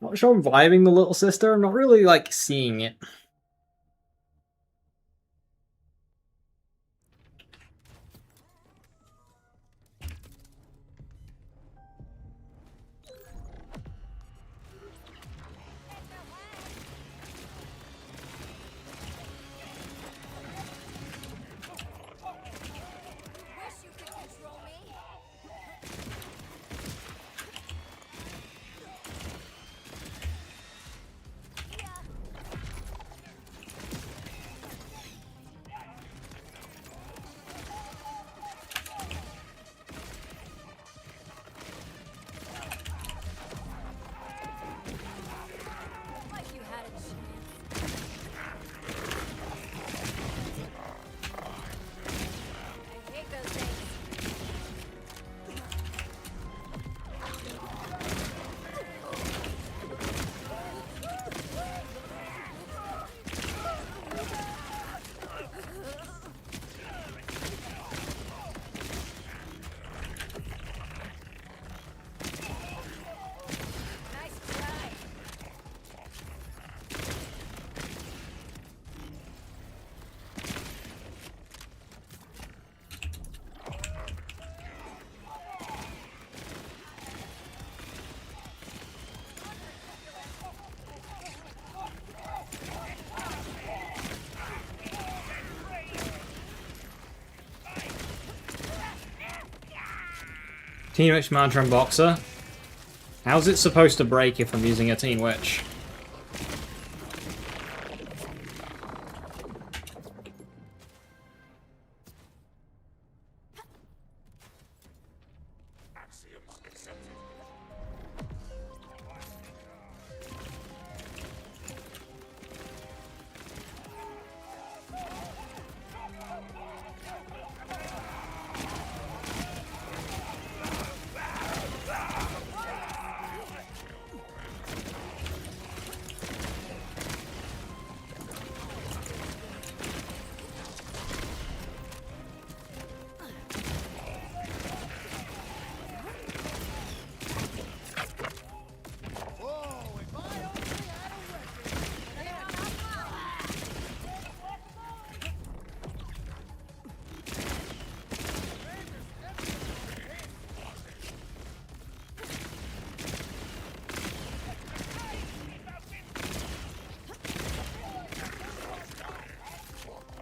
Not sure I'm vibing the little sister. I'm not really, like, seeing it. Wish you could control me. Like you had a chance. I hate those things. Nice try. Teen Witch Mantra and Boxer. How's it supposed to break if I'm using a Teen Witch?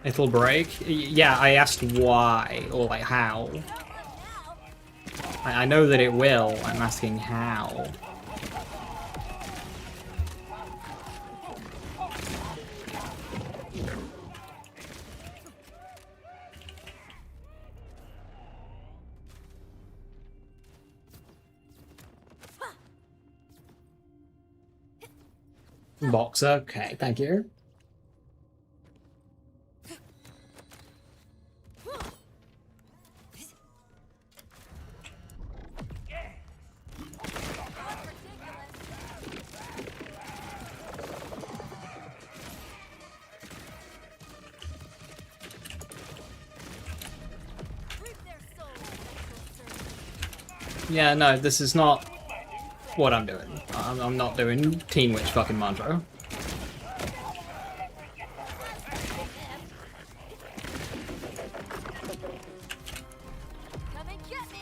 It'll break? Yeah, I asked why, or like how. I know that it will, I'm asking how. Boxer, okay, thank you. Yeah, no, this is not what I'm doing. I'm not doing Teen Witch fucking mantra. Come and get me!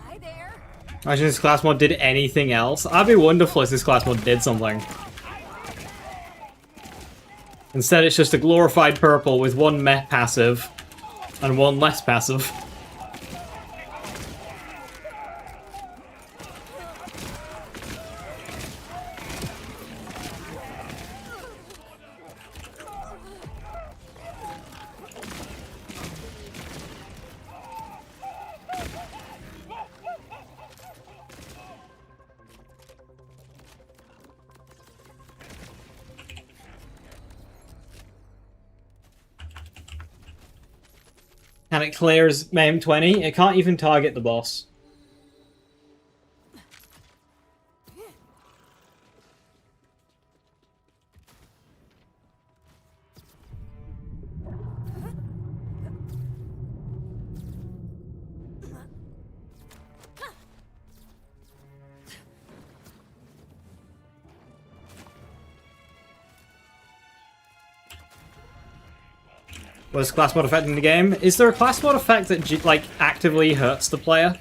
Hi there. Imagine this class mod did anything else. That'd be wonderful if this class mod did something. Instead, it's just a glorified purple with one meh passive and one less passive. And it clears MAME 20. It can't even target the boss. What is class mod effect in the game? Is there a class mod effect that like actively hurts the player?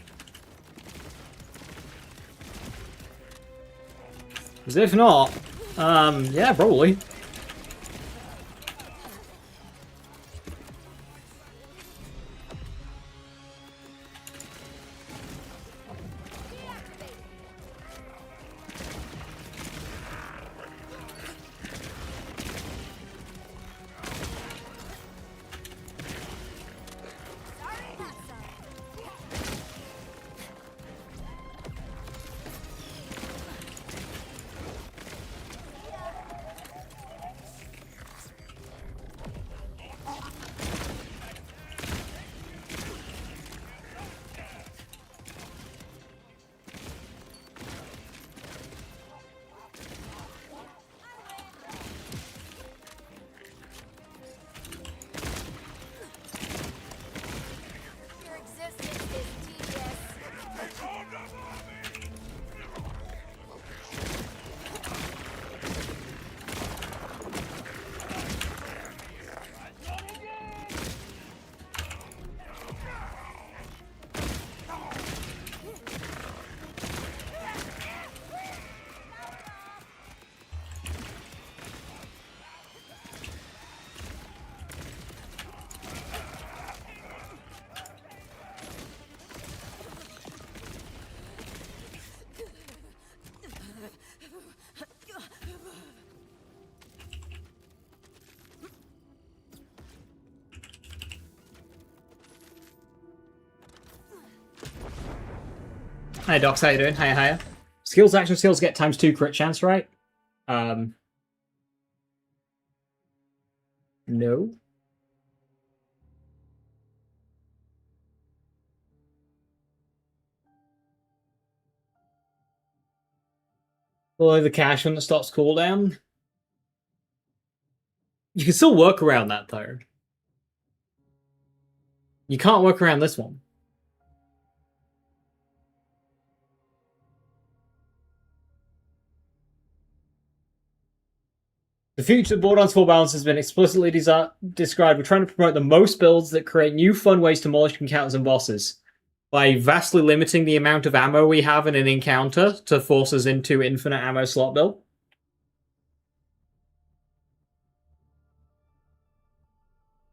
Because if not, yeah, probably. Your existence is tedious. Hi Docs, how you doing? Hiya. Skills, action skills get ×2 crit chance, right? No. Below the cash when it stops cooldown. You can still work around that though. You can't work around this one. The future of Borderlands 4 balance has been explicitly described. We're trying to promote the most builds that create new fun ways to demolish encounters and bosses by vastly limiting the amount of ammo we have in an encounter to force us into infinite ammo slot build.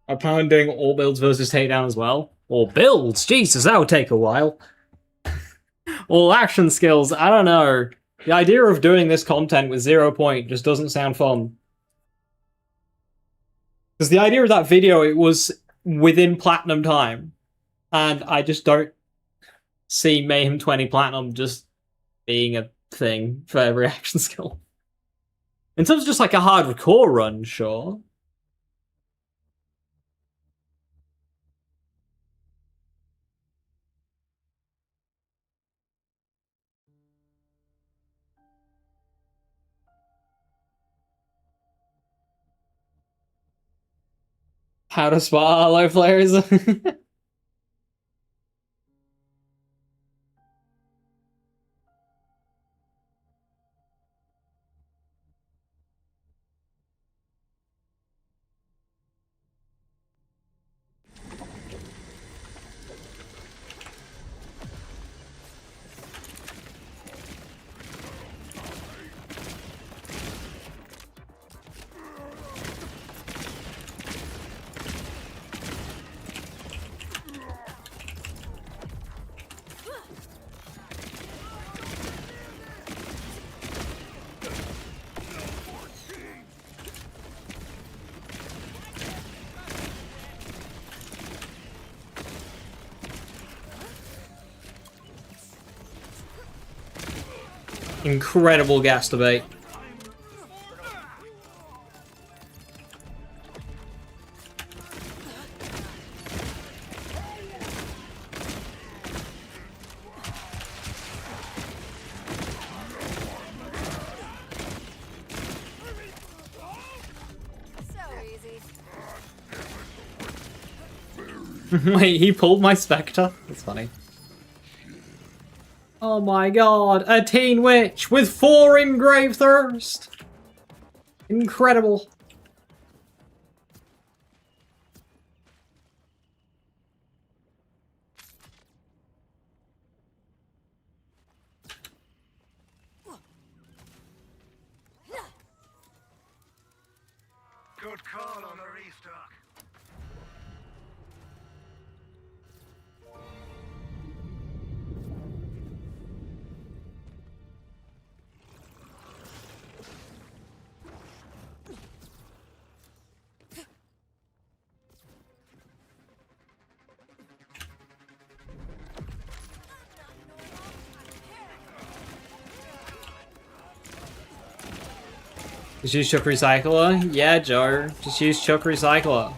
I plan on doing all builds versus takedown as well. All builds? Jesus, that would take a while. All action skills, I don't know. The idea of doing this content with 0 point just doesn't sound fun. Because the idea of that video, it was within platinum time. And I just don't see Mayhem 20 Platinum just being a thing for reaction skill. In terms of just like a hardcore run, sure. How to spot low players. Incredible gas debate. Wait, he pulled my Specter? That's funny. Oh my god, a teen witch with 4 Engrave Thirst! Incredible. Good call on the restock. Just use Chuck Recycler? Yeah, Joe. Just use Chuck Recycler.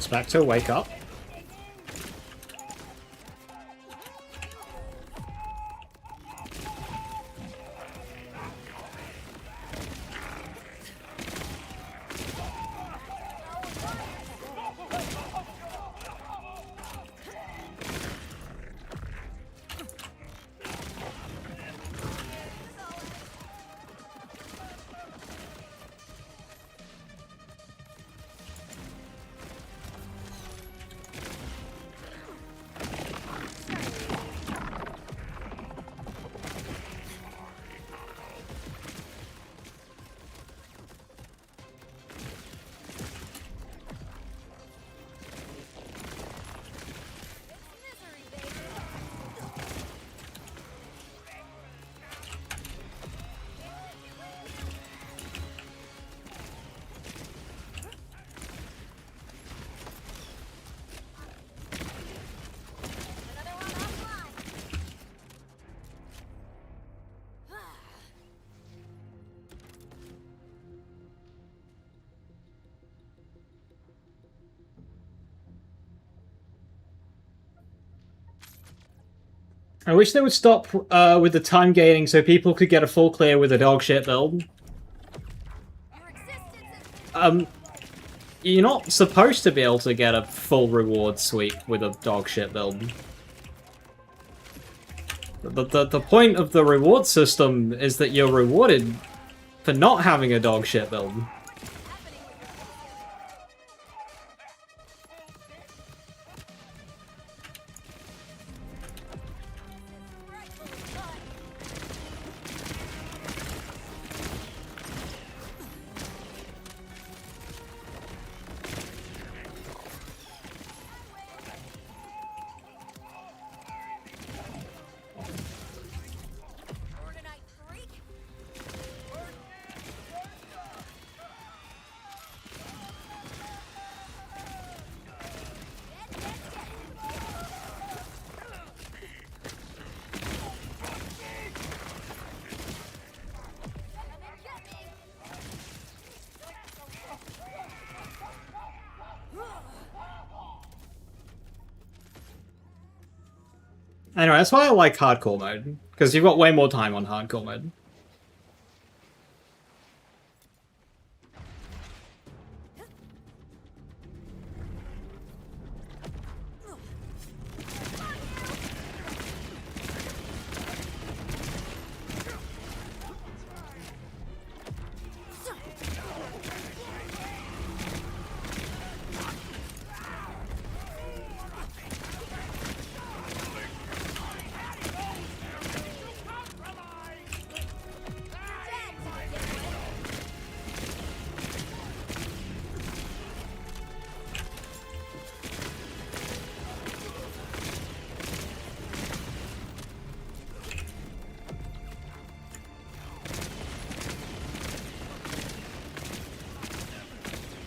Specter, wake up. I wish they would stop with the time gating so people could get a full clear with a dog shit build. You're not supposed to be able to get a full reward sweep with a dog shit build. The point of the reward system is that you're rewarded for not having a dog shit build. Anyway, that's why I like hardcore mode, because you've got way more time on hardcore mode.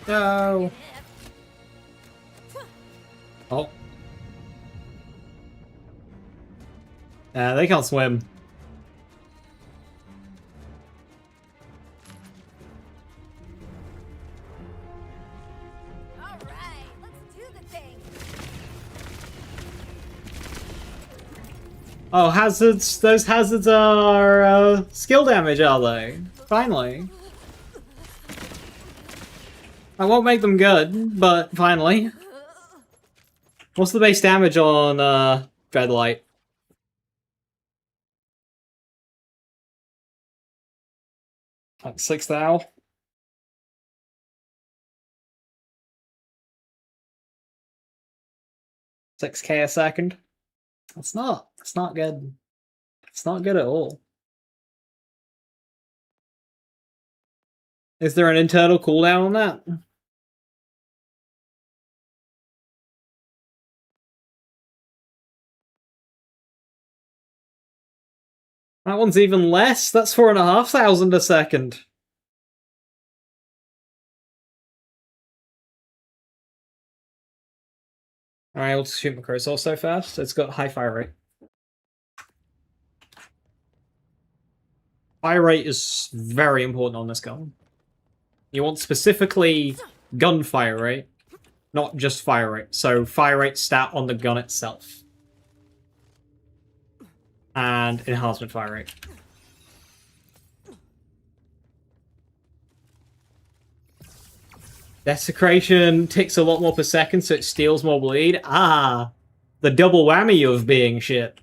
No. Oh. They can't swim. All right, let's do the thing. Oh, hazards. Those hazards are skill damage, are they? Finally. I won't make them good, but finally. What's the base damage on Dreadlight? Like 6,000? 6k a second? That's not good. It's not good at all. Is there an internal cooldown on that? That one's even less. That's 4,500 a second. Alright, let's shoot Macross also fast. It's got high fire rate. Fire rate is very important on this gun. You want specifically gunfire rate. not just fire rate. So fire rate stat on the gun itself. And enhancement fire rate. Desecration ticks a lot more per second, so it steals more bleed. Ah! The double whammy of being shit.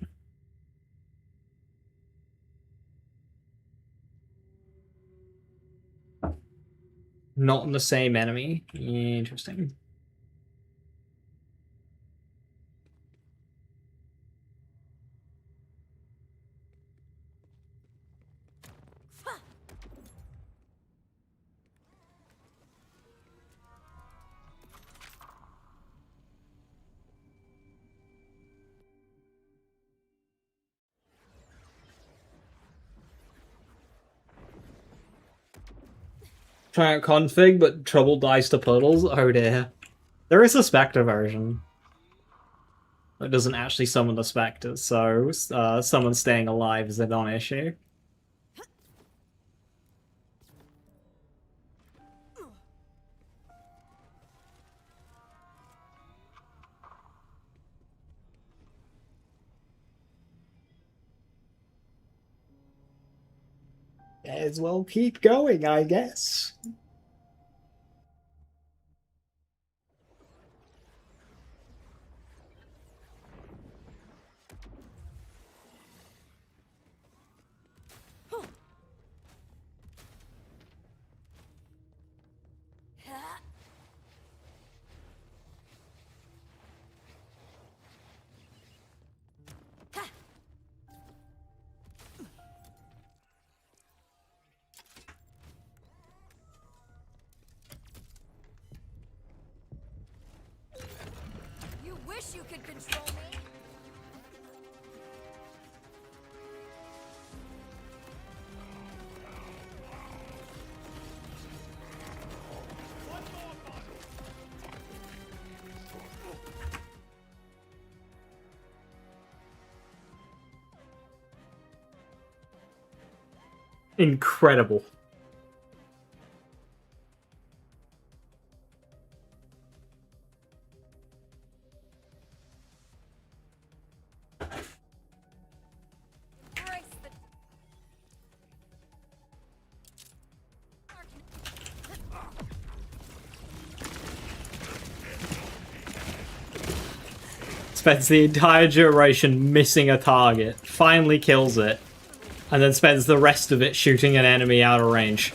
Not on the same enemy. Interesting. Try out config, but trouble dies to puddles? Oh dear. There is a Specter version. It doesn't actually summon the Specters, so someone staying alive is a non-issue. May as well keep going, I guess. You wish you could control me. Incredible. Brace the Spends the entire duration missing a target, finally kills it, and then spends the rest of it shooting an enemy out of range.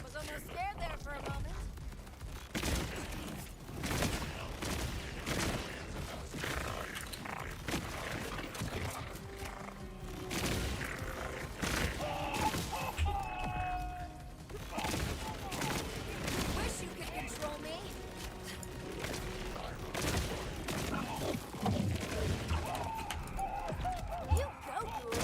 was almost scared there for a moment. Wish you could control me. You go, Ghoul.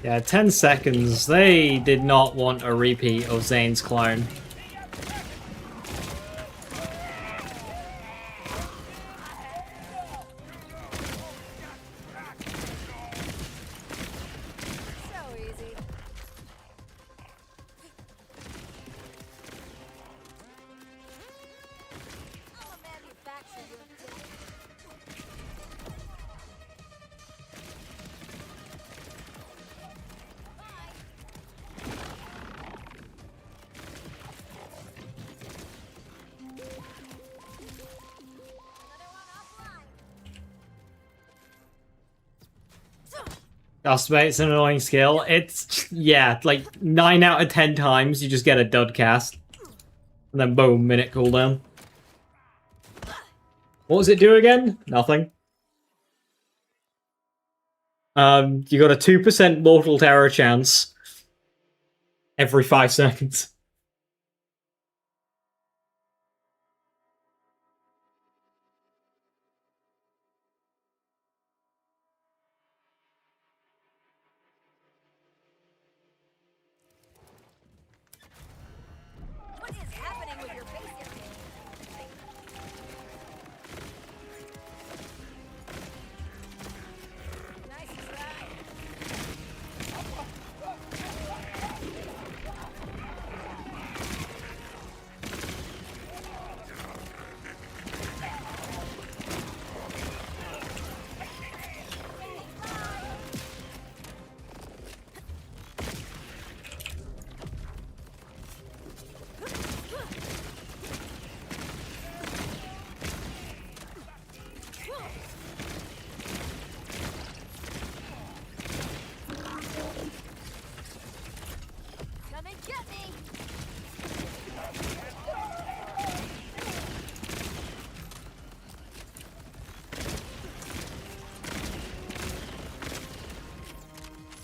Yeah, 10 seconds. They did not want a repeat of Zane's clone. So easy. Dustbait's an annoying skill. It's, yeah, like 9 out of 10 times you just get a dud cast. And then boom, minute cooldown. What does it do again? Nothing. You got a 2% mortal terror chance every 5 seconds. What is happening with your face area? Nice try. Come and get me.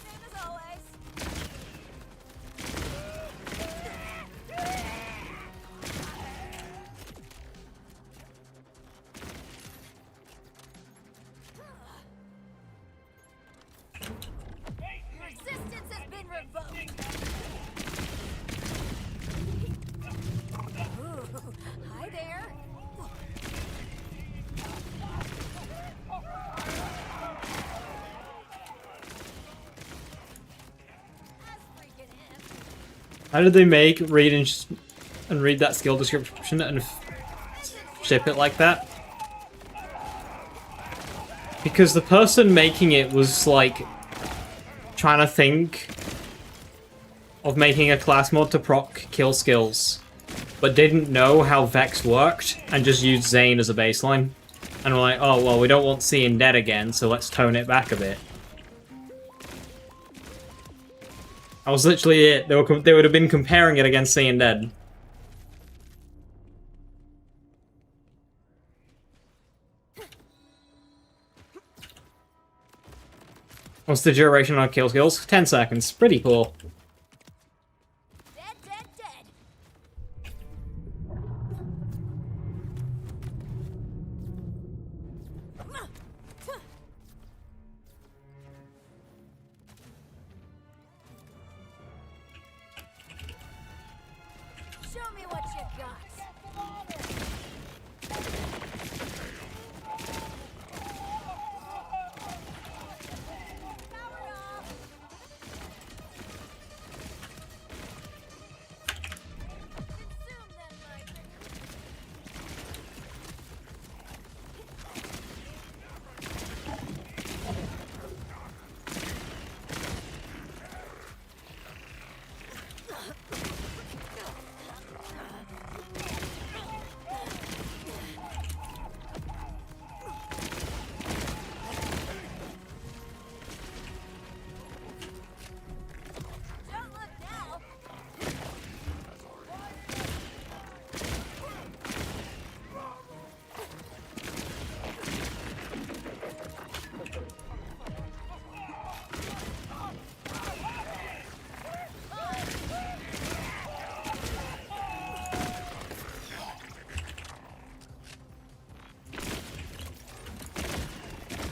Same as always. Your existence has been revoked. Ooh, hi there. That's freaking him. How did they make and read that skill description and ship it like that? Because the person making it was like trying to think of making a class mod to proc kill skills, but didn't know how Vex worked and just used Zane as a baseline. And we're like, oh well, we don't want seeing dead again, so let's tone it back a bit. That was literally it. They would have been comparing it against Seeing Dead. What's the duration on kill skills? 10 seconds. Pretty cool. Dead, dead, dead. Show me what you got. Powered off. Consume them, Mike. Don't look now.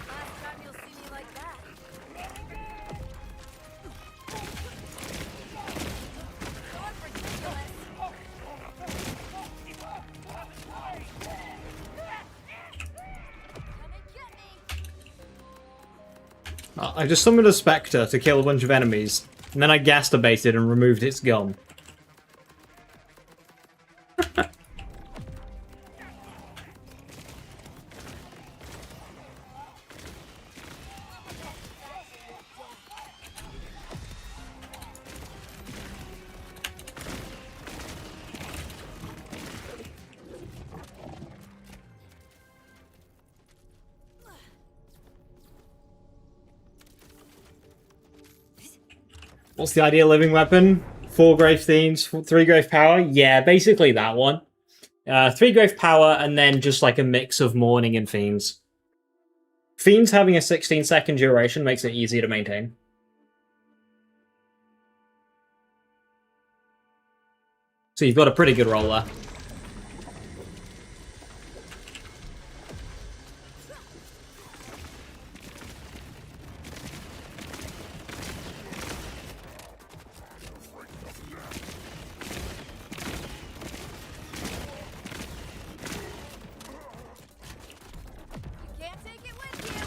Last time you'll see me like that. Going ridiculous. Come and get me. I just summoned a Specter to kill a bunch of enemies, and then I gastabated and removed its gun. What's the ideal living weapon? 4 Grave Themes, 3 Grave Power? Yeah, basically that one. 3 Grave Power, and then just like a mix of Mourning and Fiends. Fiends having a 16-second duration makes it easy to maintain. So you've got a pretty good roll there. Can't take it with you.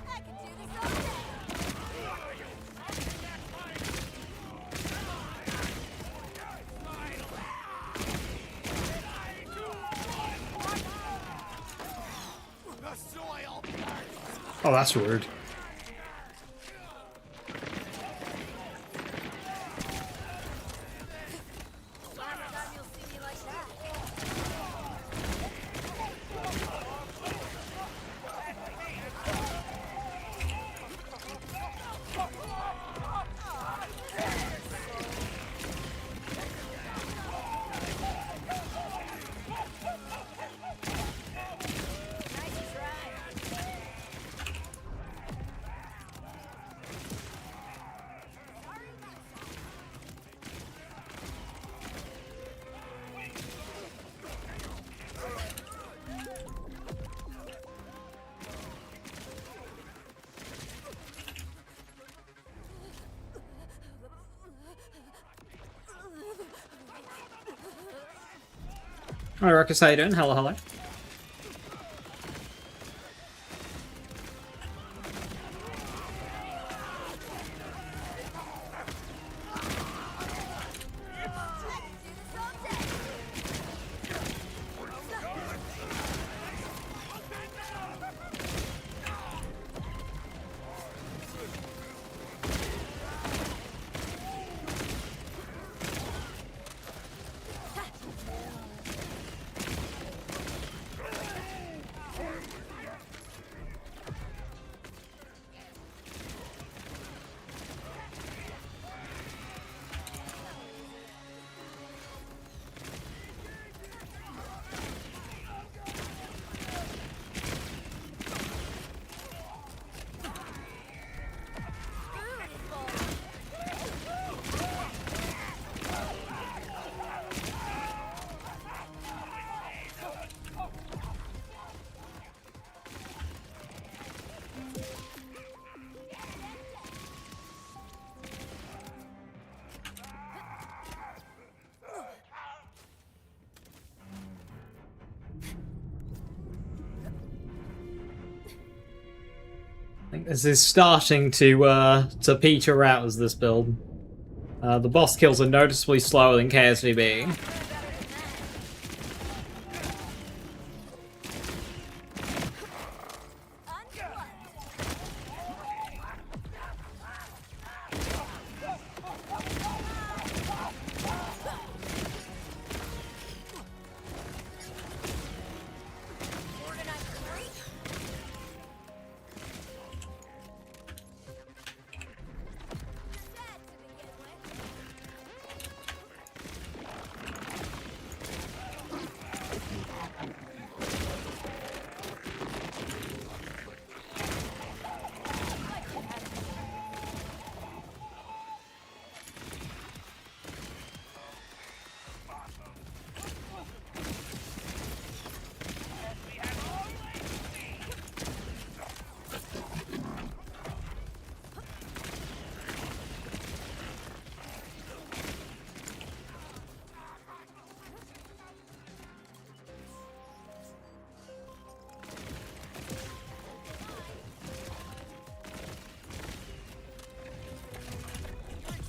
I can do this all day. I can do this all day. Oh, that's rude. Last time you'll see me like that. Nice try. Hi, Ruckus, how you doing? Hello, hello. I can do this all day. I think this is starting to peter out as this build. The boss kills are noticeably slower than KSVB.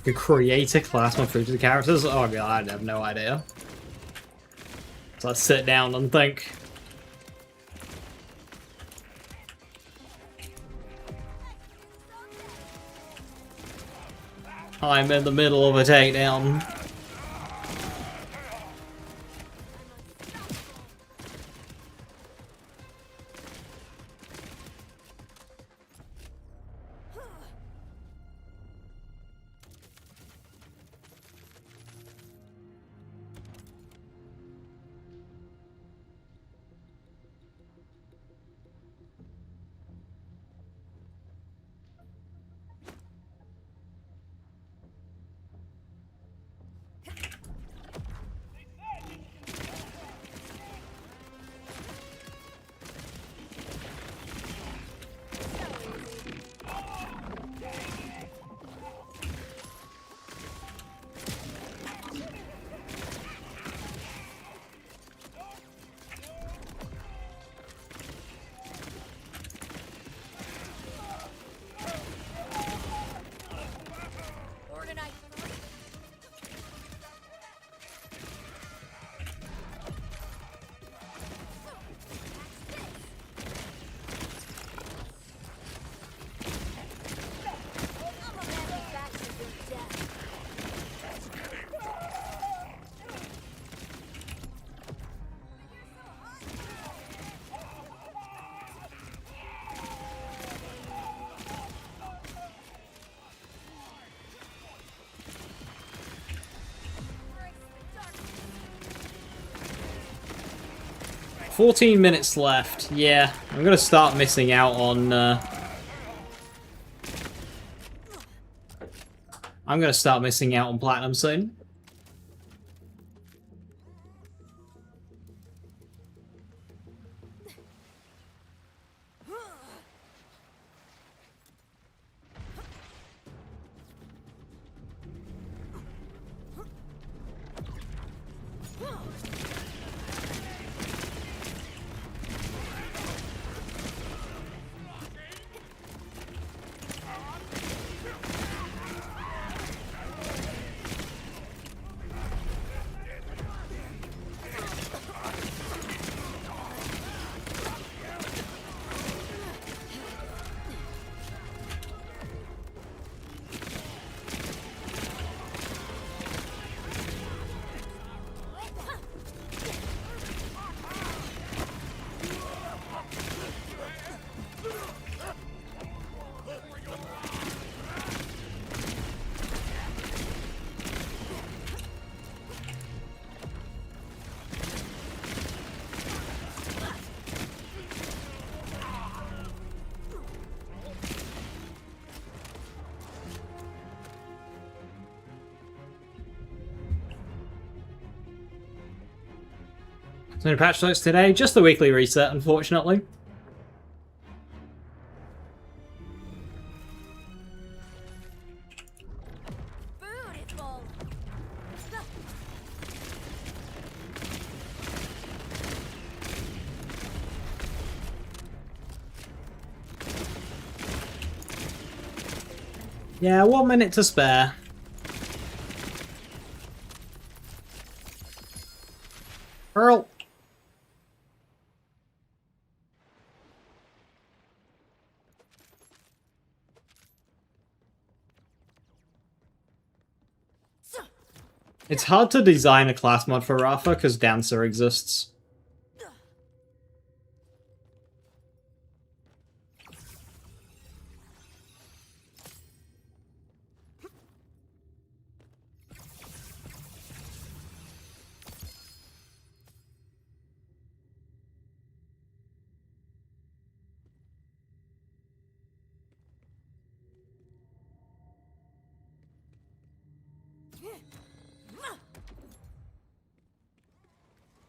Could create a class mod for each of the characters? Oh god, I have no idea. So let's sit down and think. I'm in the middle of a takedown. Organize. I'm a manufacturer of death. 14 minutes left. Yeah, I'm gonna start missing out on. I'm gonna start missing out on platinum soon. So no patch notes today, just the weekly reset, unfortunately. Beautiful. Yeah, 1 minute to spare. Earl. It's hard to design a class mod for Rafa because Dancer exists.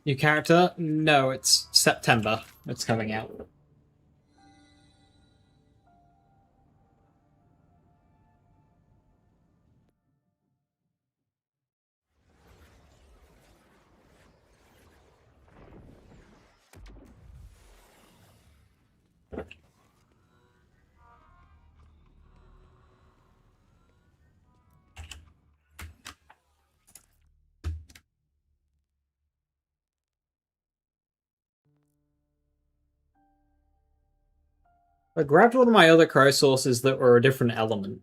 New character? No, it's September. It's coming out. I grabbed one of my other crow sources that were a different element.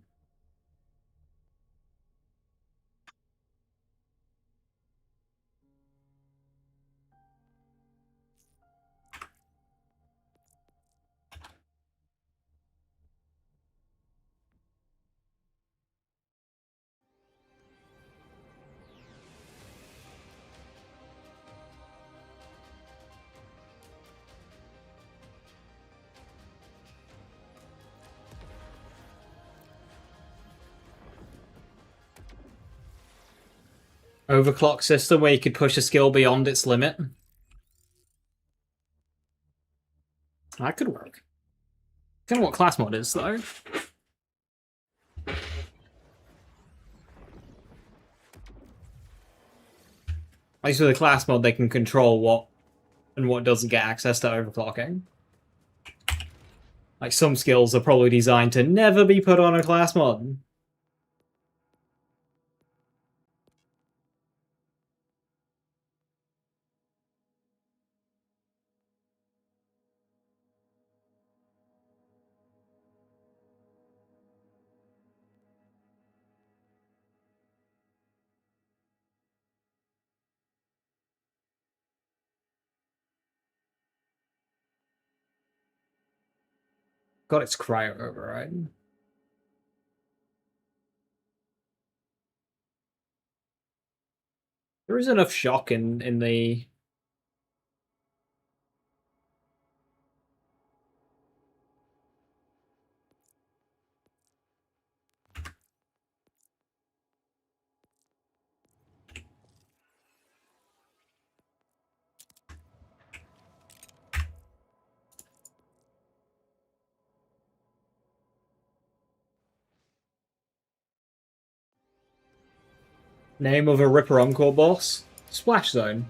Overclock system where you could push a skill beyond its limit. That could work. I don't know what class mod is, though. At least with a class mod, they can control what and what doesn't get access to overclocking. Like, some skills are probably designed to never be put on a class mod. Got its cryo override. There is enough shock in the... Name of a Ripper Encore boss? Splash Zone.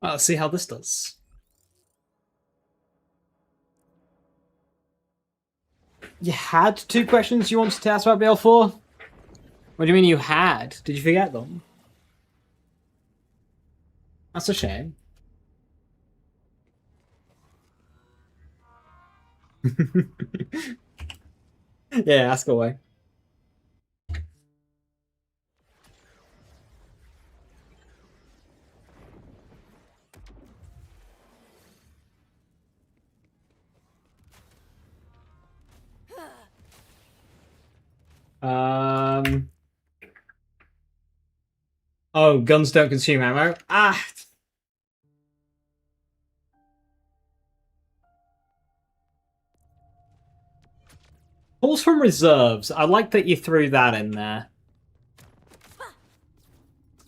Well, let's see how this does. You had 2 questions you wanted to ask about BL4? What do you mean you had? Did you forget them? That's a shame. Yeah, ask away. Um. Oh, guns don't consume ammo. Ah. Pulls from reserves. I like that you threw that in there.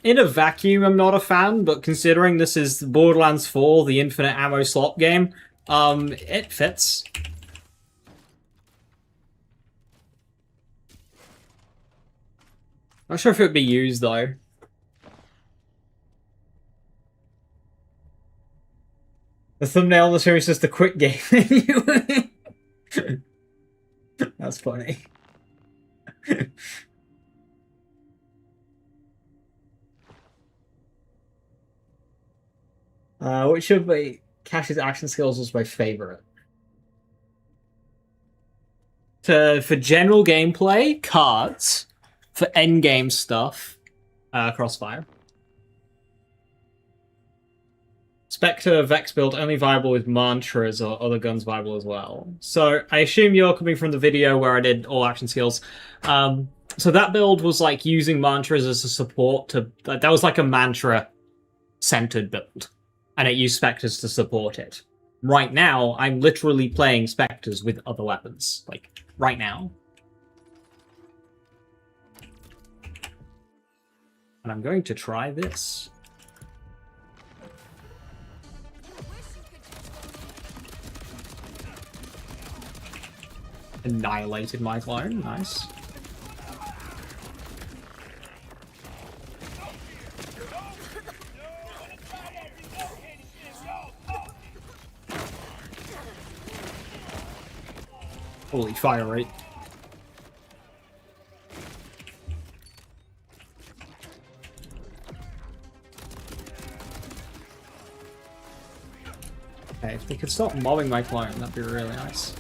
In a vacuum, I'm not a fan, but considering this is Borderlands 4, the infinite ammo slot game, it fits. Not sure if it would be used, though. The thumbnail on the stream is just a quick game menu. That's funny. Which of my Cash's action skills was my favorite? For general gameplay, cards. For endgame stuff, Crossfire. Specter Vex build only viable with mantras or other guns viable as well. So I assume you're coming from the video where I did all action skills. So that build was like using mantras as a support to... That was like a mantra-centered build. And it used Specters to support it. Right now, I'm literally playing Specters with other weapons. Like, right now. And I'm going to try this. Annihilated my clone, nice. Holy fire rate. Okay, if they could stop mobbing my clone, that'd be really nice.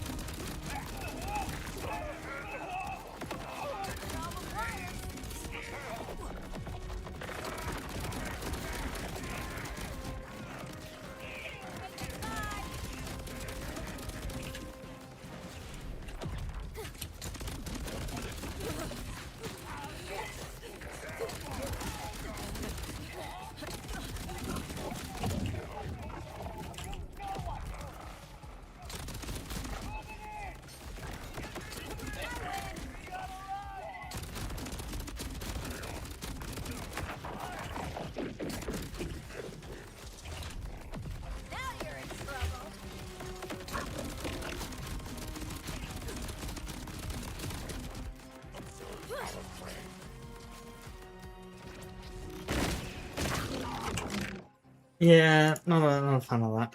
Yeah, not a fan of that.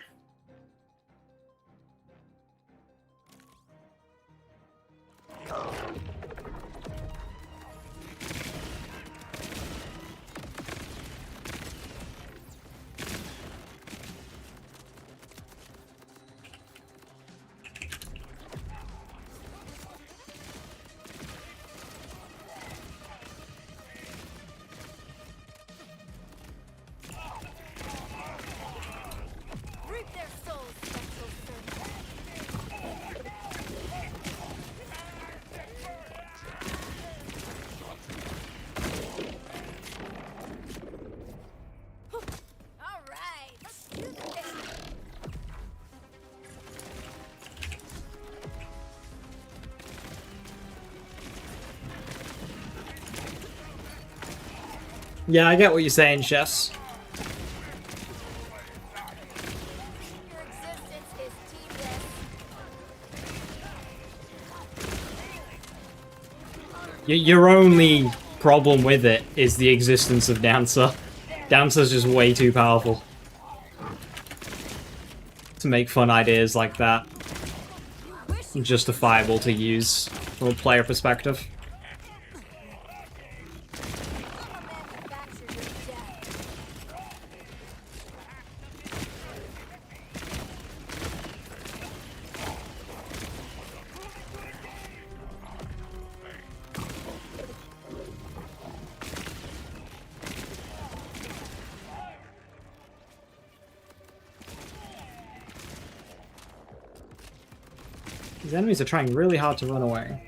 Reap their souls, special servant. All right, let's do this. Yeah, I get what you're saying, chefs. Your existence is tedious. Your only problem with it is the existence of Dancer. Dancer's just way too powerful to make fun ideas like that justifiable to use from a player perspective. Manufacture your death. These enemies are trying really hard to run away.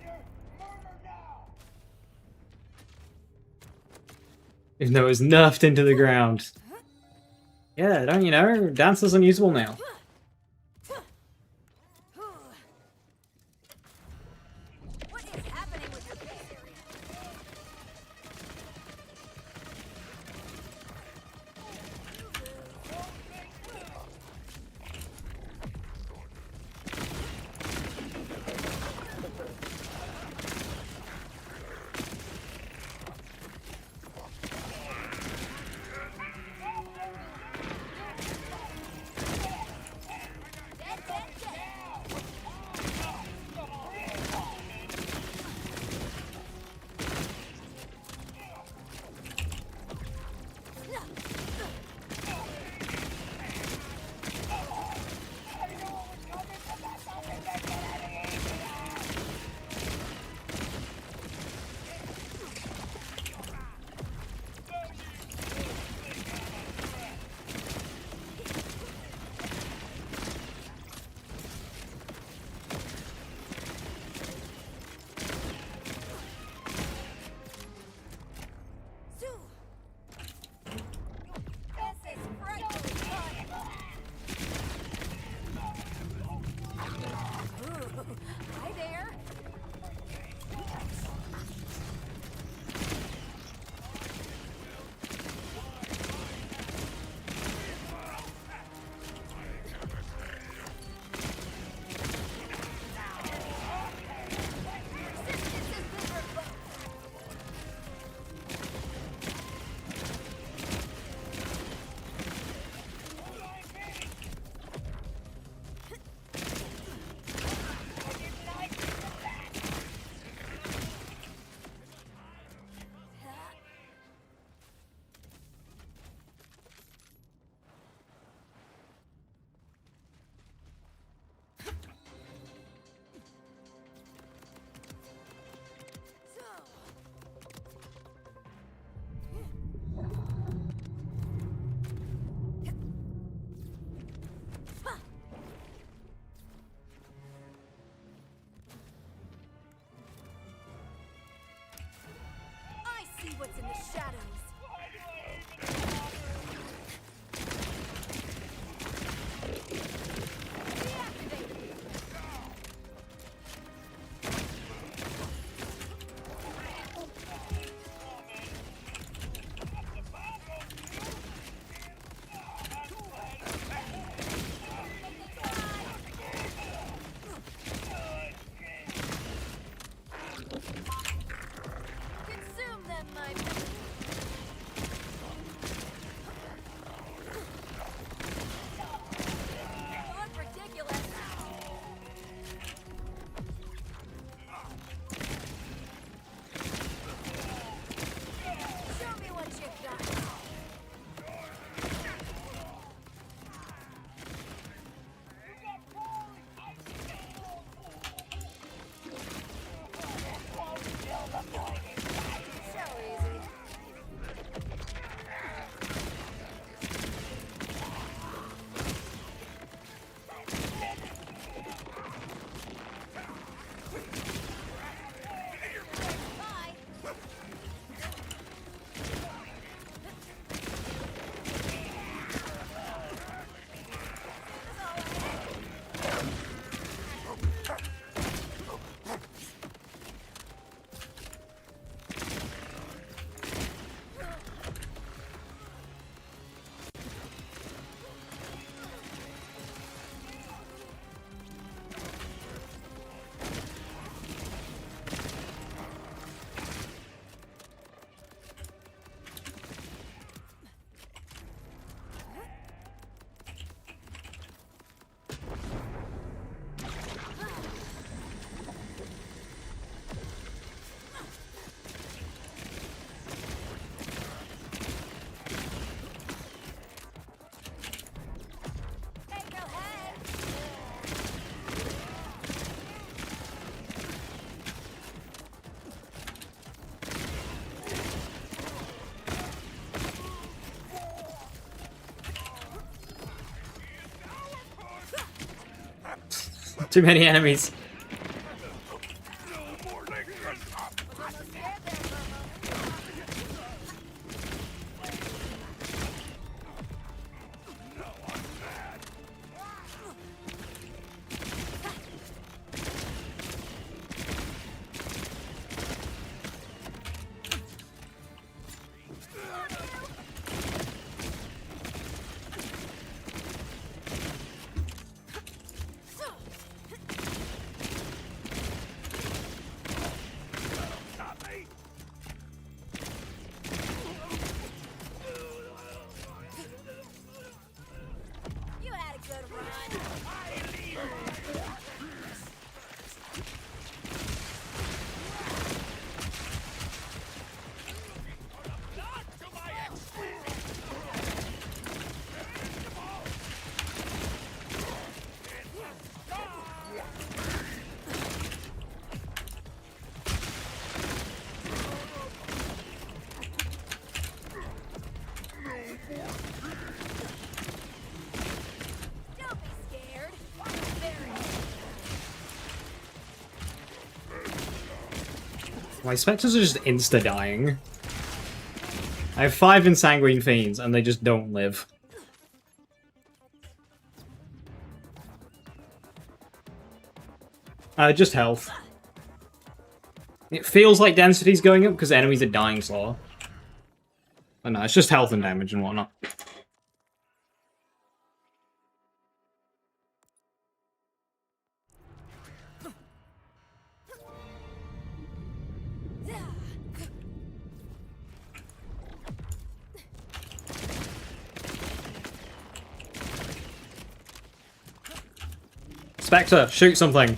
Even though it was nerfed into the ground. Yeah, don't you know? Dance is unusable now. What is happening with your face area? Hi there. I see what's in the shadows. Consume them, my friend. You're ridiculous. Show me what you got. So easy. Bye. Hey, go ahead. Too many enemies. Almost scared there for a moment. Don't be scared. My Spectres are just insta-dying. I have 5 Ensanguine Fiends, and they just don't live. Just health. It feels like density's going up because enemies are dying slower. But no, it's just health and damage and whatnot. Spectre, shoot something.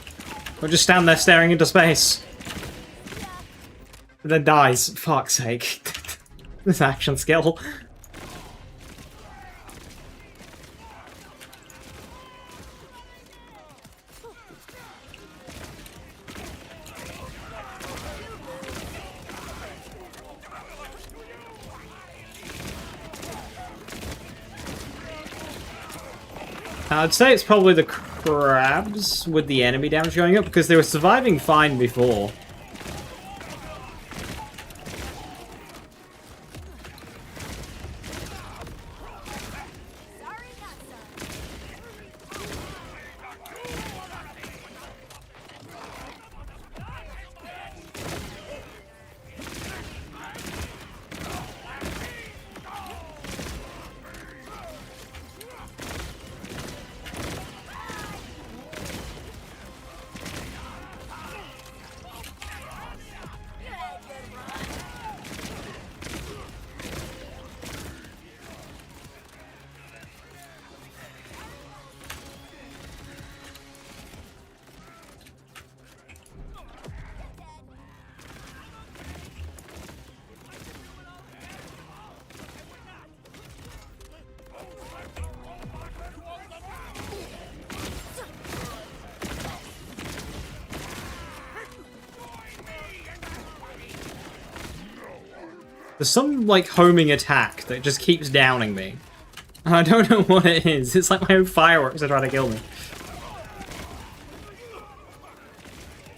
Don't just stand there staring into space. And then dies. Fuck's sake. This action skill. I'd say it's probably the crabs with the enemy damage going up, because they were surviving fine before. There's some, like, homing attack that just keeps downing me. I don't know what it is. It's like my own fireworks are trying to kill me.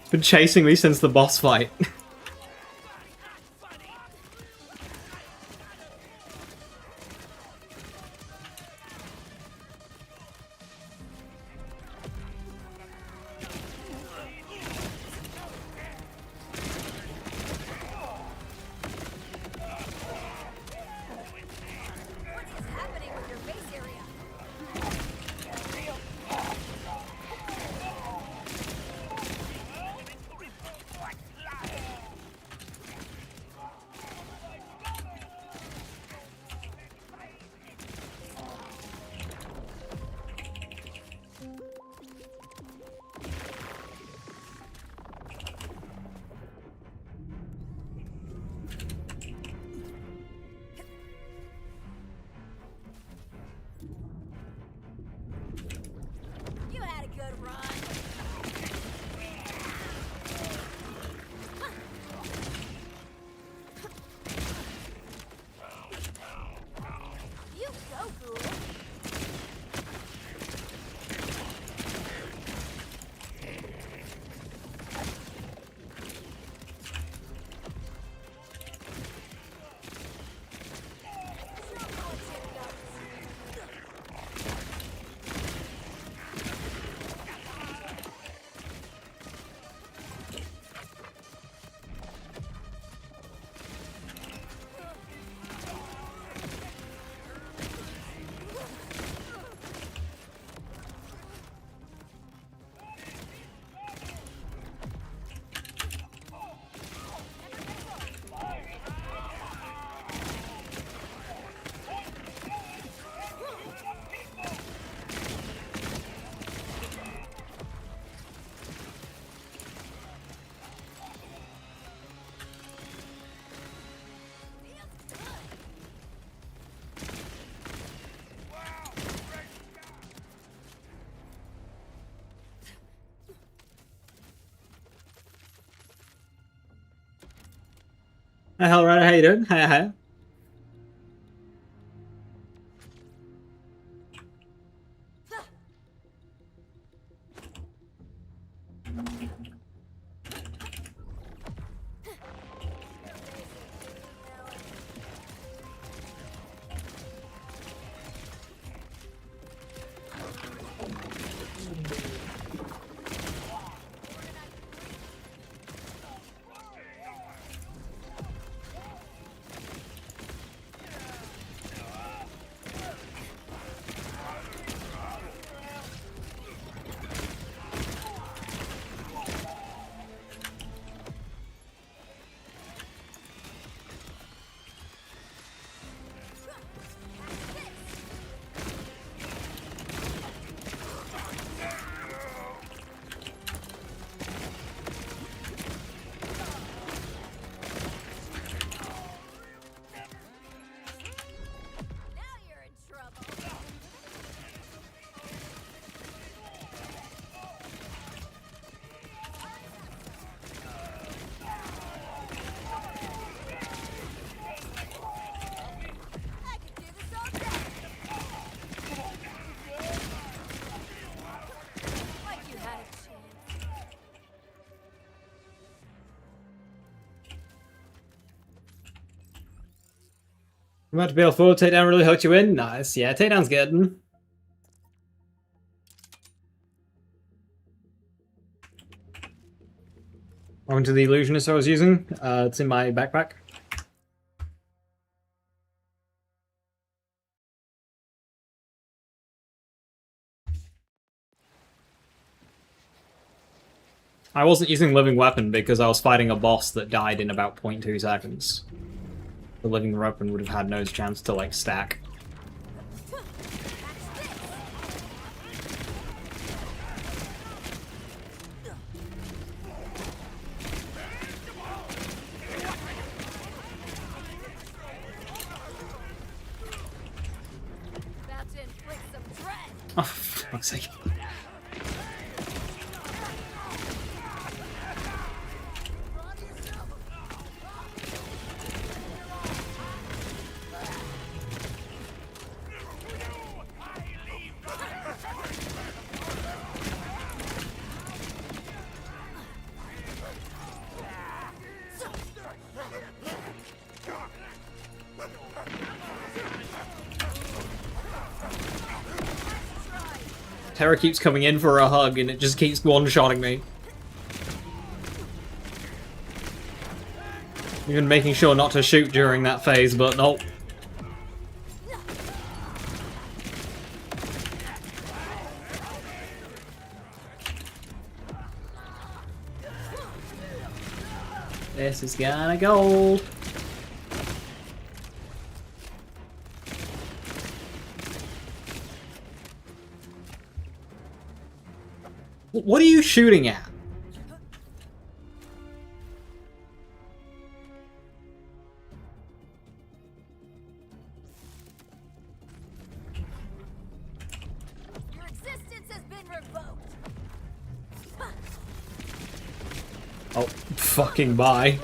It's been chasing me since the boss fight. You had a good run. You go, fool. Hey, Hellrider, how you doing? Hey. I'm about to be able forward, takedown really hooked you in. Nice. Yeah, takedown's good. On to the illusionist I was using. It's in my backpack. I wasn't using living weapon because I was fighting a boss that died in about 0.2 seconds. The living weapon would have had no chance to, like, stack. About to inflict some dread. Oh, for fuck's sake. Terra keeps coming in for a hug and it just keeps one-shotting me. Even making sure not to shoot during that phase, but nope. This is gonna gold. What are you shooting at? Your existence has been revoked. Oh, fucking bye.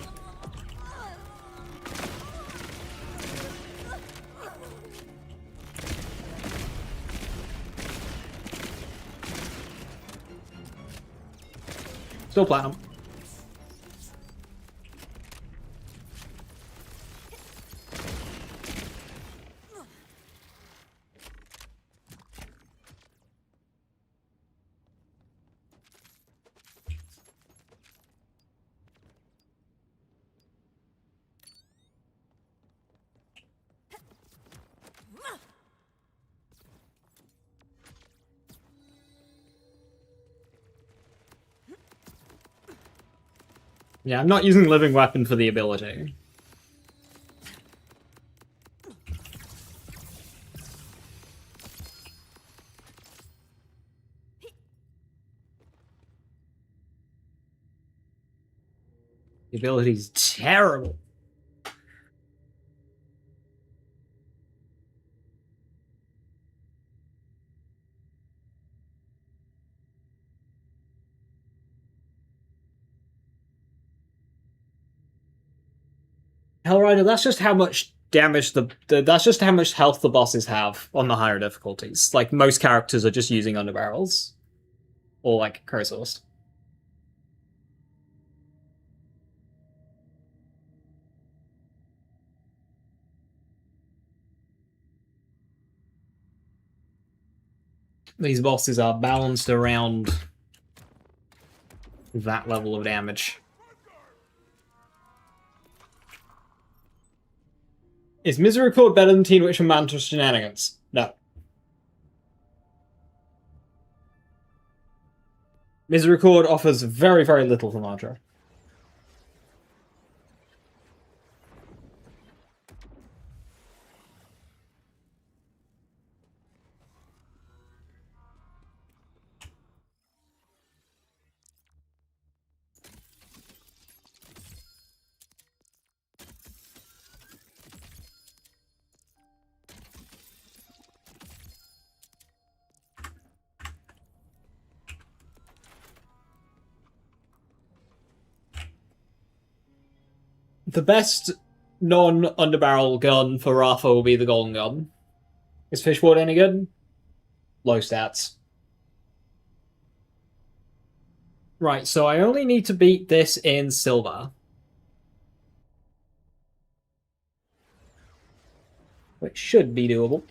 Still platinum. Yeah, I'm not using living weapon for the ability. The ability's terrible. Hellrider, that's just how much damage that's just how much health the bosses have on the higher difficulties. Like, most characters are just using underbarrels. Or, like, cursors. These bosses are balanced around that level of damage. Is Misericord better than Teen Witch and Mantra Shenanigans? No. Misericord offers very, very little for Mantra. The best non-underbarrel gun for Rafa will be the golden gun. Is Fishboard any good? Low stats. Right, so I only need to beat this in silver. which should be doable.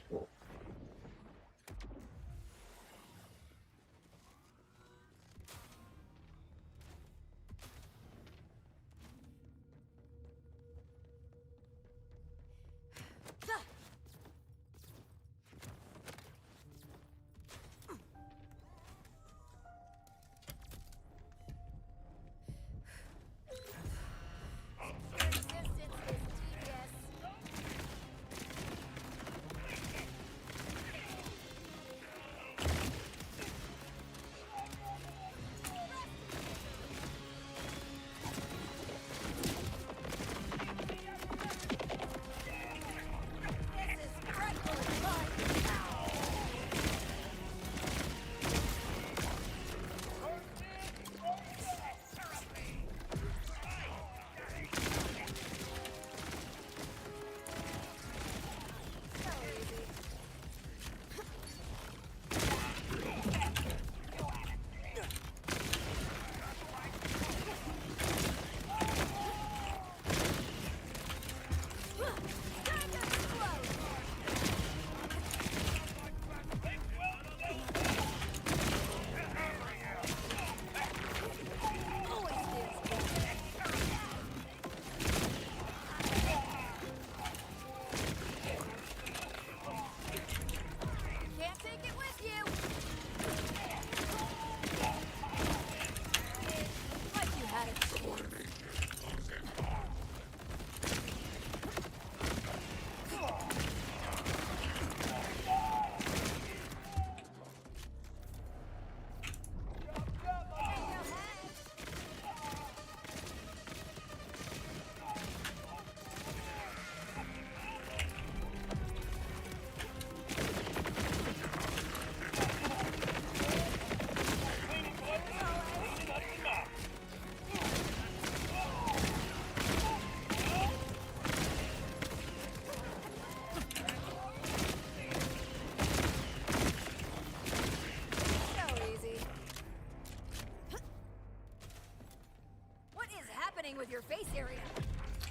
With your face area.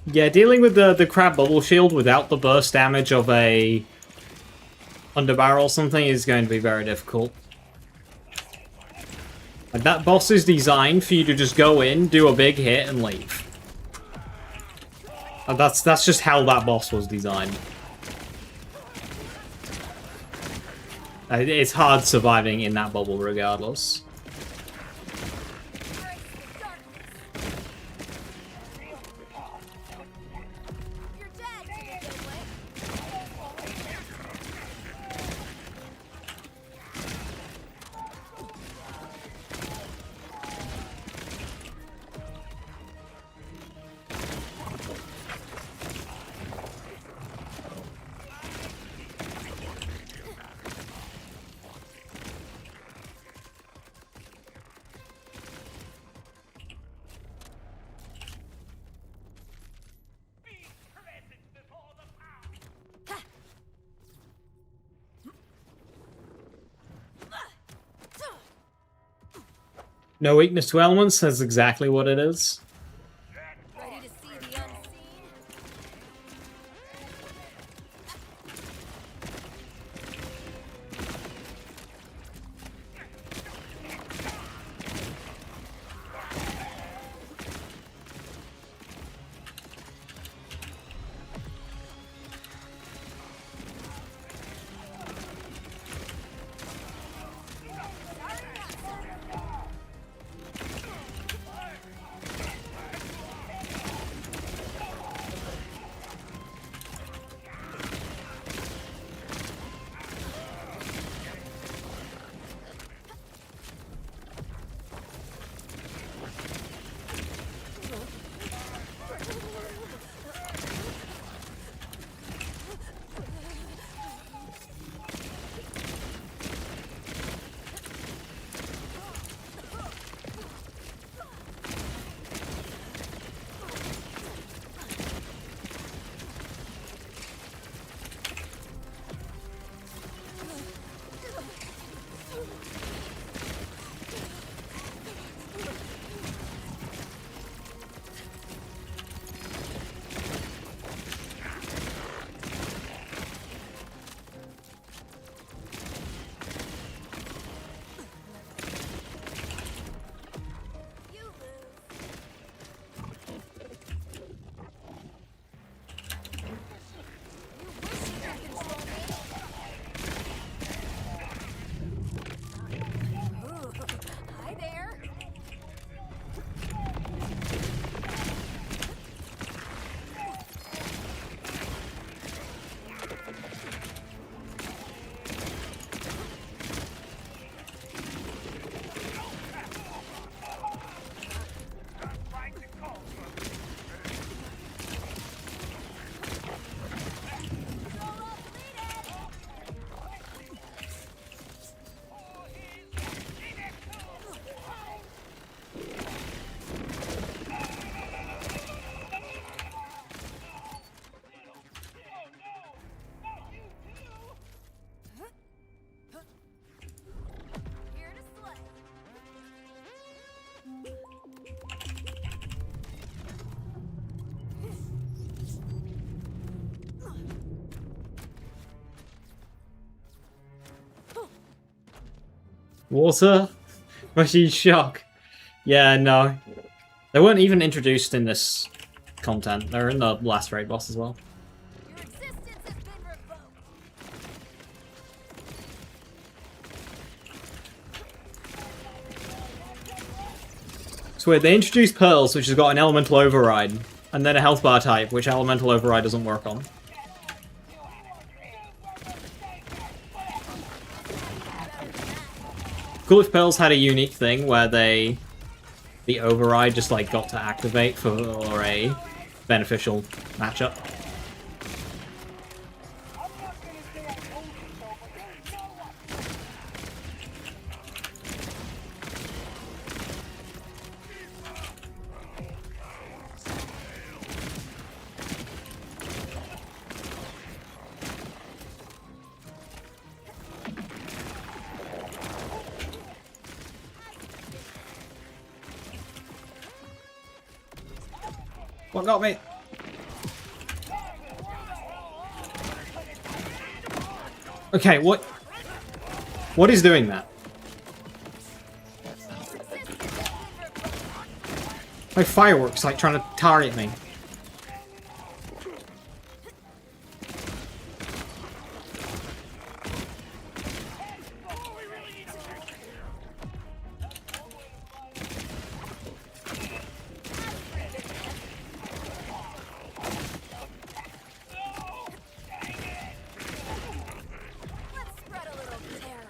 Yeah, dealing with the crab bubble shield without the burst damage of a underbarrel or something is going to be very difficult. Like, that boss is designed for you to just go in, do a big hit, and leave. And that's just how that boss was designed. It's hard surviving in that bubble regardless. No weakness to elements, that's exactly what it is. Ready to see the unseen? Water? Machine shock. Yeah, no. They weren't even introduced in this content. They're in the last raid boss as well. Your existence has been revoked. It's weird, they introduced Pearls, which has got an elemental override, and then a health bar type, which elemental override doesn't work on. Cool if Pearls had a unique thing where the override just like got to activate for a beneficial matchup. What got me? Okay, what is doing that? My fireworks like trying to target me. Let's spread a little terror.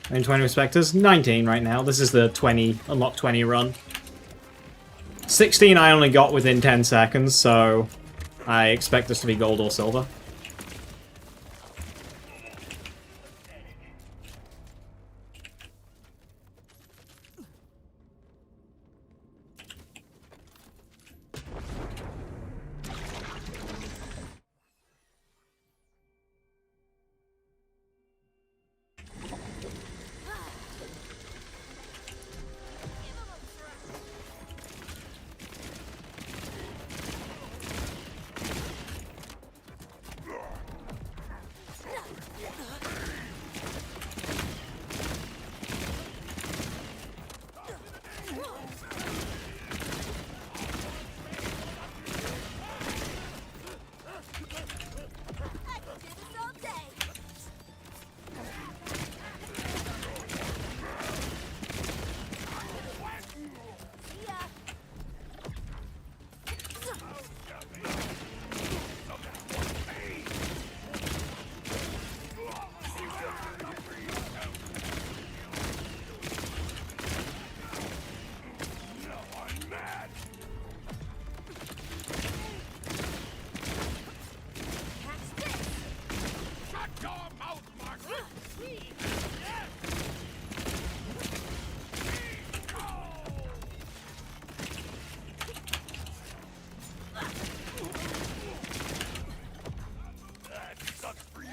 And 20 with Specters, 19 right now. This is the 20, unlock 20 run. 16 I only got within 10 seconds, so I expect this to be gold or silver. I could do this all day. See ya. Catch this. Shut your mouth, Mark! That sucks for you.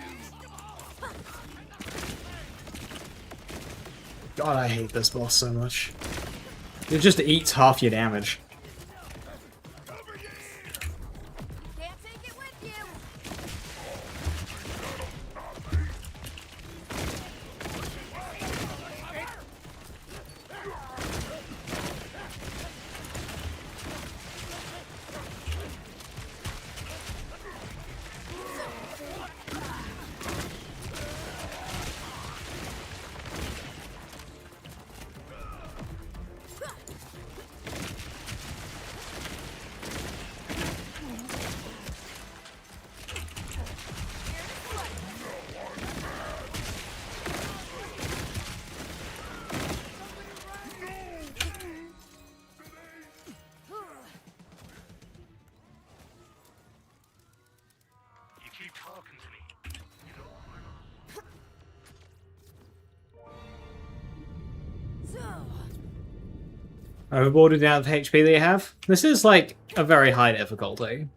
God, I hate this boss so much. It just eats half your damage. Can't take it with you. You keep talking to me. You don't want to. So, Overboard with the amount of HP they have. This is like a very high difficulty.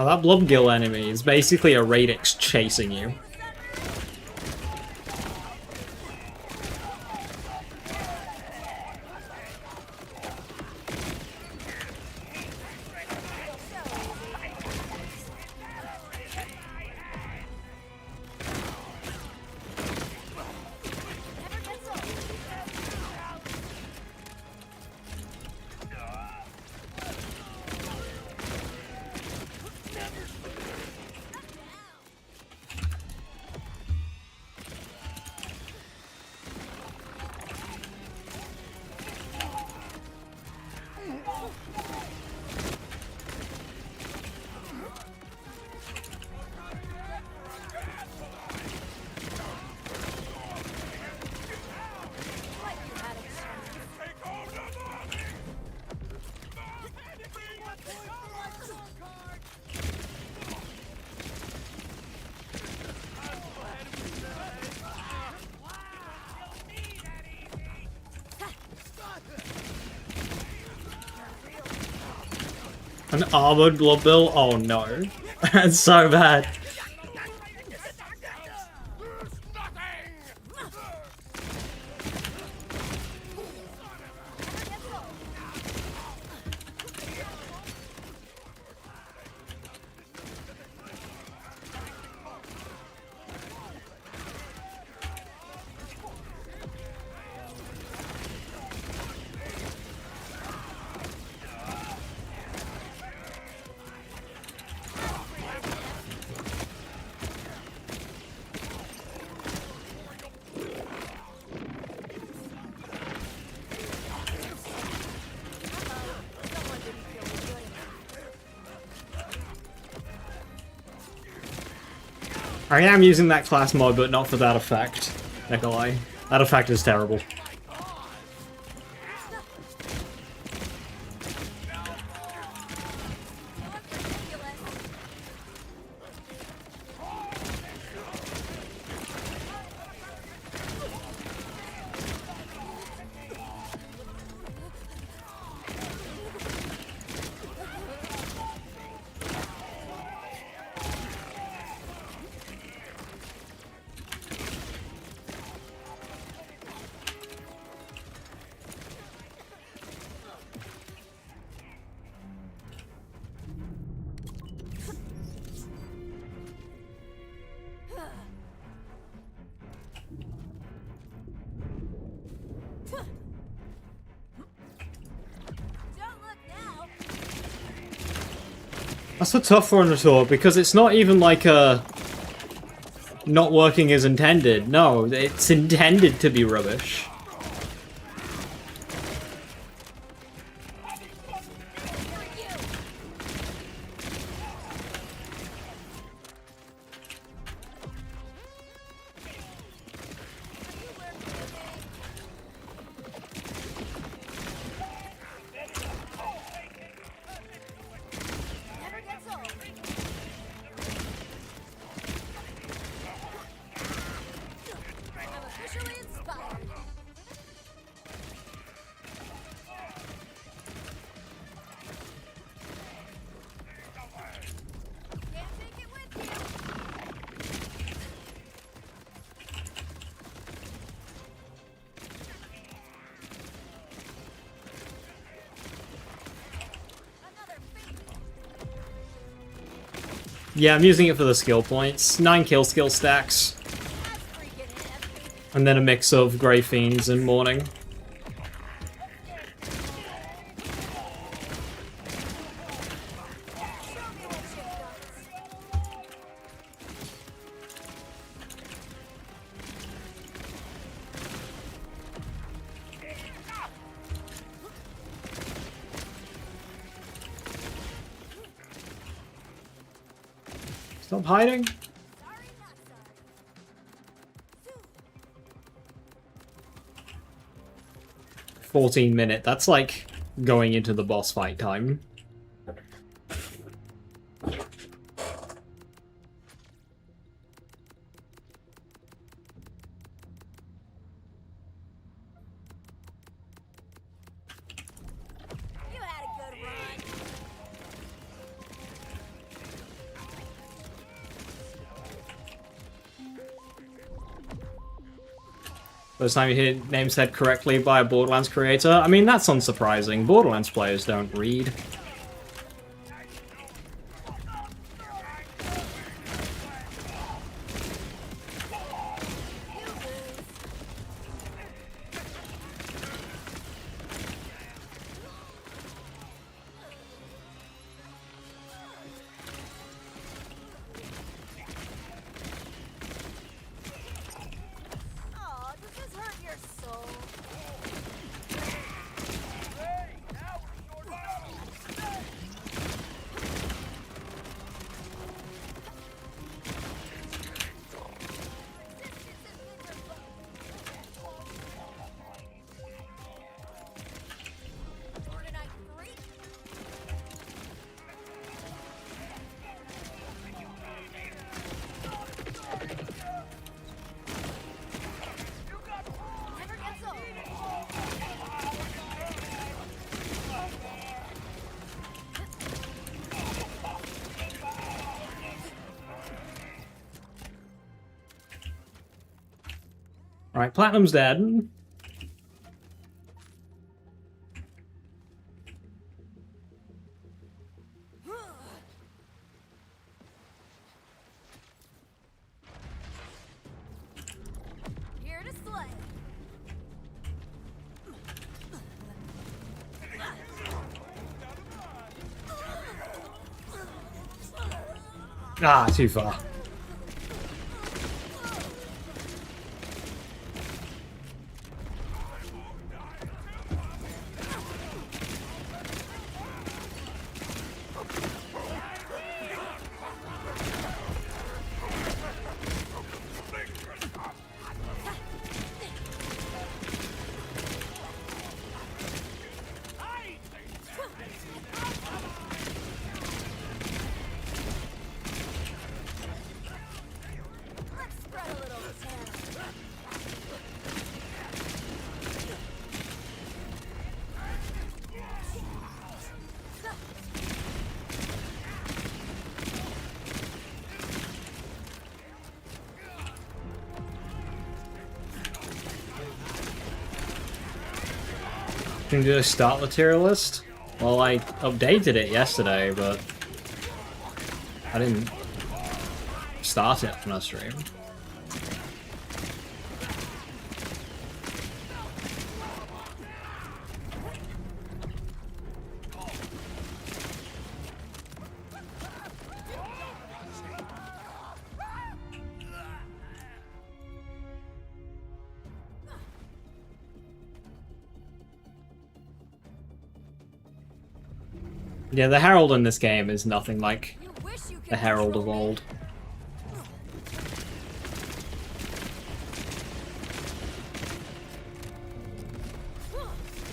Oh, that Blubgill enemy is basically a Radix chasing you. An armored Blubbill? Oh no. That's so bad. I am using that class mod, but not for that effect. Not gonna lie. That effect is terrible. That's a tough one at all, because it's not even like a not working as intended. No, it's intended to be rubbish. Yeah, I'm using it for the skill points. 9 kill skill stacks. And then a mix of Grey Fiends and Morning. Stop hiding. 14-minute. That's like going into the boss fight time. First time you hear name said correctly by a Borderlands creator. I mean, that's unsurprising. Borderlands players don't read. Aw, does this hurt your soul? Morning, I freak. Never gets old. Alright, Platinum's dead. Here to slay. Ah, too far. Let's spread a little terror. Can you just start the tier list? Well, I updated it yesterday, but I didn't start it on a stream. Yeah, the Herald in this game is nothing like You wish you could the Herald of control me. old.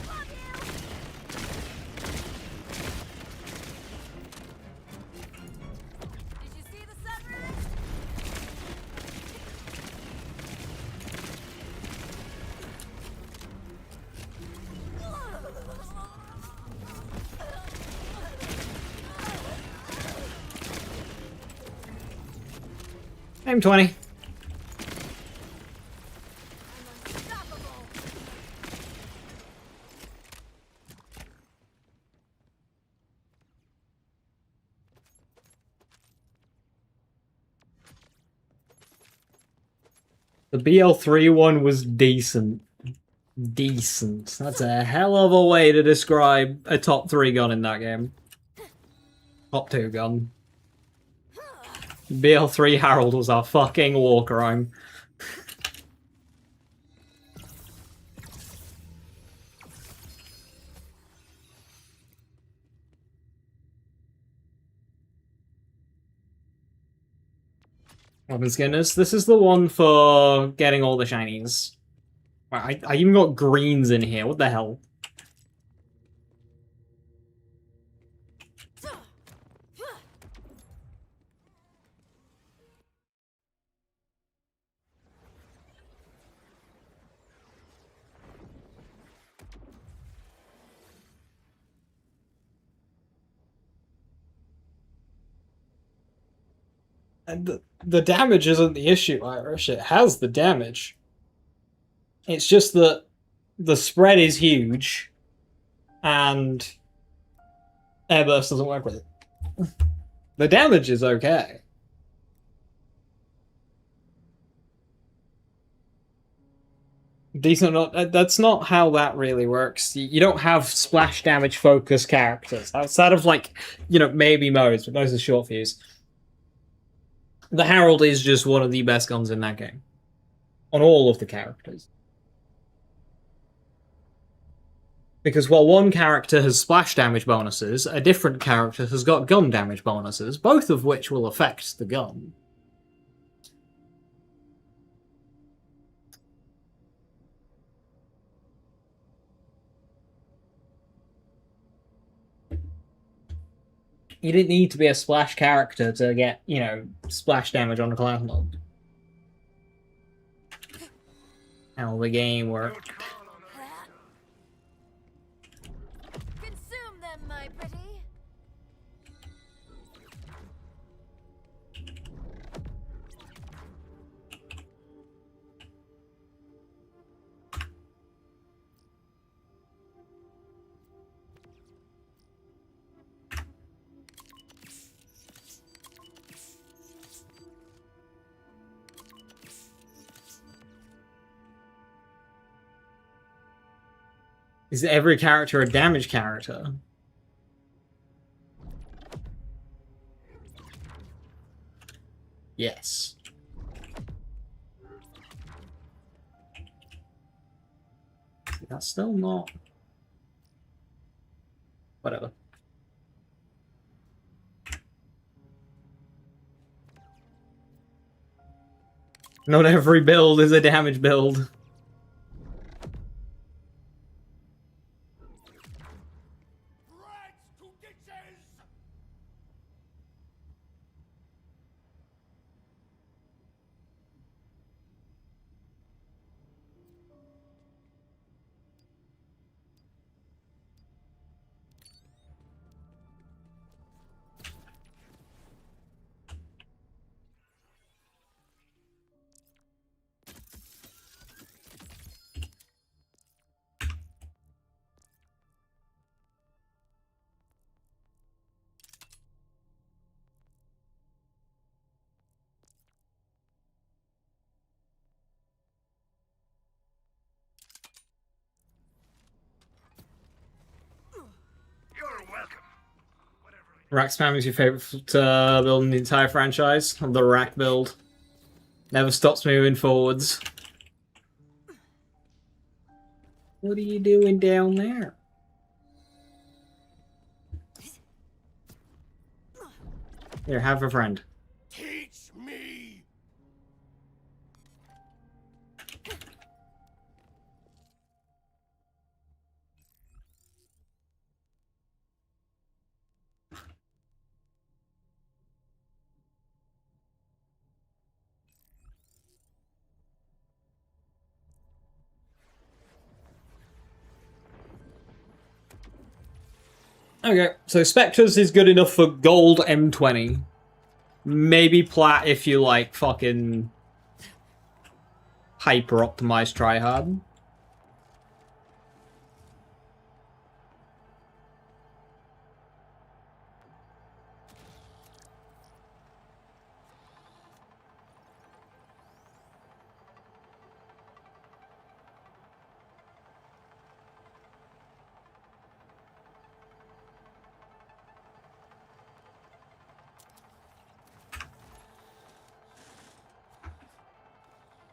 Love you. Did you see the sunrise? Aim 20. Unstoppable. The BL3 one was decent. Decent. That's a hell of a way to describe a top 3 gun in that game. Top 2 gun. BL3 Herald was a fucking war crime. Weapon skinners. This is the one for getting all the shinies. Wow, I even got greens in here. What the hell? And the damage isn't the issue, Irish. It has the damage. It's just that the spread is huge, and Airburst doesn't work with it. The damage is okay. Decent, not that's not how that really works. You don't have splash damage focused characters outside of, like, you know, maybe Mo's, but those are short fuse. The Herald is just one of the best guns in that game on all of the characters. Because while one character has splash damage bonuses, a different character has got gun damage bonuses, both of which will affect the gun. You didn't need to be a splash character to get, you know, splash damage on a cloud mob. How the game worked. Consume them, my pretty. Is every character a damage character? Yes. That's still not... Whatever. Not every build is a damage build. Rack spam is your favorite build in the entire franchise. The rack build never stops moving forwards. What are you doing down there? Here, have a friend. Teach me. Okay, so Specters is good enough for gold M20. Maybe plat if you like fucking hyper optimized tryhard.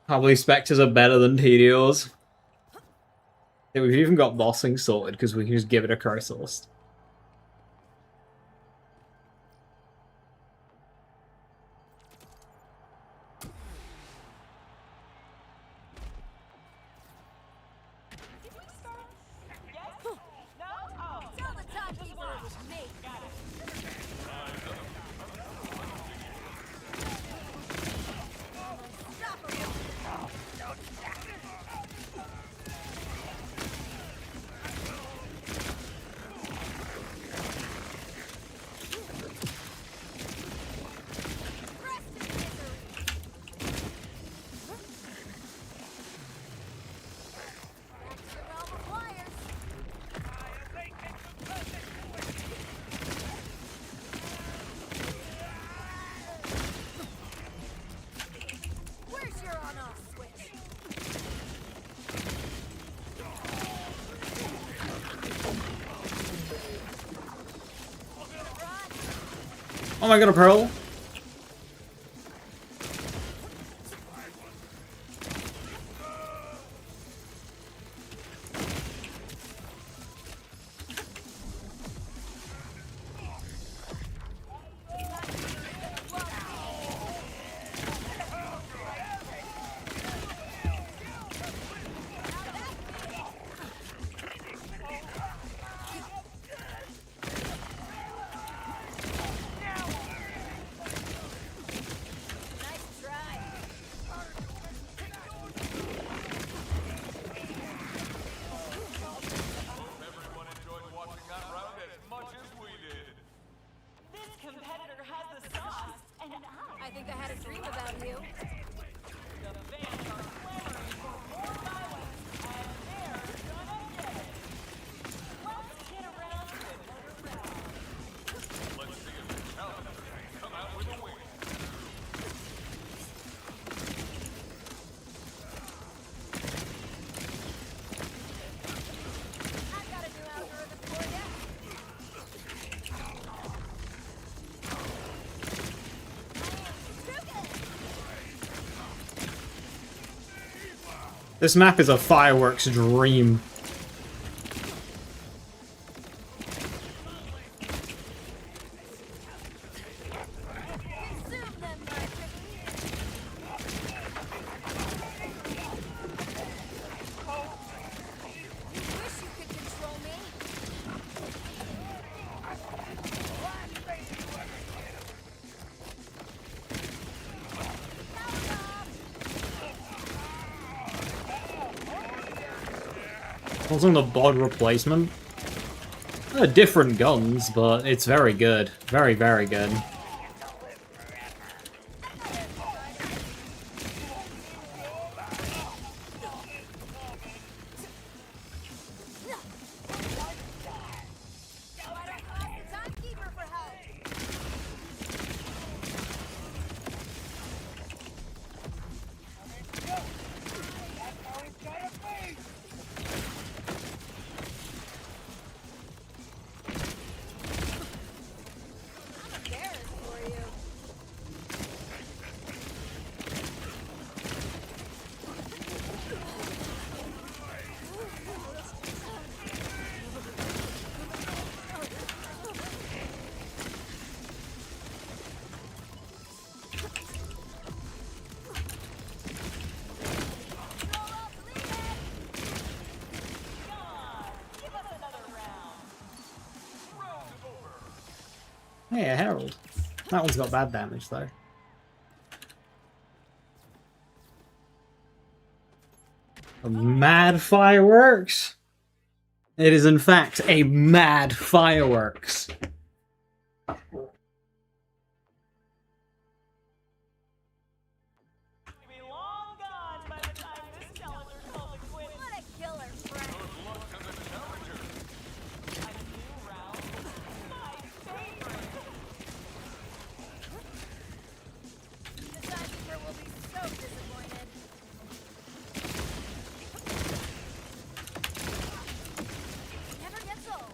Probably Spectres are better than TDOs. Yeah, we've even got bossing sorted because we can just give it a Chrysalis. Tell the timekeeper it was me. Oh my god, a pearl! Nice try. Everyone enjoyed watching that round as much as we did. This competitor has the sauce, and I think I had a dream about you. the fans are clamoring for more violence, and they're gonna get it. Let's get around to another round. Let's see if the challengers come out with a win. I've got a new algorithm for you. This map is a fireworks dream. Consume them, Marjorie. You wish you could control me. Wasn't the bod replacement? Different guns, but it's very good. Very, very good. Why don't you ask the timekeeper for help? I'm embarrassed for you. Hey, a herald. That one's got bad damage, though. A mad fireworks? It is, in fact, a mad fireworks. Be long gone by the time this challenger calls it quits. What a killer, friend. Good luck to the challengers. A new round. My favorite. The timekeeper will be so disappointed. Never gets old.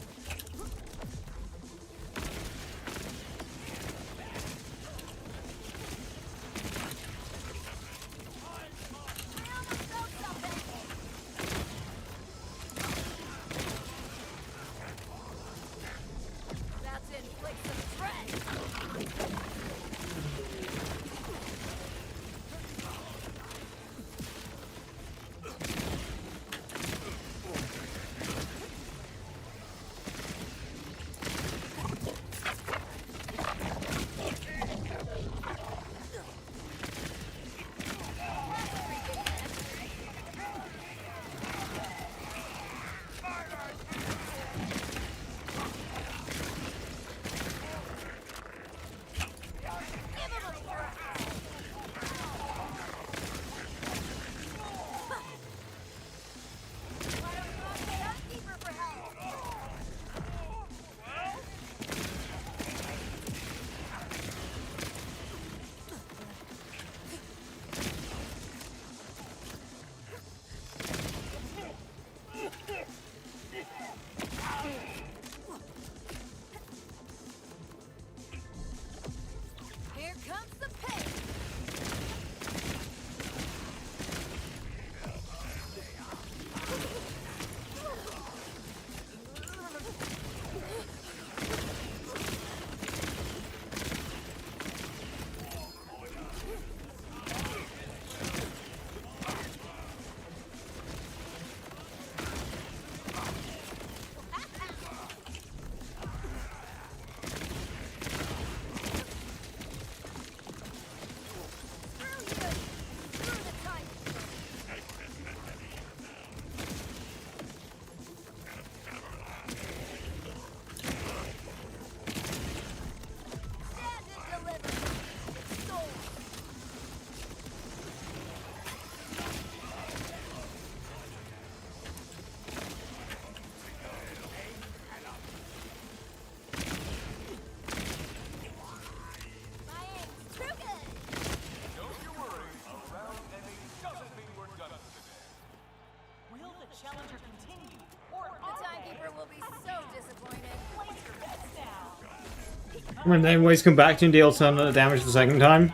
When they always come back to and deal some damage the second time.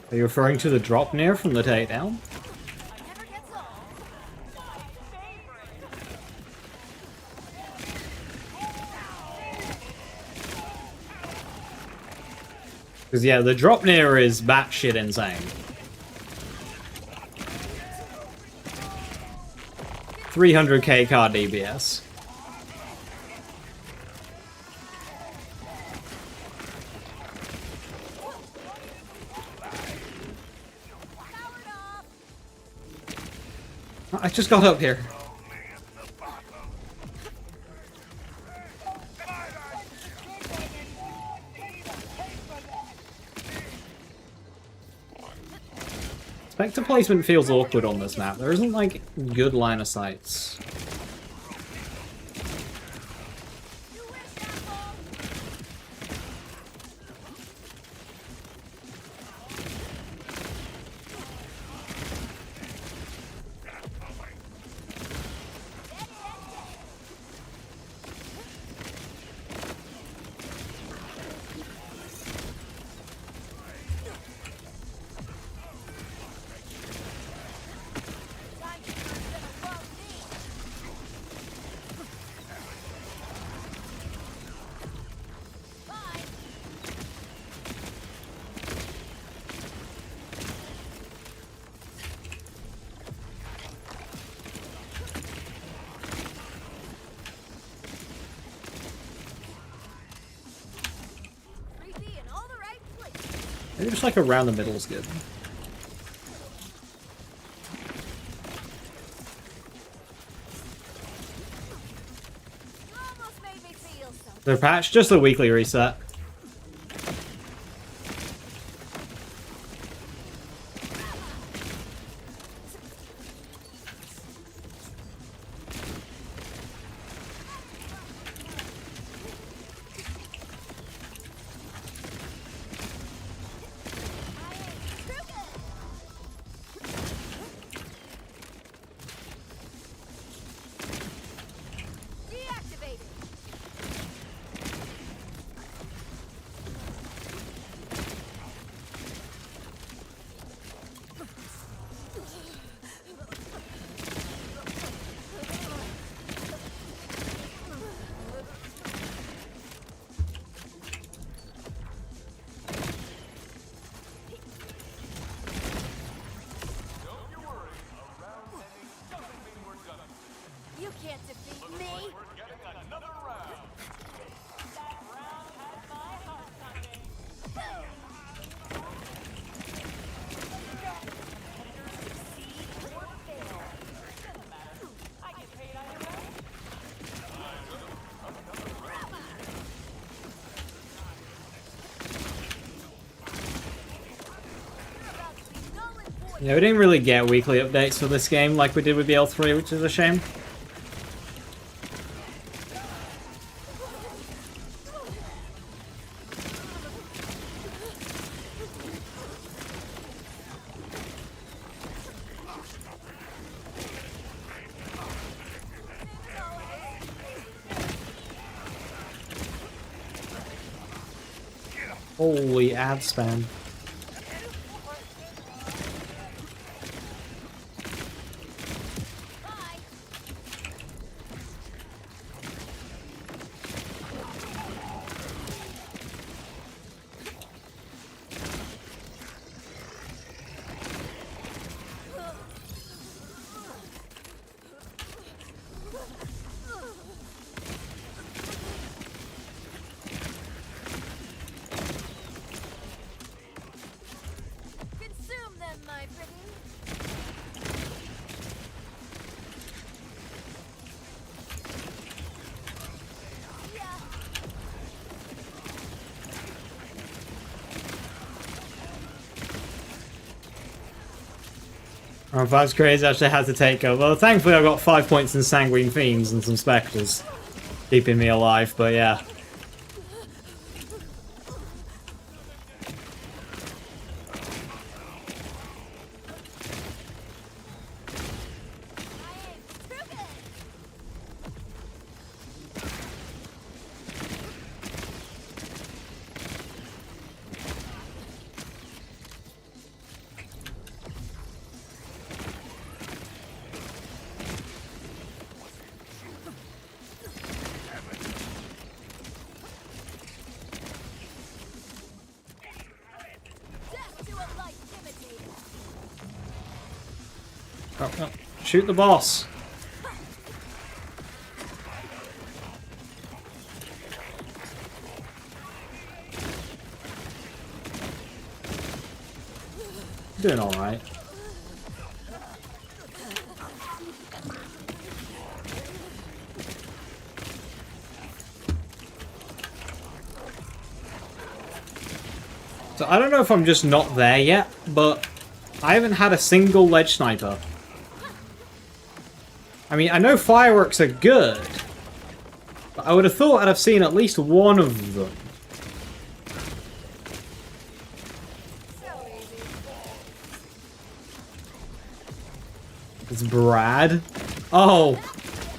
Are you referring to the drop near from the takedown? Never gets old. Because yeah, the drop near is batshit insane. 300k car DBS. I just got up here. Specter placement feels awkward on this map. There isn't like good line of sights. Maybe just like around the middle is good. Their patch, just a weekly reset. You can't defeat me. We're getting another round. That round had my heart pumping. Succeed or fail. Doesn't matter. I get paid either way. Yeah, we didn't really get weekly updates for this game like we did with BL3, which is a shame. Holy ad spam. Consume them, my pretty. Oh, that's crazy, actually had to take over. Well, thankfully I got 5 points in Sanguine Fiends and some Specters. Keeping me alive, but yeah. Oh, oh. Shoot the boss. Doing alright. So I don't know if I'm just not there yet, but I haven't had a single ledge sniper. I mean, I know fireworks are good, but I would have thought I'd have seen at least one of them. It's Brad. Oh,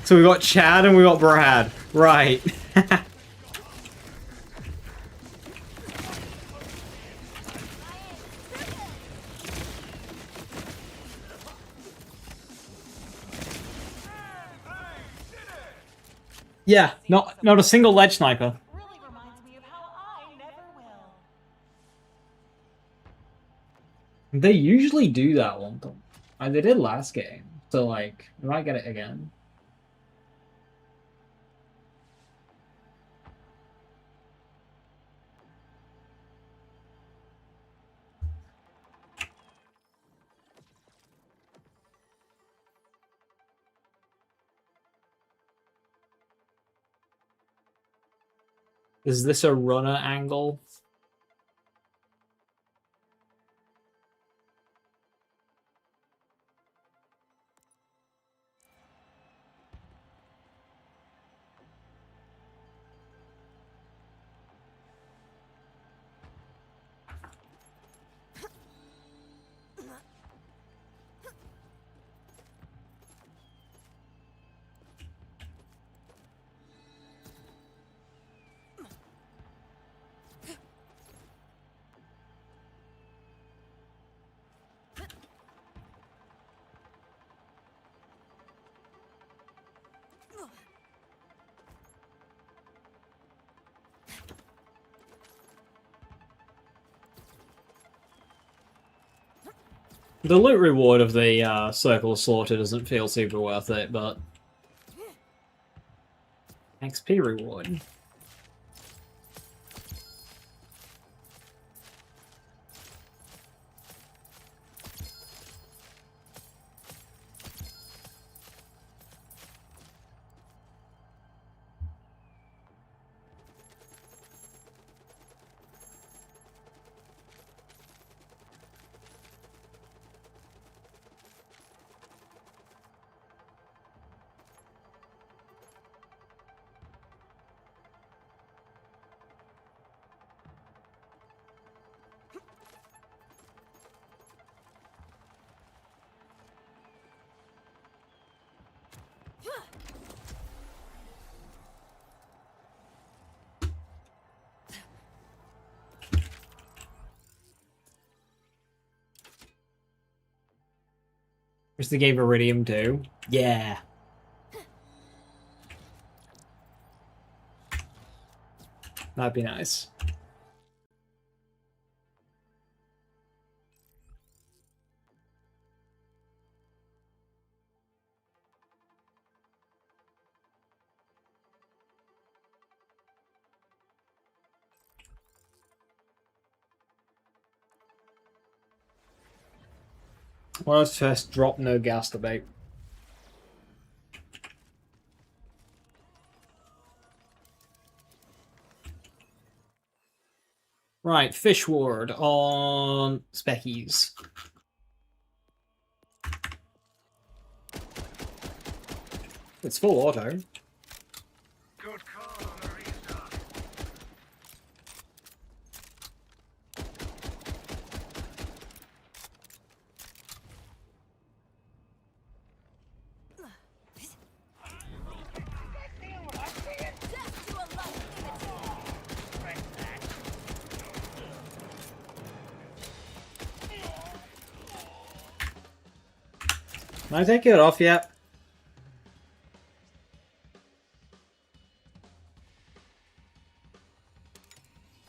so we got Chad and we got Brad. Right. Yeah, not a single ledge sniper. Really reminds me of how I never will. They usually do that one. They did last game, so like we might get it again. Is this a runner angle? The loot reward of the Circle of Slaughter doesn't feel super worth it, but XP reward. Where's the game Iridium 2? Yeah. That'd be nice. World's first drop no gas debate. Right, Fish Ward on Speckies. It's full auto. Good call, Marisa. Death to a lucky Can I take it off yet?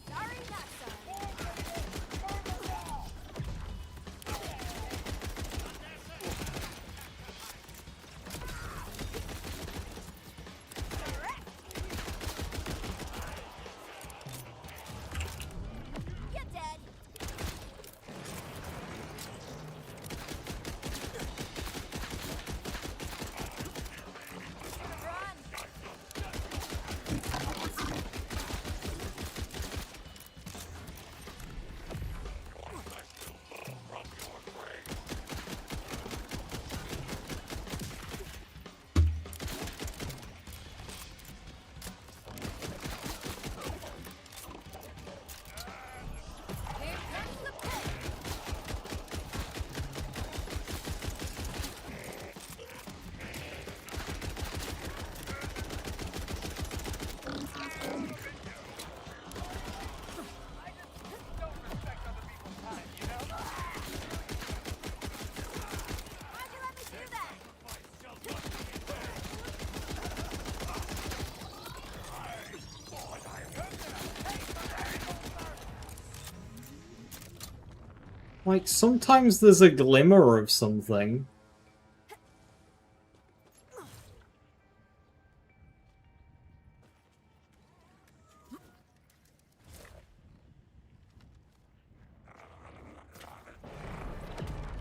Sorry, not sorry. Like, sometimes there's a glimmer of something.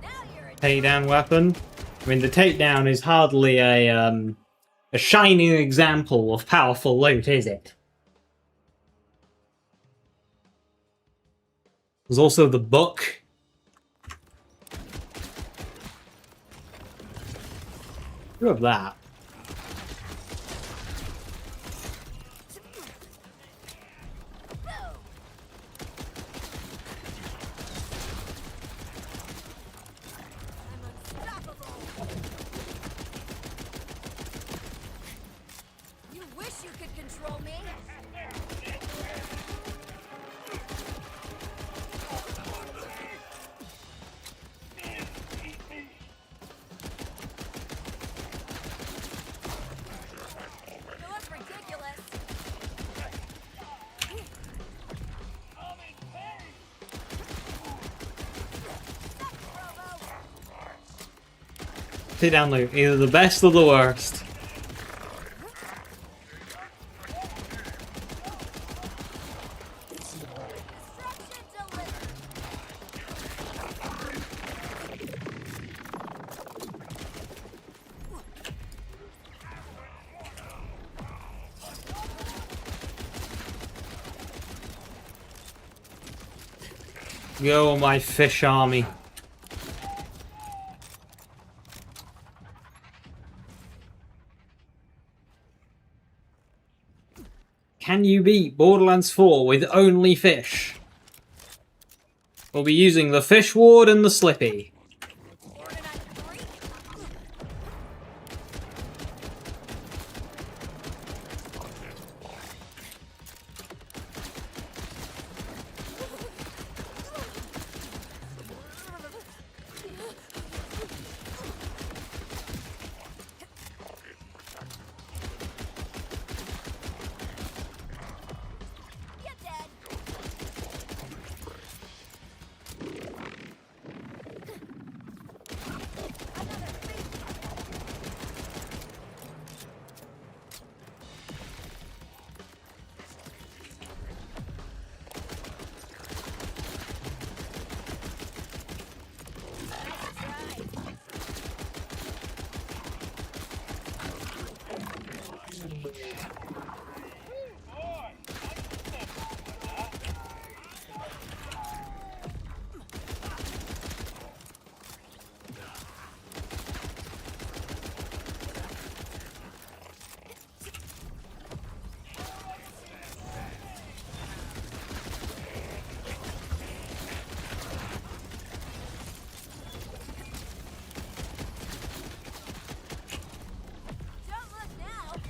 Now you're a Takedown weapon. I mean, the takedown is hardly a shining example of powerful loot, is it? There's also the book. Who have that? unstoppable. You wish you could control me. You look ridiculous. Takedown loot, either the best or the worst. Destruction delivered. Go, my fish army. Can you beat Borderlands 4 with only fish? We'll be using the Fish Ward and the Slippy. Born in a freak. You're dead. Another freak. Nice try. Don't look now.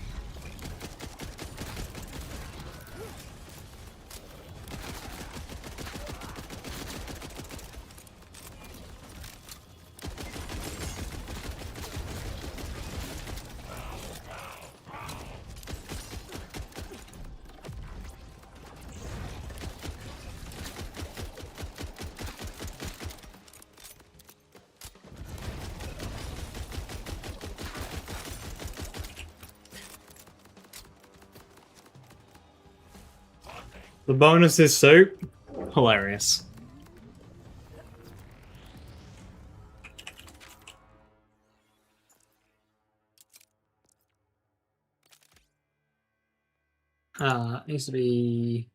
The bonus is soup. Hilarious. Needs to be...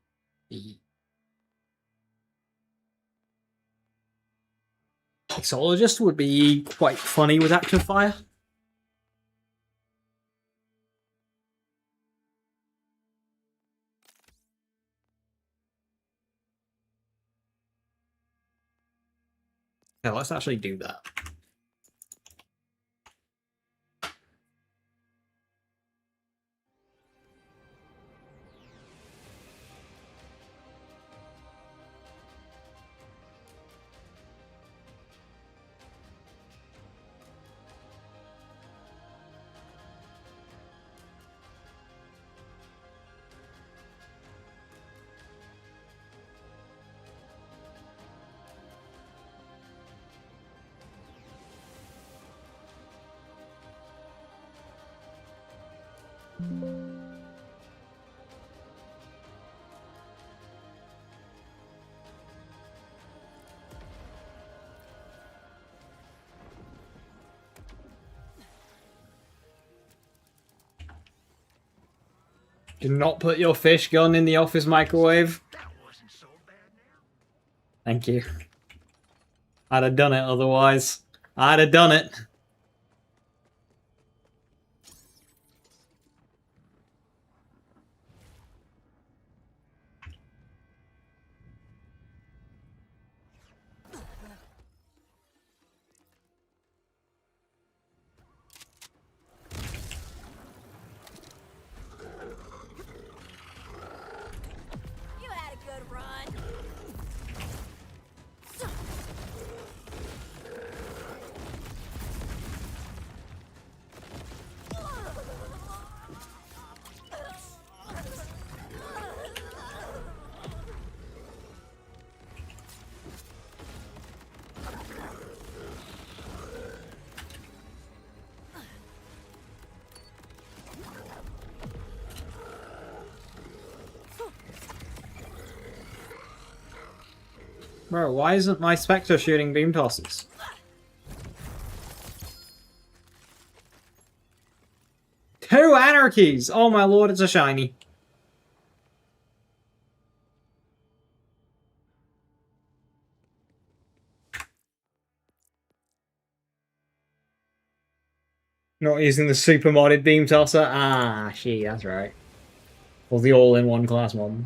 Mixologist would be quite funny with active fire. Yeah, let's actually do that. Do not put your fish gun in the office microwave. Thank you. I'd have done it otherwise. I'd have done it. You had a good run. Bro, why isn't my Specter shooting beam tosses? Two anarchies! Oh my lord, it's a shiny. Not using the super modded beam tosser? Ah, shit, that's right. Or the all-in-one class mod.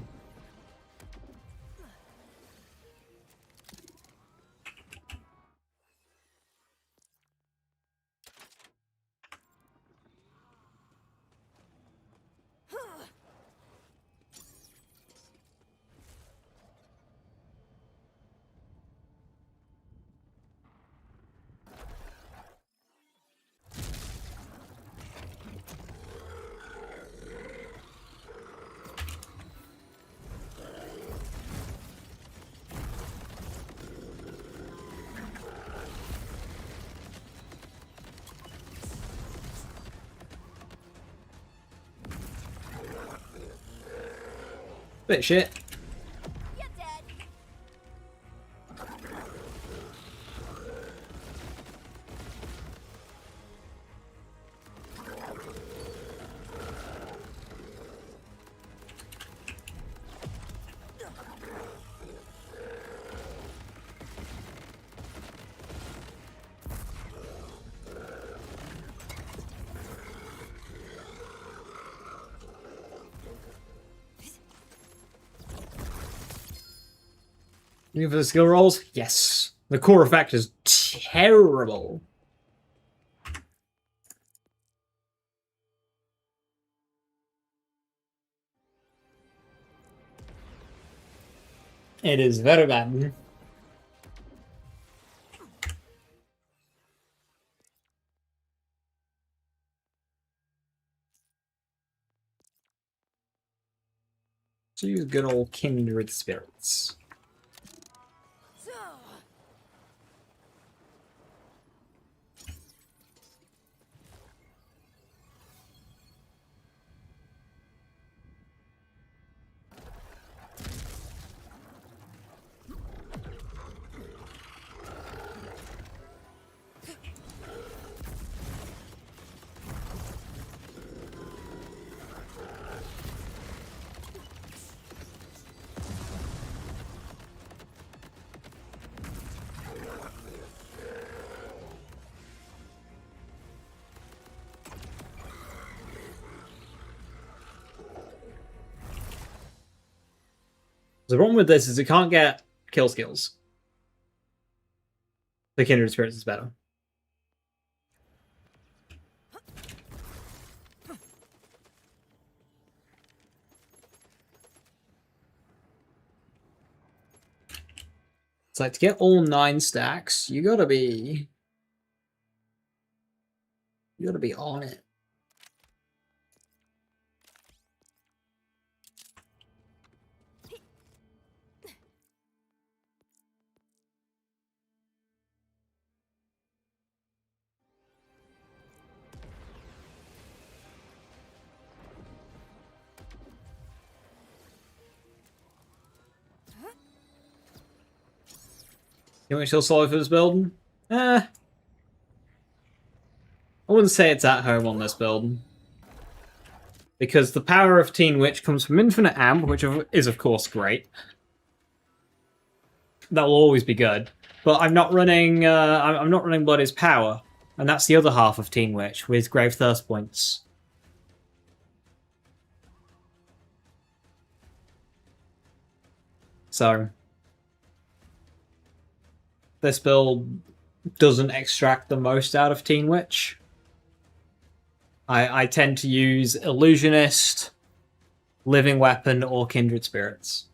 Bit shit. You're dead. Looking for the skill rolls? Yes. The core effect is terrible. It is very bad. So use good old kindred spirits. The problem with this is it can't get kill skills. The kindred spirits is better. It's like to get all 9 stacks, you gotta be on it. You want to solo for this build? I wouldn't say it's at home on this build. Because the power of Teen Witch comes from infinite amp, which is of course great. That will always be good. But I'm not running I'm not running Blood is Power. And that's the other half of Teen Witch, with Grave Thirst points. So this build doesn't extract the most out of Teen Witch. I tend to use Illusionist, Living Weapon, or Kindred Spirits.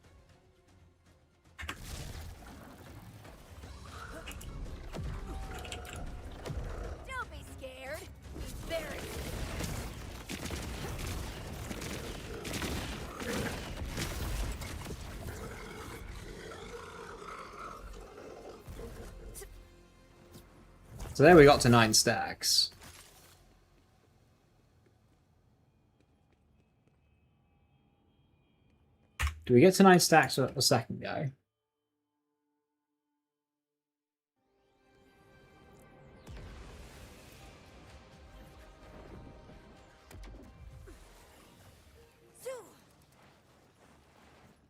Don't be scared. Be very So there we got to 9 stacks. Do we get to 9 stacks a second go?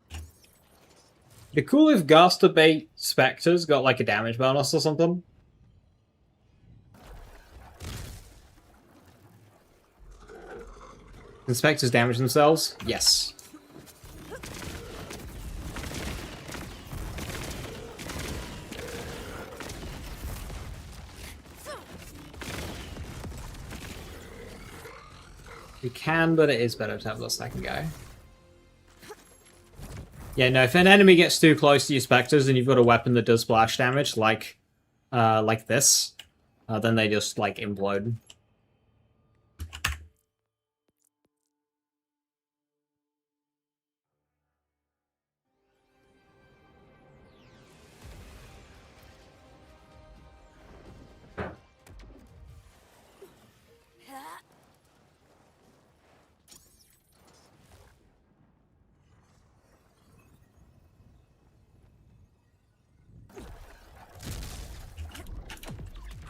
It'd be cool if Gaster Bait Specters got like a damage bonus or something. Can Specters damage themselves? Yes. We can, but it is better to have the second go. Yeah, no, if an enemy gets too close to your Specters and you've got a weapon that does splash damage, like this, then they just, like, implode.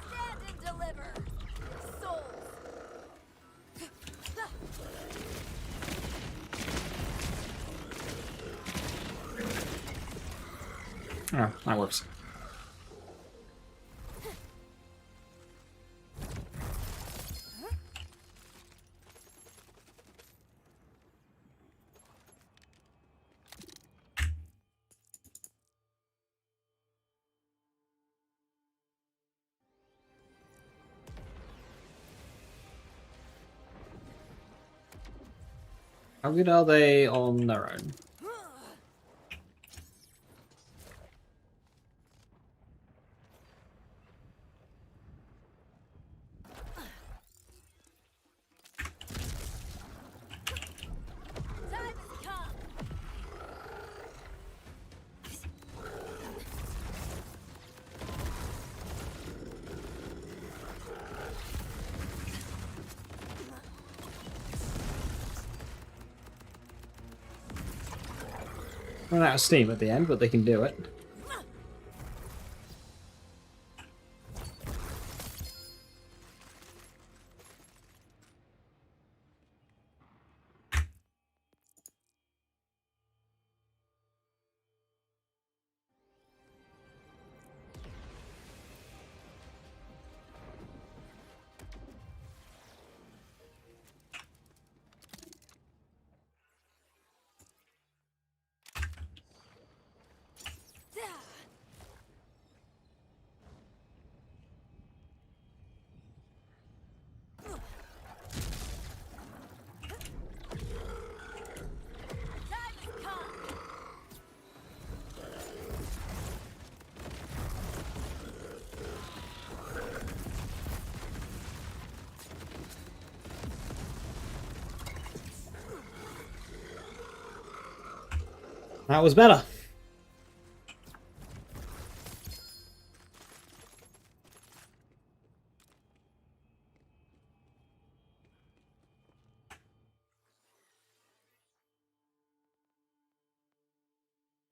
stand and deliver. Souls. Oh, that works. How good are they on their own? Time has come. Run out of steam at the end, but they can do it. Time has come. That was better.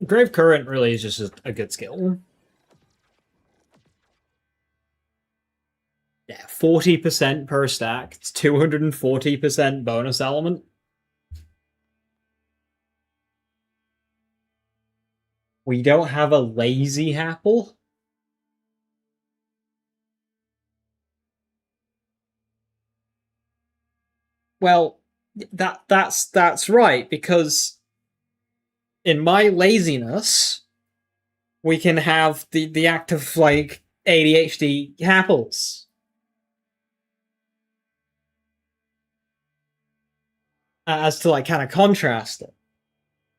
Grave Current really is just a good skill. 40% per stack. It's 240% bonus element. We don't have a lazy apple. Well, that's right, because in my laziness, we can have the act of like ADHD apples. As to like kind of contrast it.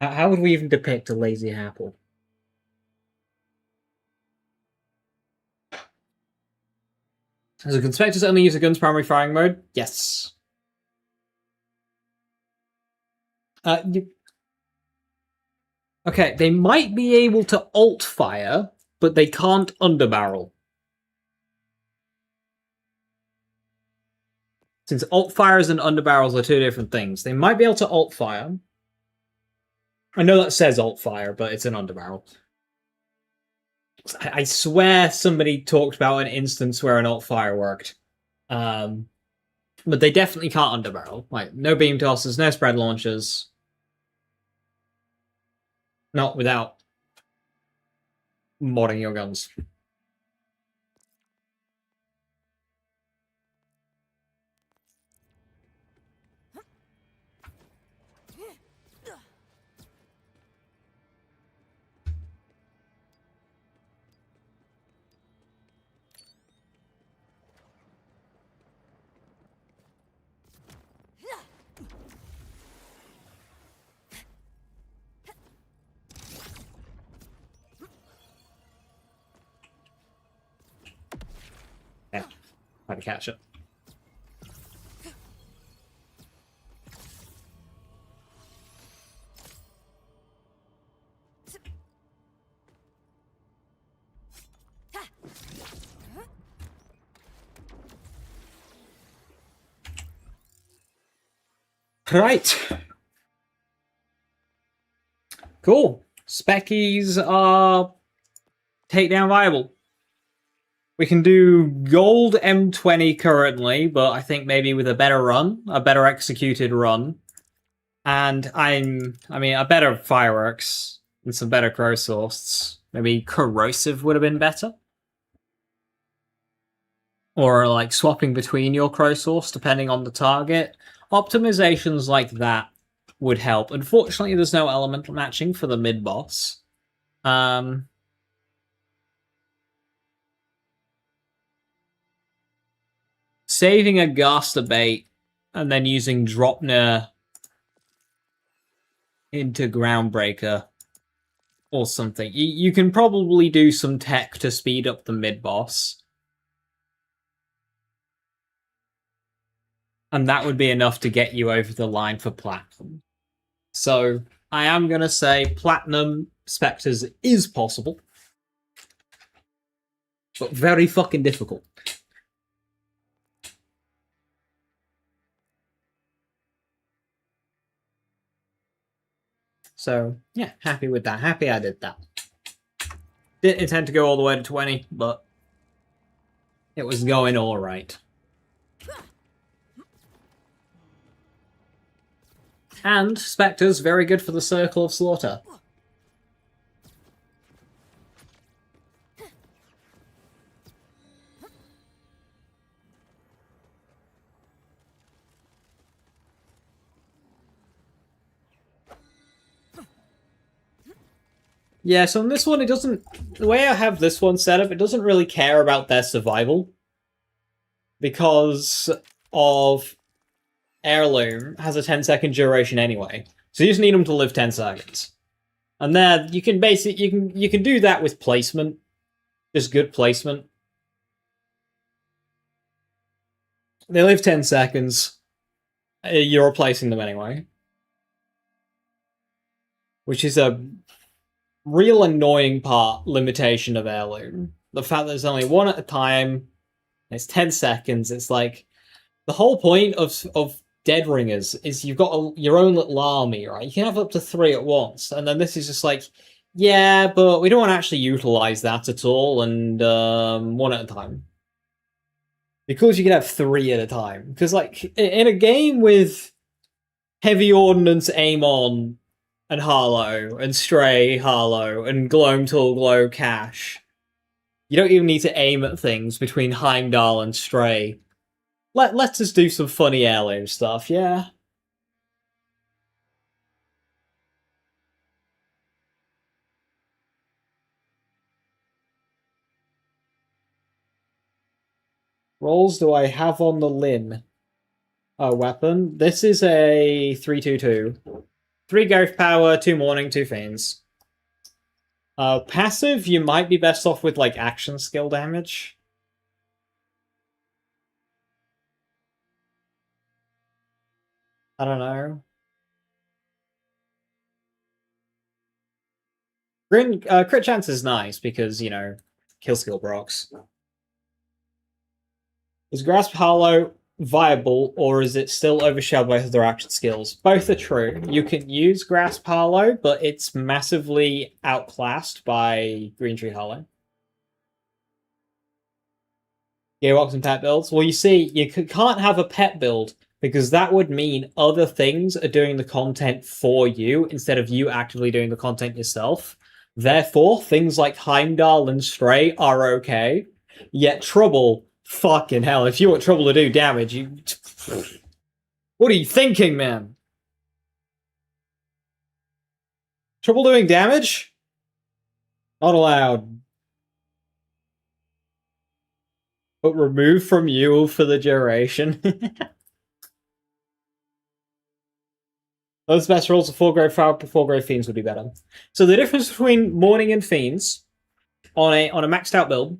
How would we even depict a lazy apple? So Conspectors only use a gun's primary firing mode? Yes. Okay, they might be able to alt fire, but they can't underbarrel. Since alt fires and underbarrels are two different things, they might be able to alt fire. I know that says alt fire, but it's an underbarrel. I swear somebody talked about an instance where an alt fire worked. But they definitely can't underbarrel. Like, no beam tosses, no spread launchers. Not without modding your guns. Yeah, try to catch it. Right. Cool. Speckies are takedown viable. We can do gold M20 currently, but I think maybe with a better run, a better executed run. And I mean, a better fireworks and some better crow sources. Maybe corrosive would have been better. Or like swapping between your crow source depending on the target. Optimizations like that would help. Unfortunately, there's no elemental matching for the mid-boss. Saving a Gaster bait and then using Dropner into Groundbreaker or something. You can probably do some tech to speed up the mid-boss. And that would be enough to get you over the line for Platinum. So I am going to say Platinum Specters is possible. But very fucking difficult. So, yeah, happy with that. Happy I did that. Didn't intend to go all the way to 20, but it was going all right. And Spectre's very good for the Circle of Slaughter. Yeah, so on this one, it doesn't... The way I have this one set up, it doesn't really care about their survival. Because of Heirloom has a 10-second duration anyway. So you just need them to live 10 seconds. And there, you can basically... You can do that with placement. Just good placement. They live 10 seconds. You're replacing them anyway. Which is a real annoying limitation of Heirloom. The fact that there's only one at a time, it's 10 seconds, it's like... The whole point of Dead Ringers is you've got your own little army, right? You can have up to 3 at once, and then this is just like, yeah, but we don't want to actually utilize that at all, and one at a time. Because you can have 3 at a time. Because, like, in a game with Heavy Ordnance, Aim On, and Harlow, and Stray, Harlow, and Gloam Tool, Glow, Cash, you don't even need to aim at things between Heimdall and Stray. Let's just do some funny heirloom stuff, yeah? Rolls do I have on the Lin? Weapon. This is a 3/2/2. 3 growth power, 2 morning, 2 fiends. Passive, you might be best off with, like, action skill damage. I don't know. Crit chance is nice because, you know, kill skill procs. Is Grasp Hollow viable, or is it still overshadowed by other action skills? Both are true. You can use Grasp Hollow, but it's massively outclassed by Green Tree Hollow. Gearbox and pet builds? Well, you see, you can't have a pet build because that would mean other things are doing the content for you instead of you actively doing the content yourself. Therefore, things like Heimdall and Stray are okay. Yet Trouble, fucking hell, if you want Trouble to do damage, you... What are you thinking, man? Trouble doing damage? Not allowed. But removed from you for the duration. Those best rolls of 4 grade Fire, 4 grade Fiends would be better. So the difference between Morning and Fiends on a maxed out build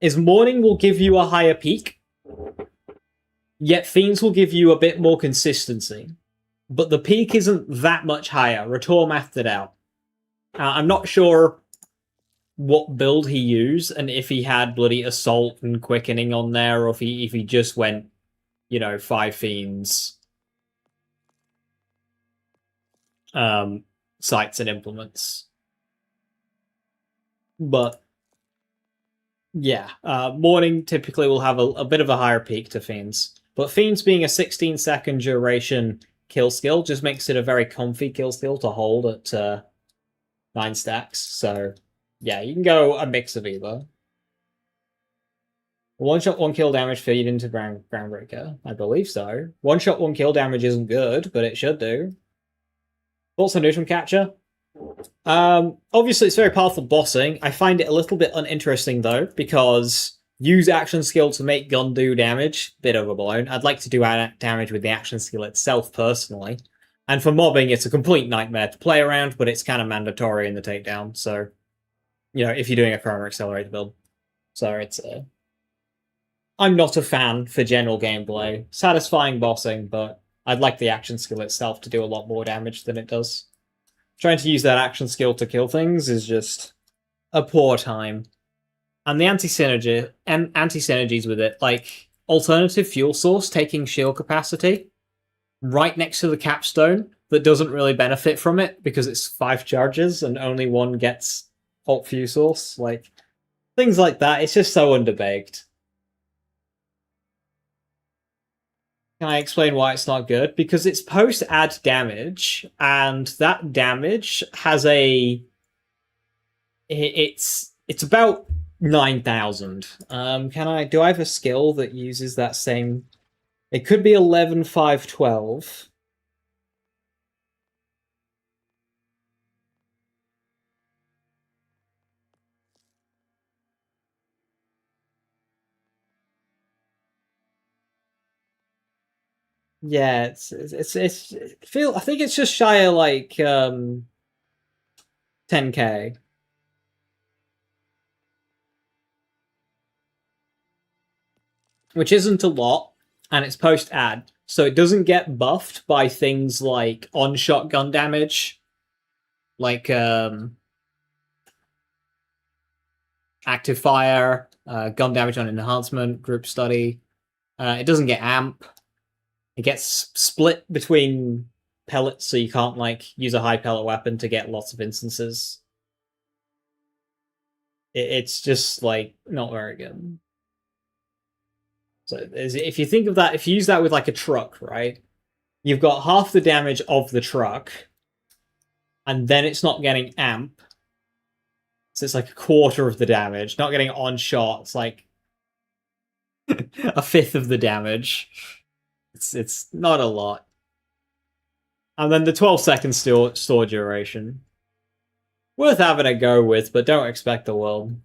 is Morning will give you a higher peak, yet Fiends will give you a bit more consistency. But the peak isn't that much higher. Rator mathed it out. I'm not sure what build he used and if he had bloody Assault and Quickening on there, or if he just went, you know, 5 Fiends, sites and implements. But yeah, Morning typically will have a bit of a higher peak to Fiends. But Fiends being a 16-second duration kill skill just makes it a very comfy kill skill to hold at 9 stacks. So yeah, you can go a mix of either. 1-shot, 1-kill damage feed into Groundbreaker. I believe so. 1-shot, 1-kill damage isn't good, but it should do. Thoughts on Neutron Catcher? Obviously, it's very powerful bossing. I find it a little bit uninteresting, though, because use action skill to make gun do damage, bit overblown. I'd like to do damage with the action skill itself, personally. And for mobbing, it's a complete nightmare to play around, but it's kind of mandatory in the takedown, so... You know, if you're doing a Chroma Accelerator build. So it's... I'm not a fan for general gameplay. Satisfying bossing, but I'd like the action skill itself to do a lot more damage than it does. Trying to use that action skill to kill things is just a poor time. And the anti-synergies with it, like alternative fuel source taking shield capacity right next to the capstone that doesn't really benefit from it because it's 5 charges and only one gets alt fuel source. Like, things like that, it's just so underbaked. Can I explain why it's not good? Because it's post-add damage, and that damage has a... It's about 9,000. Do I have a skill that uses that same... It could be 11, 5, 12. Yeah, I think it's just shy of like 10k. Which isn't a lot, and it's post-add, so it doesn't get buffed by things like on-shot gun damage, like active fire, gun damage on enhancement, group study. It doesn't get amp. It gets split between pellets, so you can't like use a high pellet weapon to get lots of instances. It's just like not very good. So if you think of that, if you use that with like a truck, right? You've got half the damage of the truck, and then it's not getting amp. So it's like a quarter of the damage. Not getting on shot, it's like a fifth of the damage. It's not a lot. And then the 12-second store duration. Worth having a go with, but don't expect the world.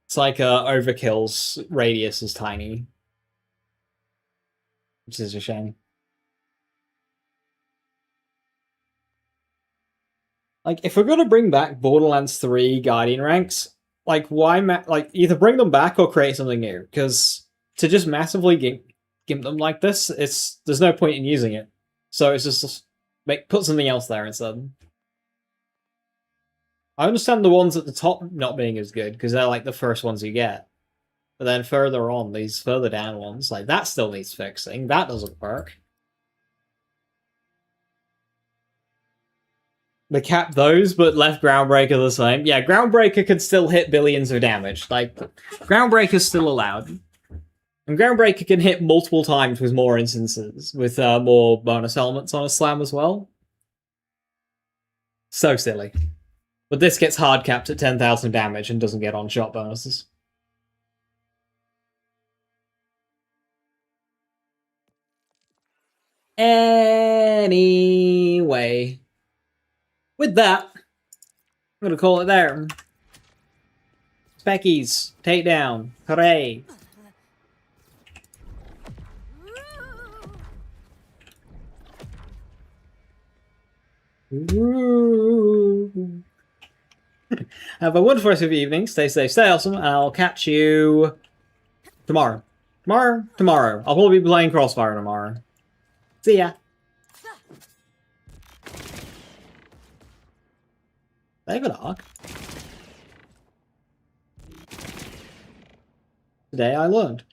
It's like Overkill's radius is tiny. Which is a shame. Like, if we're gonna bring back Borderlands 3 Guardian ranks, like, why like, either bring them back or create something new, because to just massively gimp them like this, there's no point in using it. So it's just put something else there instead. I understand the ones at the top not being as good, because they're like the first ones you get. But then further on, these further down ones, like, that still needs fixing. That doesn't work. They capped those, but left Groundbreaker the same. Yeah, Groundbreaker could still hit billions of damage. Like, Groundbreaker's still allowed. And Groundbreaker can hit multiple times with more instances, with more bonus elements on a slam as well. So silly. But this gets hard capped at 10,000 damage and doesn't get on-shot bonuses. Anyway. With that, I'm gonna call it there. Speckies, takedown, hooray! Ooh. Have a wonderful rest of your evening. Stay safe, stay awesome, and I'll catch you tomorrow. Tomorrow? Tomorrow. I'll probably be playing Crossfire tomorrow. See ya. They have an arc. Today I learned.